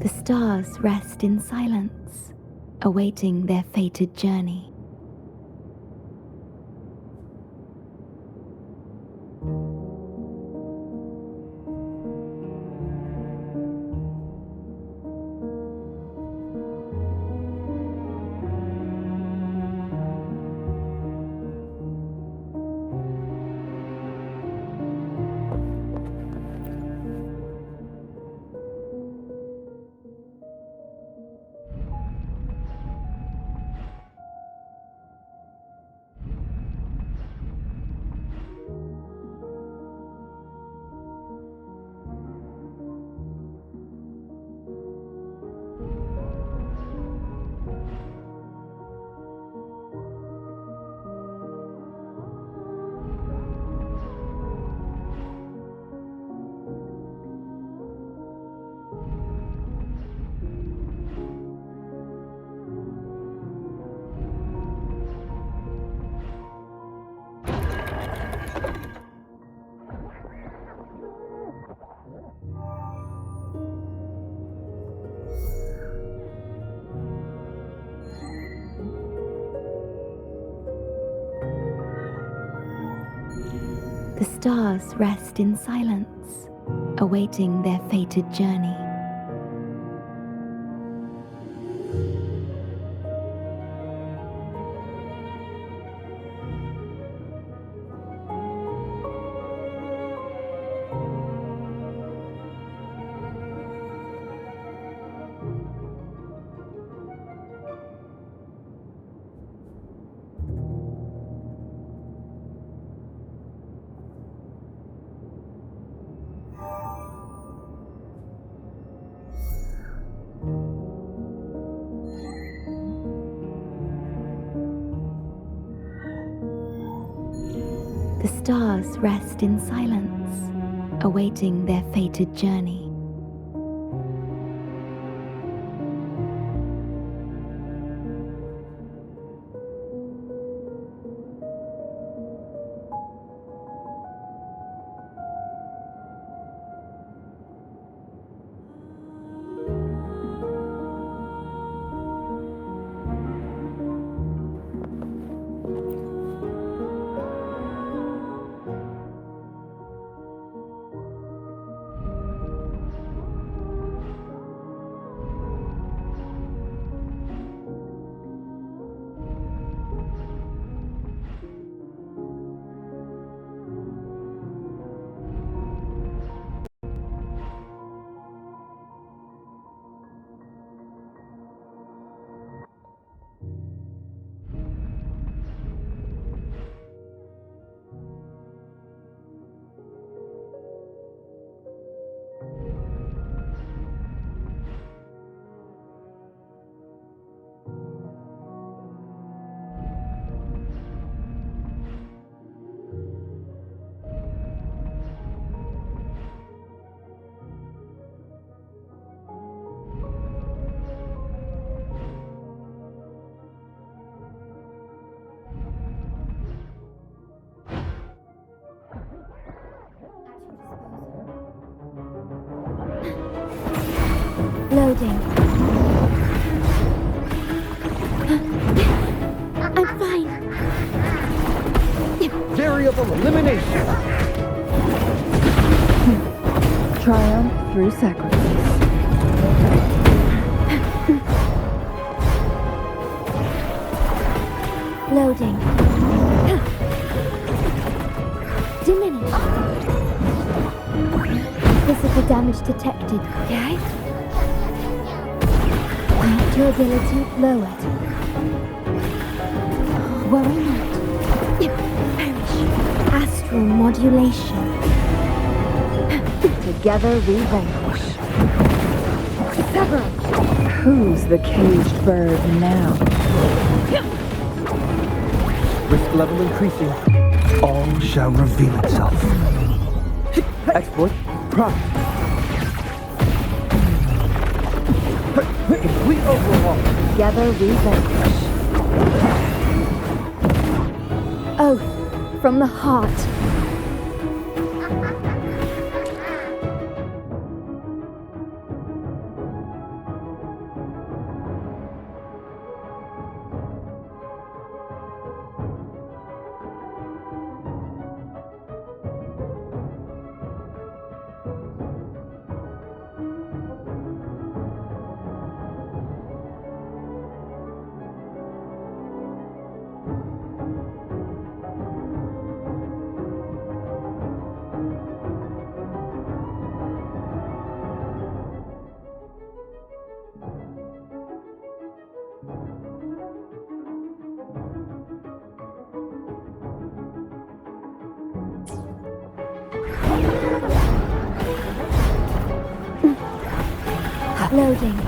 Speaker 9: The stars rest in silence, awaiting their fated journey. The stars rest in silence, awaiting their fated journey. The stars rest in silence, awaiting their fated journey. Loading. I'm fine.
Speaker 15: Variable elimination.
Speaker 14: Triumph through sacrifice.
Speaker 9: Loading. Diminish. Physical damage detected. Okay. Durability lowered. Worry not. Perish. Astral modulation.
Speaker 14: Together we vanquish.
Speaker 9: Sever.
Speaker 14: Who's the caged bird now?
Speaker 15: Risk level increasing. All shall reveal itself. Exploit prime. Complete overhaul.
Speaker 14: Together we vanquish.
Speaker 9: Oath from the heart. Loading.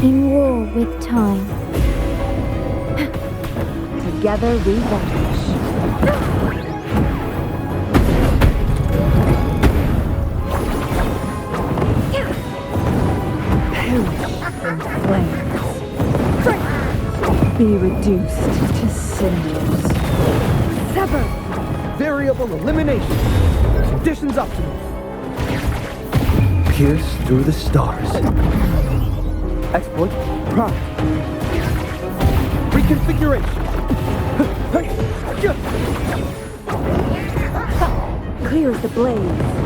Speaker 9: In war with time.
Speaker 14: Together we vanquish. Perish in flames. Be reduced to cinders.
Speaker 15: Sever. Variable elimination. Conditions optimal. Pierce through the stars. Exploit prime. Reconfiguration.
Speaker 4: Clear as the blaze.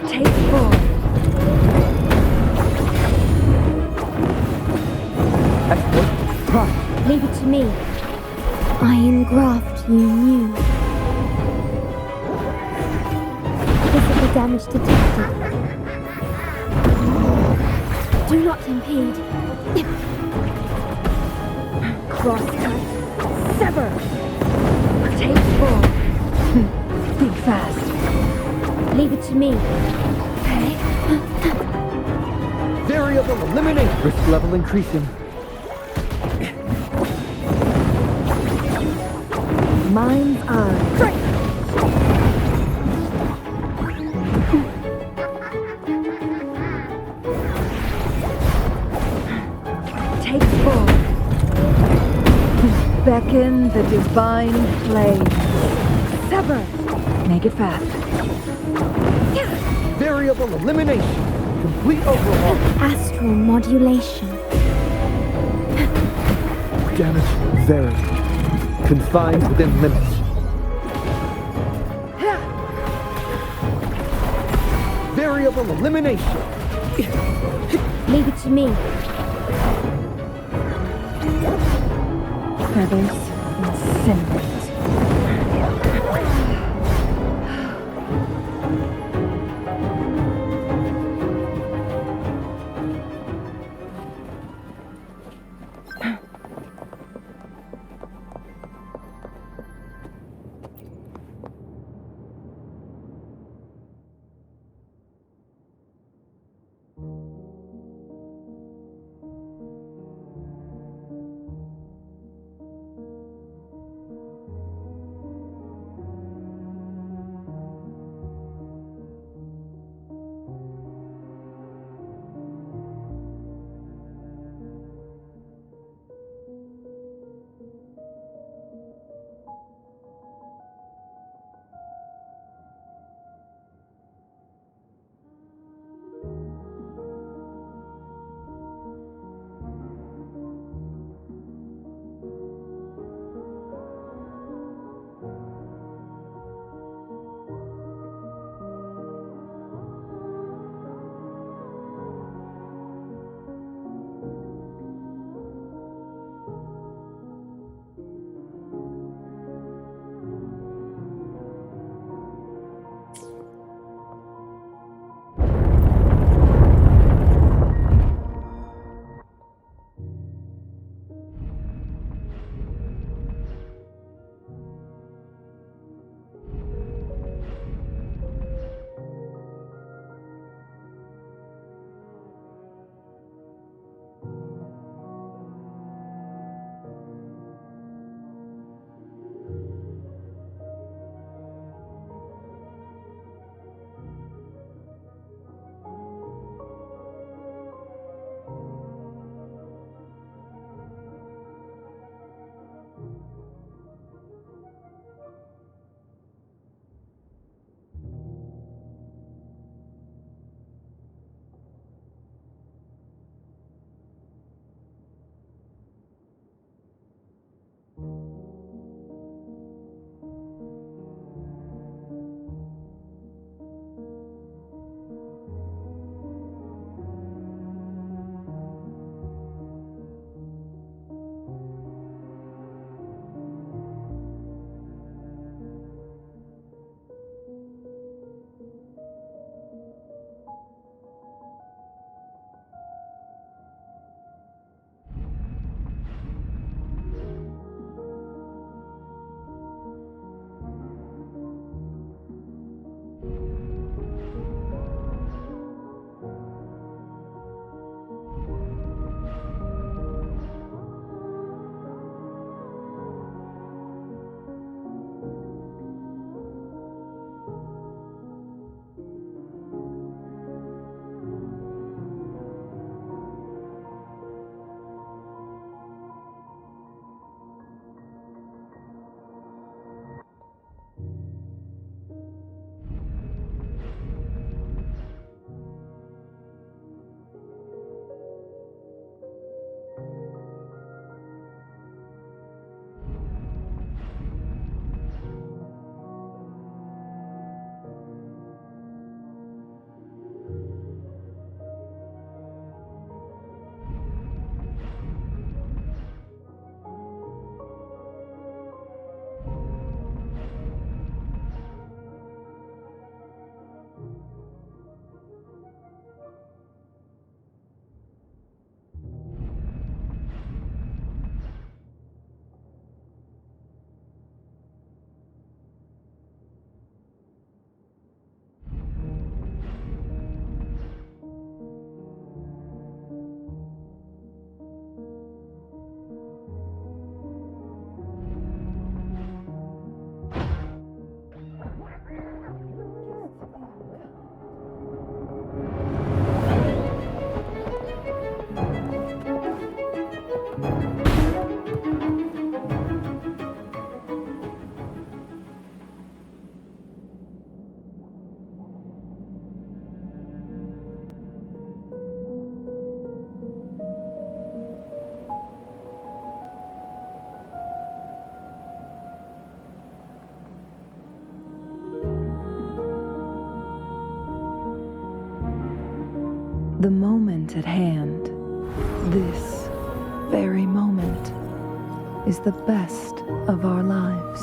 Speaker 4: Take 4.
Speaker 15: Exploit prime.
Speaker 9: Leave it to me. Iron graft you knew. Physical damage detected. Do not impede.
Speaker 4: Crosscut. Sever. Take 4. Think fast.
Speaker 9: Leave it to me.
Speaker 15: Variable eliminate. Risk level increasing.
Speaker 4: Mind's eye. Take 4. Beckon the divine flame. Sever. Make it fast.
Speaker 15: Variable elimination. Complete overhaul.
Speaker 9: Astral modulation.
Speaker 15: Damage varied. Confined within limits. Variable elimination.
Speaker 9: Leave it to me.
Speaker 4: Feathers incinerate.
Speaker 14: The moment at hand, this very moment, is the best of our lives.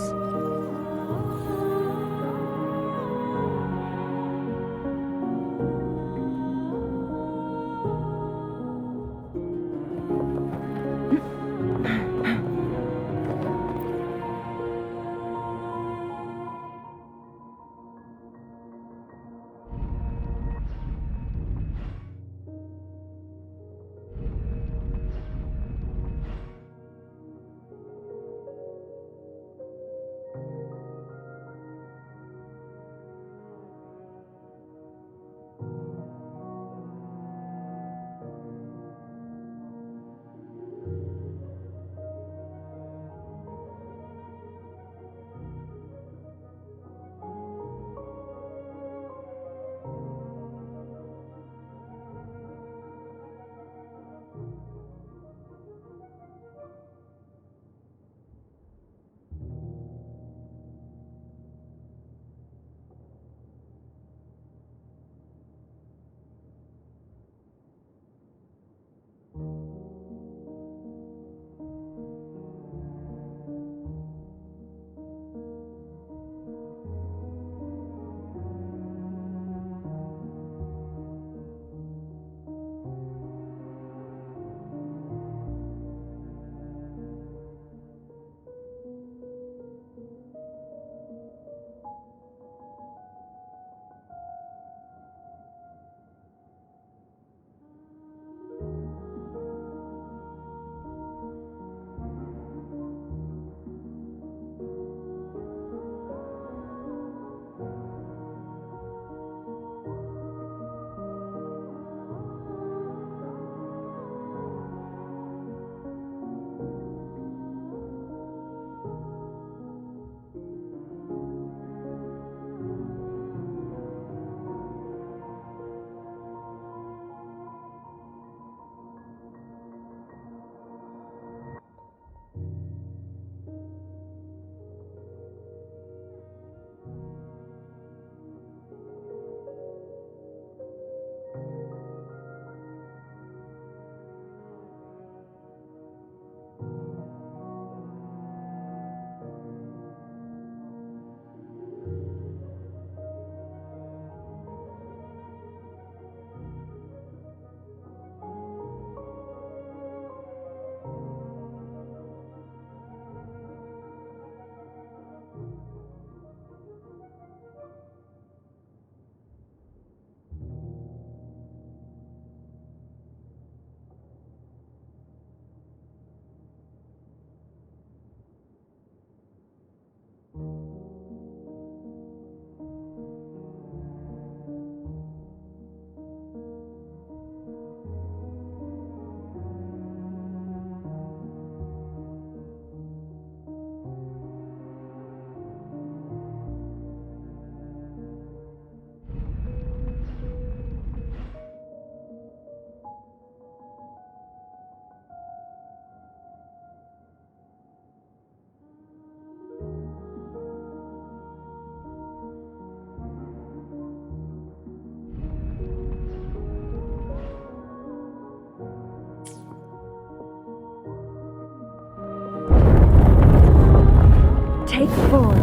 Speaker 14: Take 4.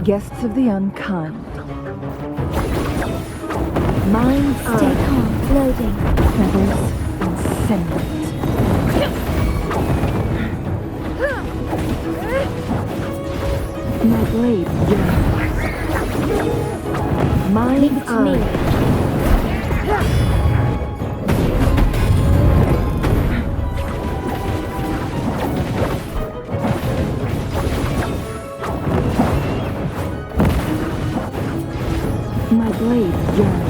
Speaker 14: Guests of the unkind. Minds
Speaker 3: Stay calm. Loading.
Speaker 14: feathers and cinders. My blade yearns. Mind's eye. My blade yearns.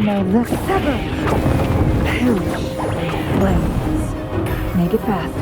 Speaker 14: Now let's sever. Perish. Flames. Make it fast.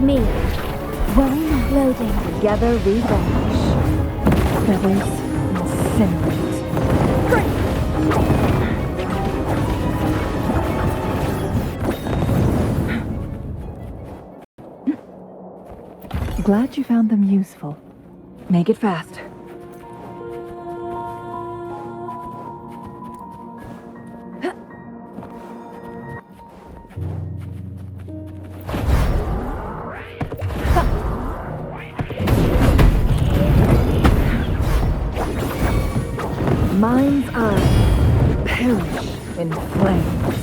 Speaker 9: me. Worry not. Loading.
Speaker 14: Together we vanish. Feathers incinerate. Glad you found them useful. Make it fast. Mind's eye. Perish in flames.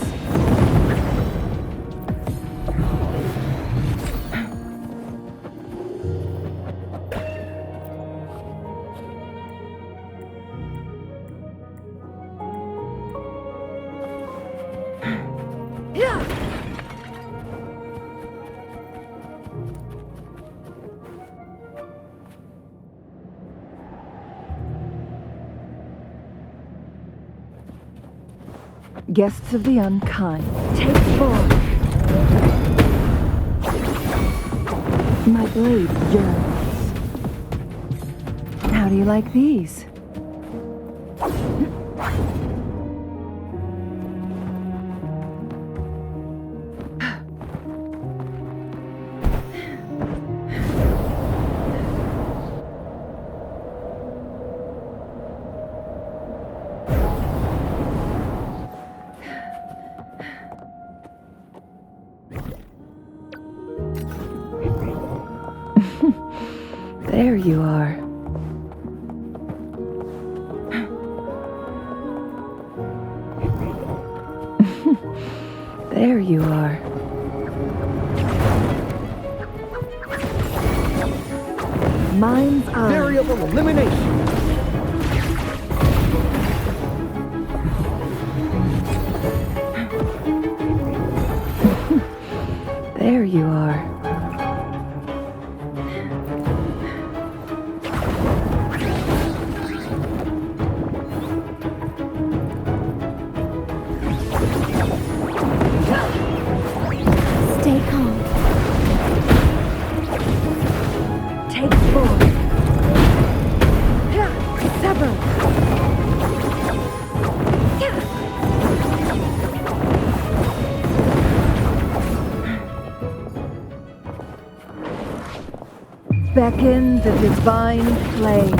Speaker 14: Guests of the unkind, take forth. My blade yearns. How do you like these? There you are. There you are. Mind's eye.
Speaker 15: Variable elimination.
Speaker 14: There you are.
Speaker 9: Stay calm.
Speaker 14: Take forth. Sever. Beckon the divine flame.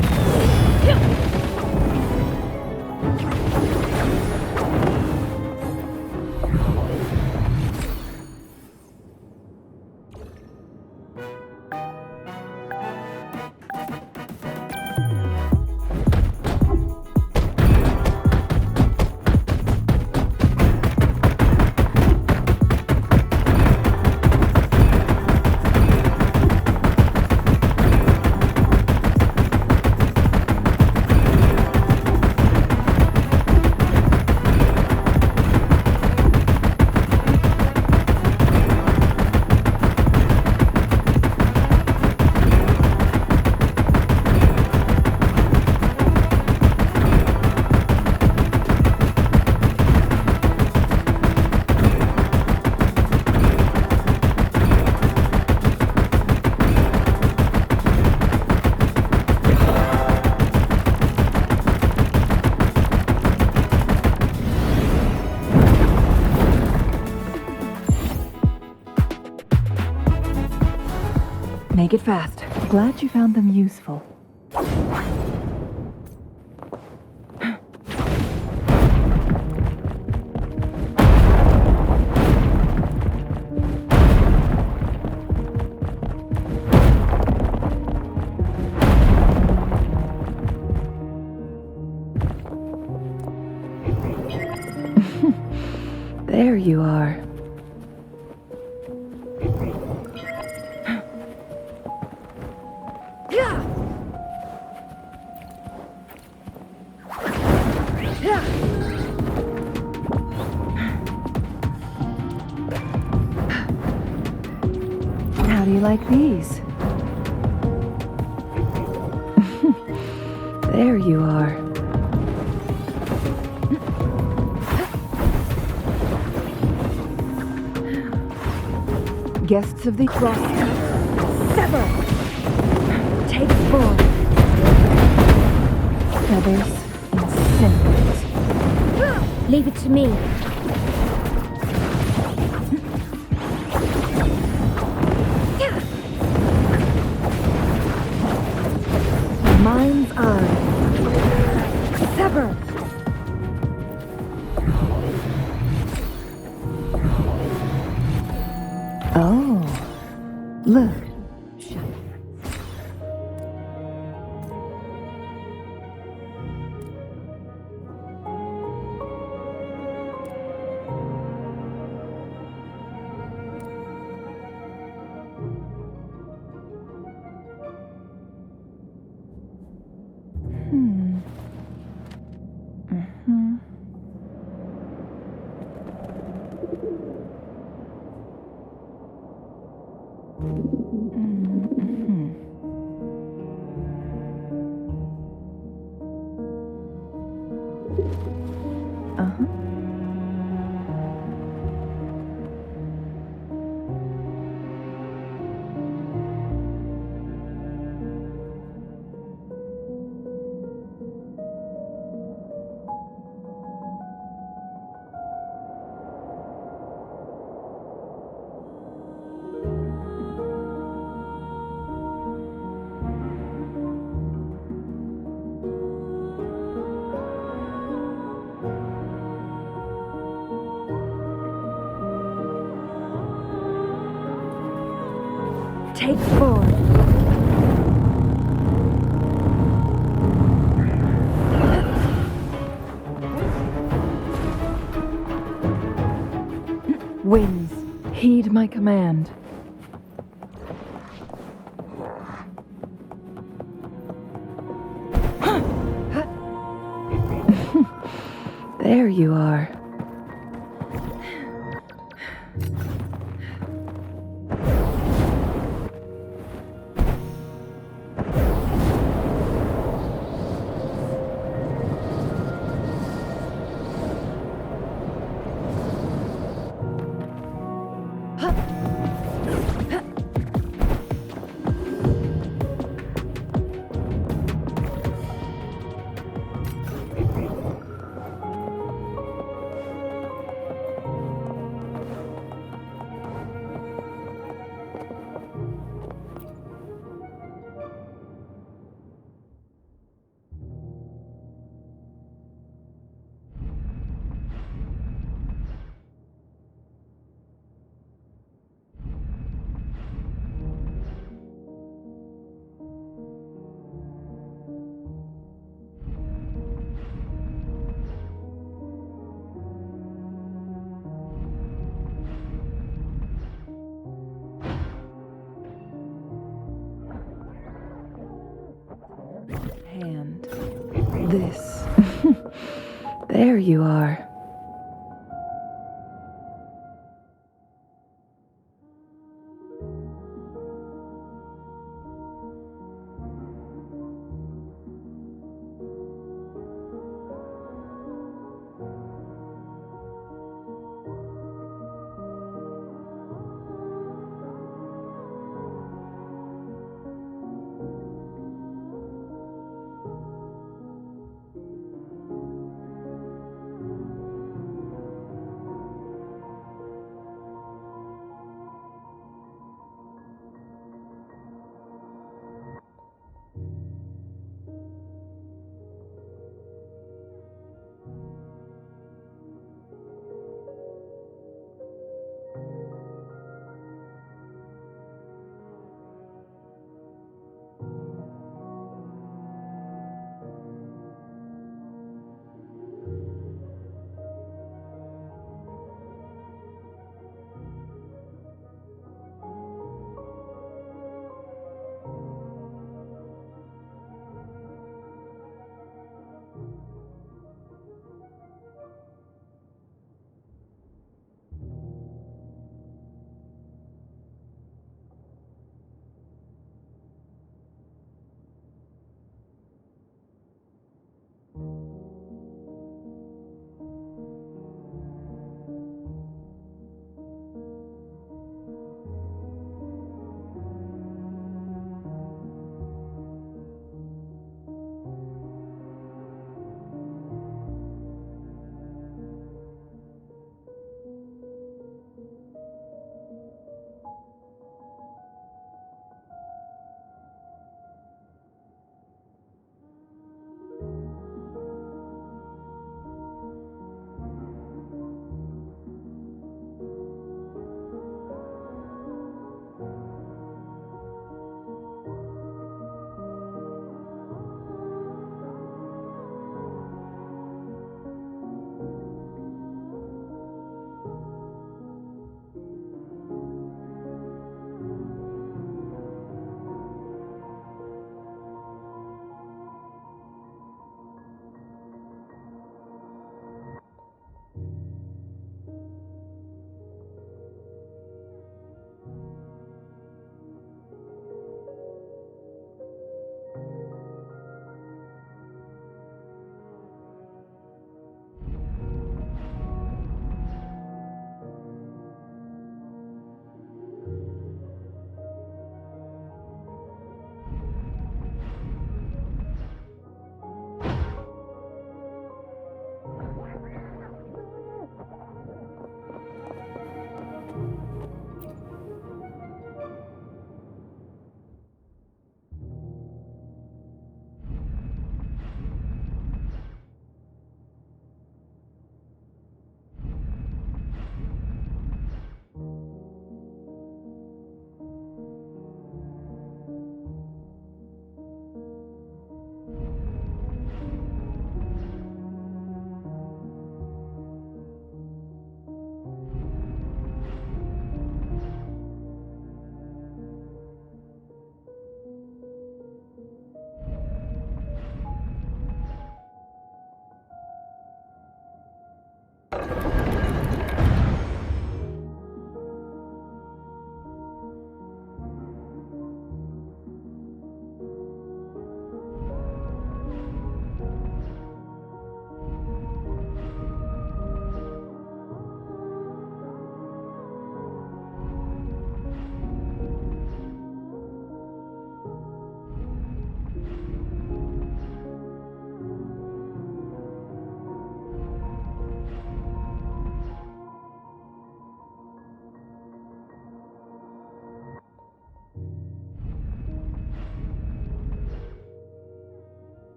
Speaker 14: Make it fast. Glad you found them useful. There you are. How do you like these? There you are. Guests of the cross.
Speaker 4: Sever! Take 4. Feathers incinerate.
Speaker 3: Leave it to me.
Speaker 4: Mind's eye. Sever!
Speaker 14: Oh, look.
Speaker 4: Take 4.
Speaker 14: Winds, heed my command. There you are. Hand. This. There you are.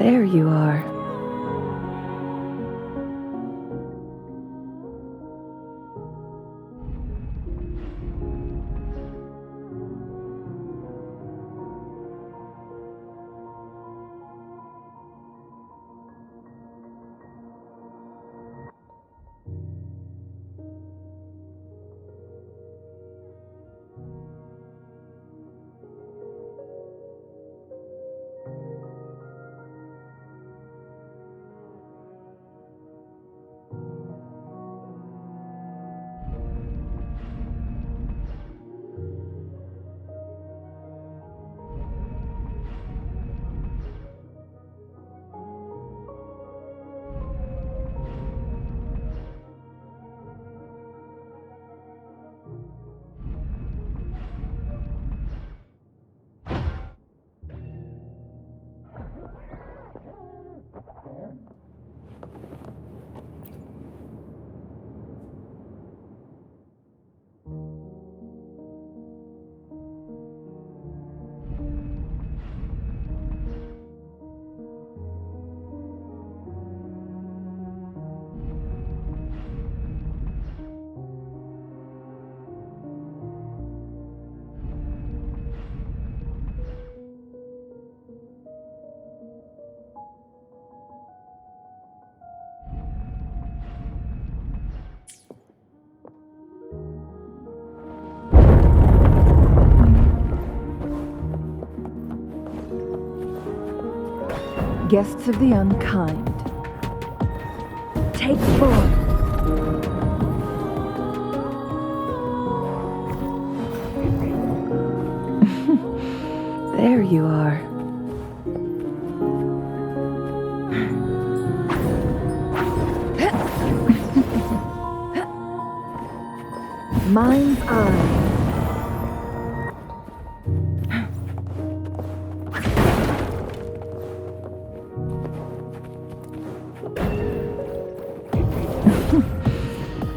Speaker 14: There you are. Guests of the unkind. Take 4. There you are. Mind's eye.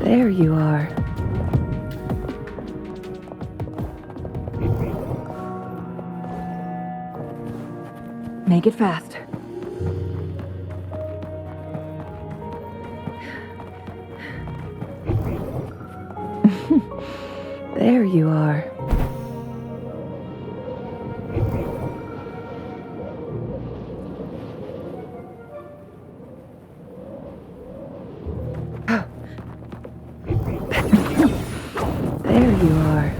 Speaker 14: There you are. Make it fast. There you are. There you are.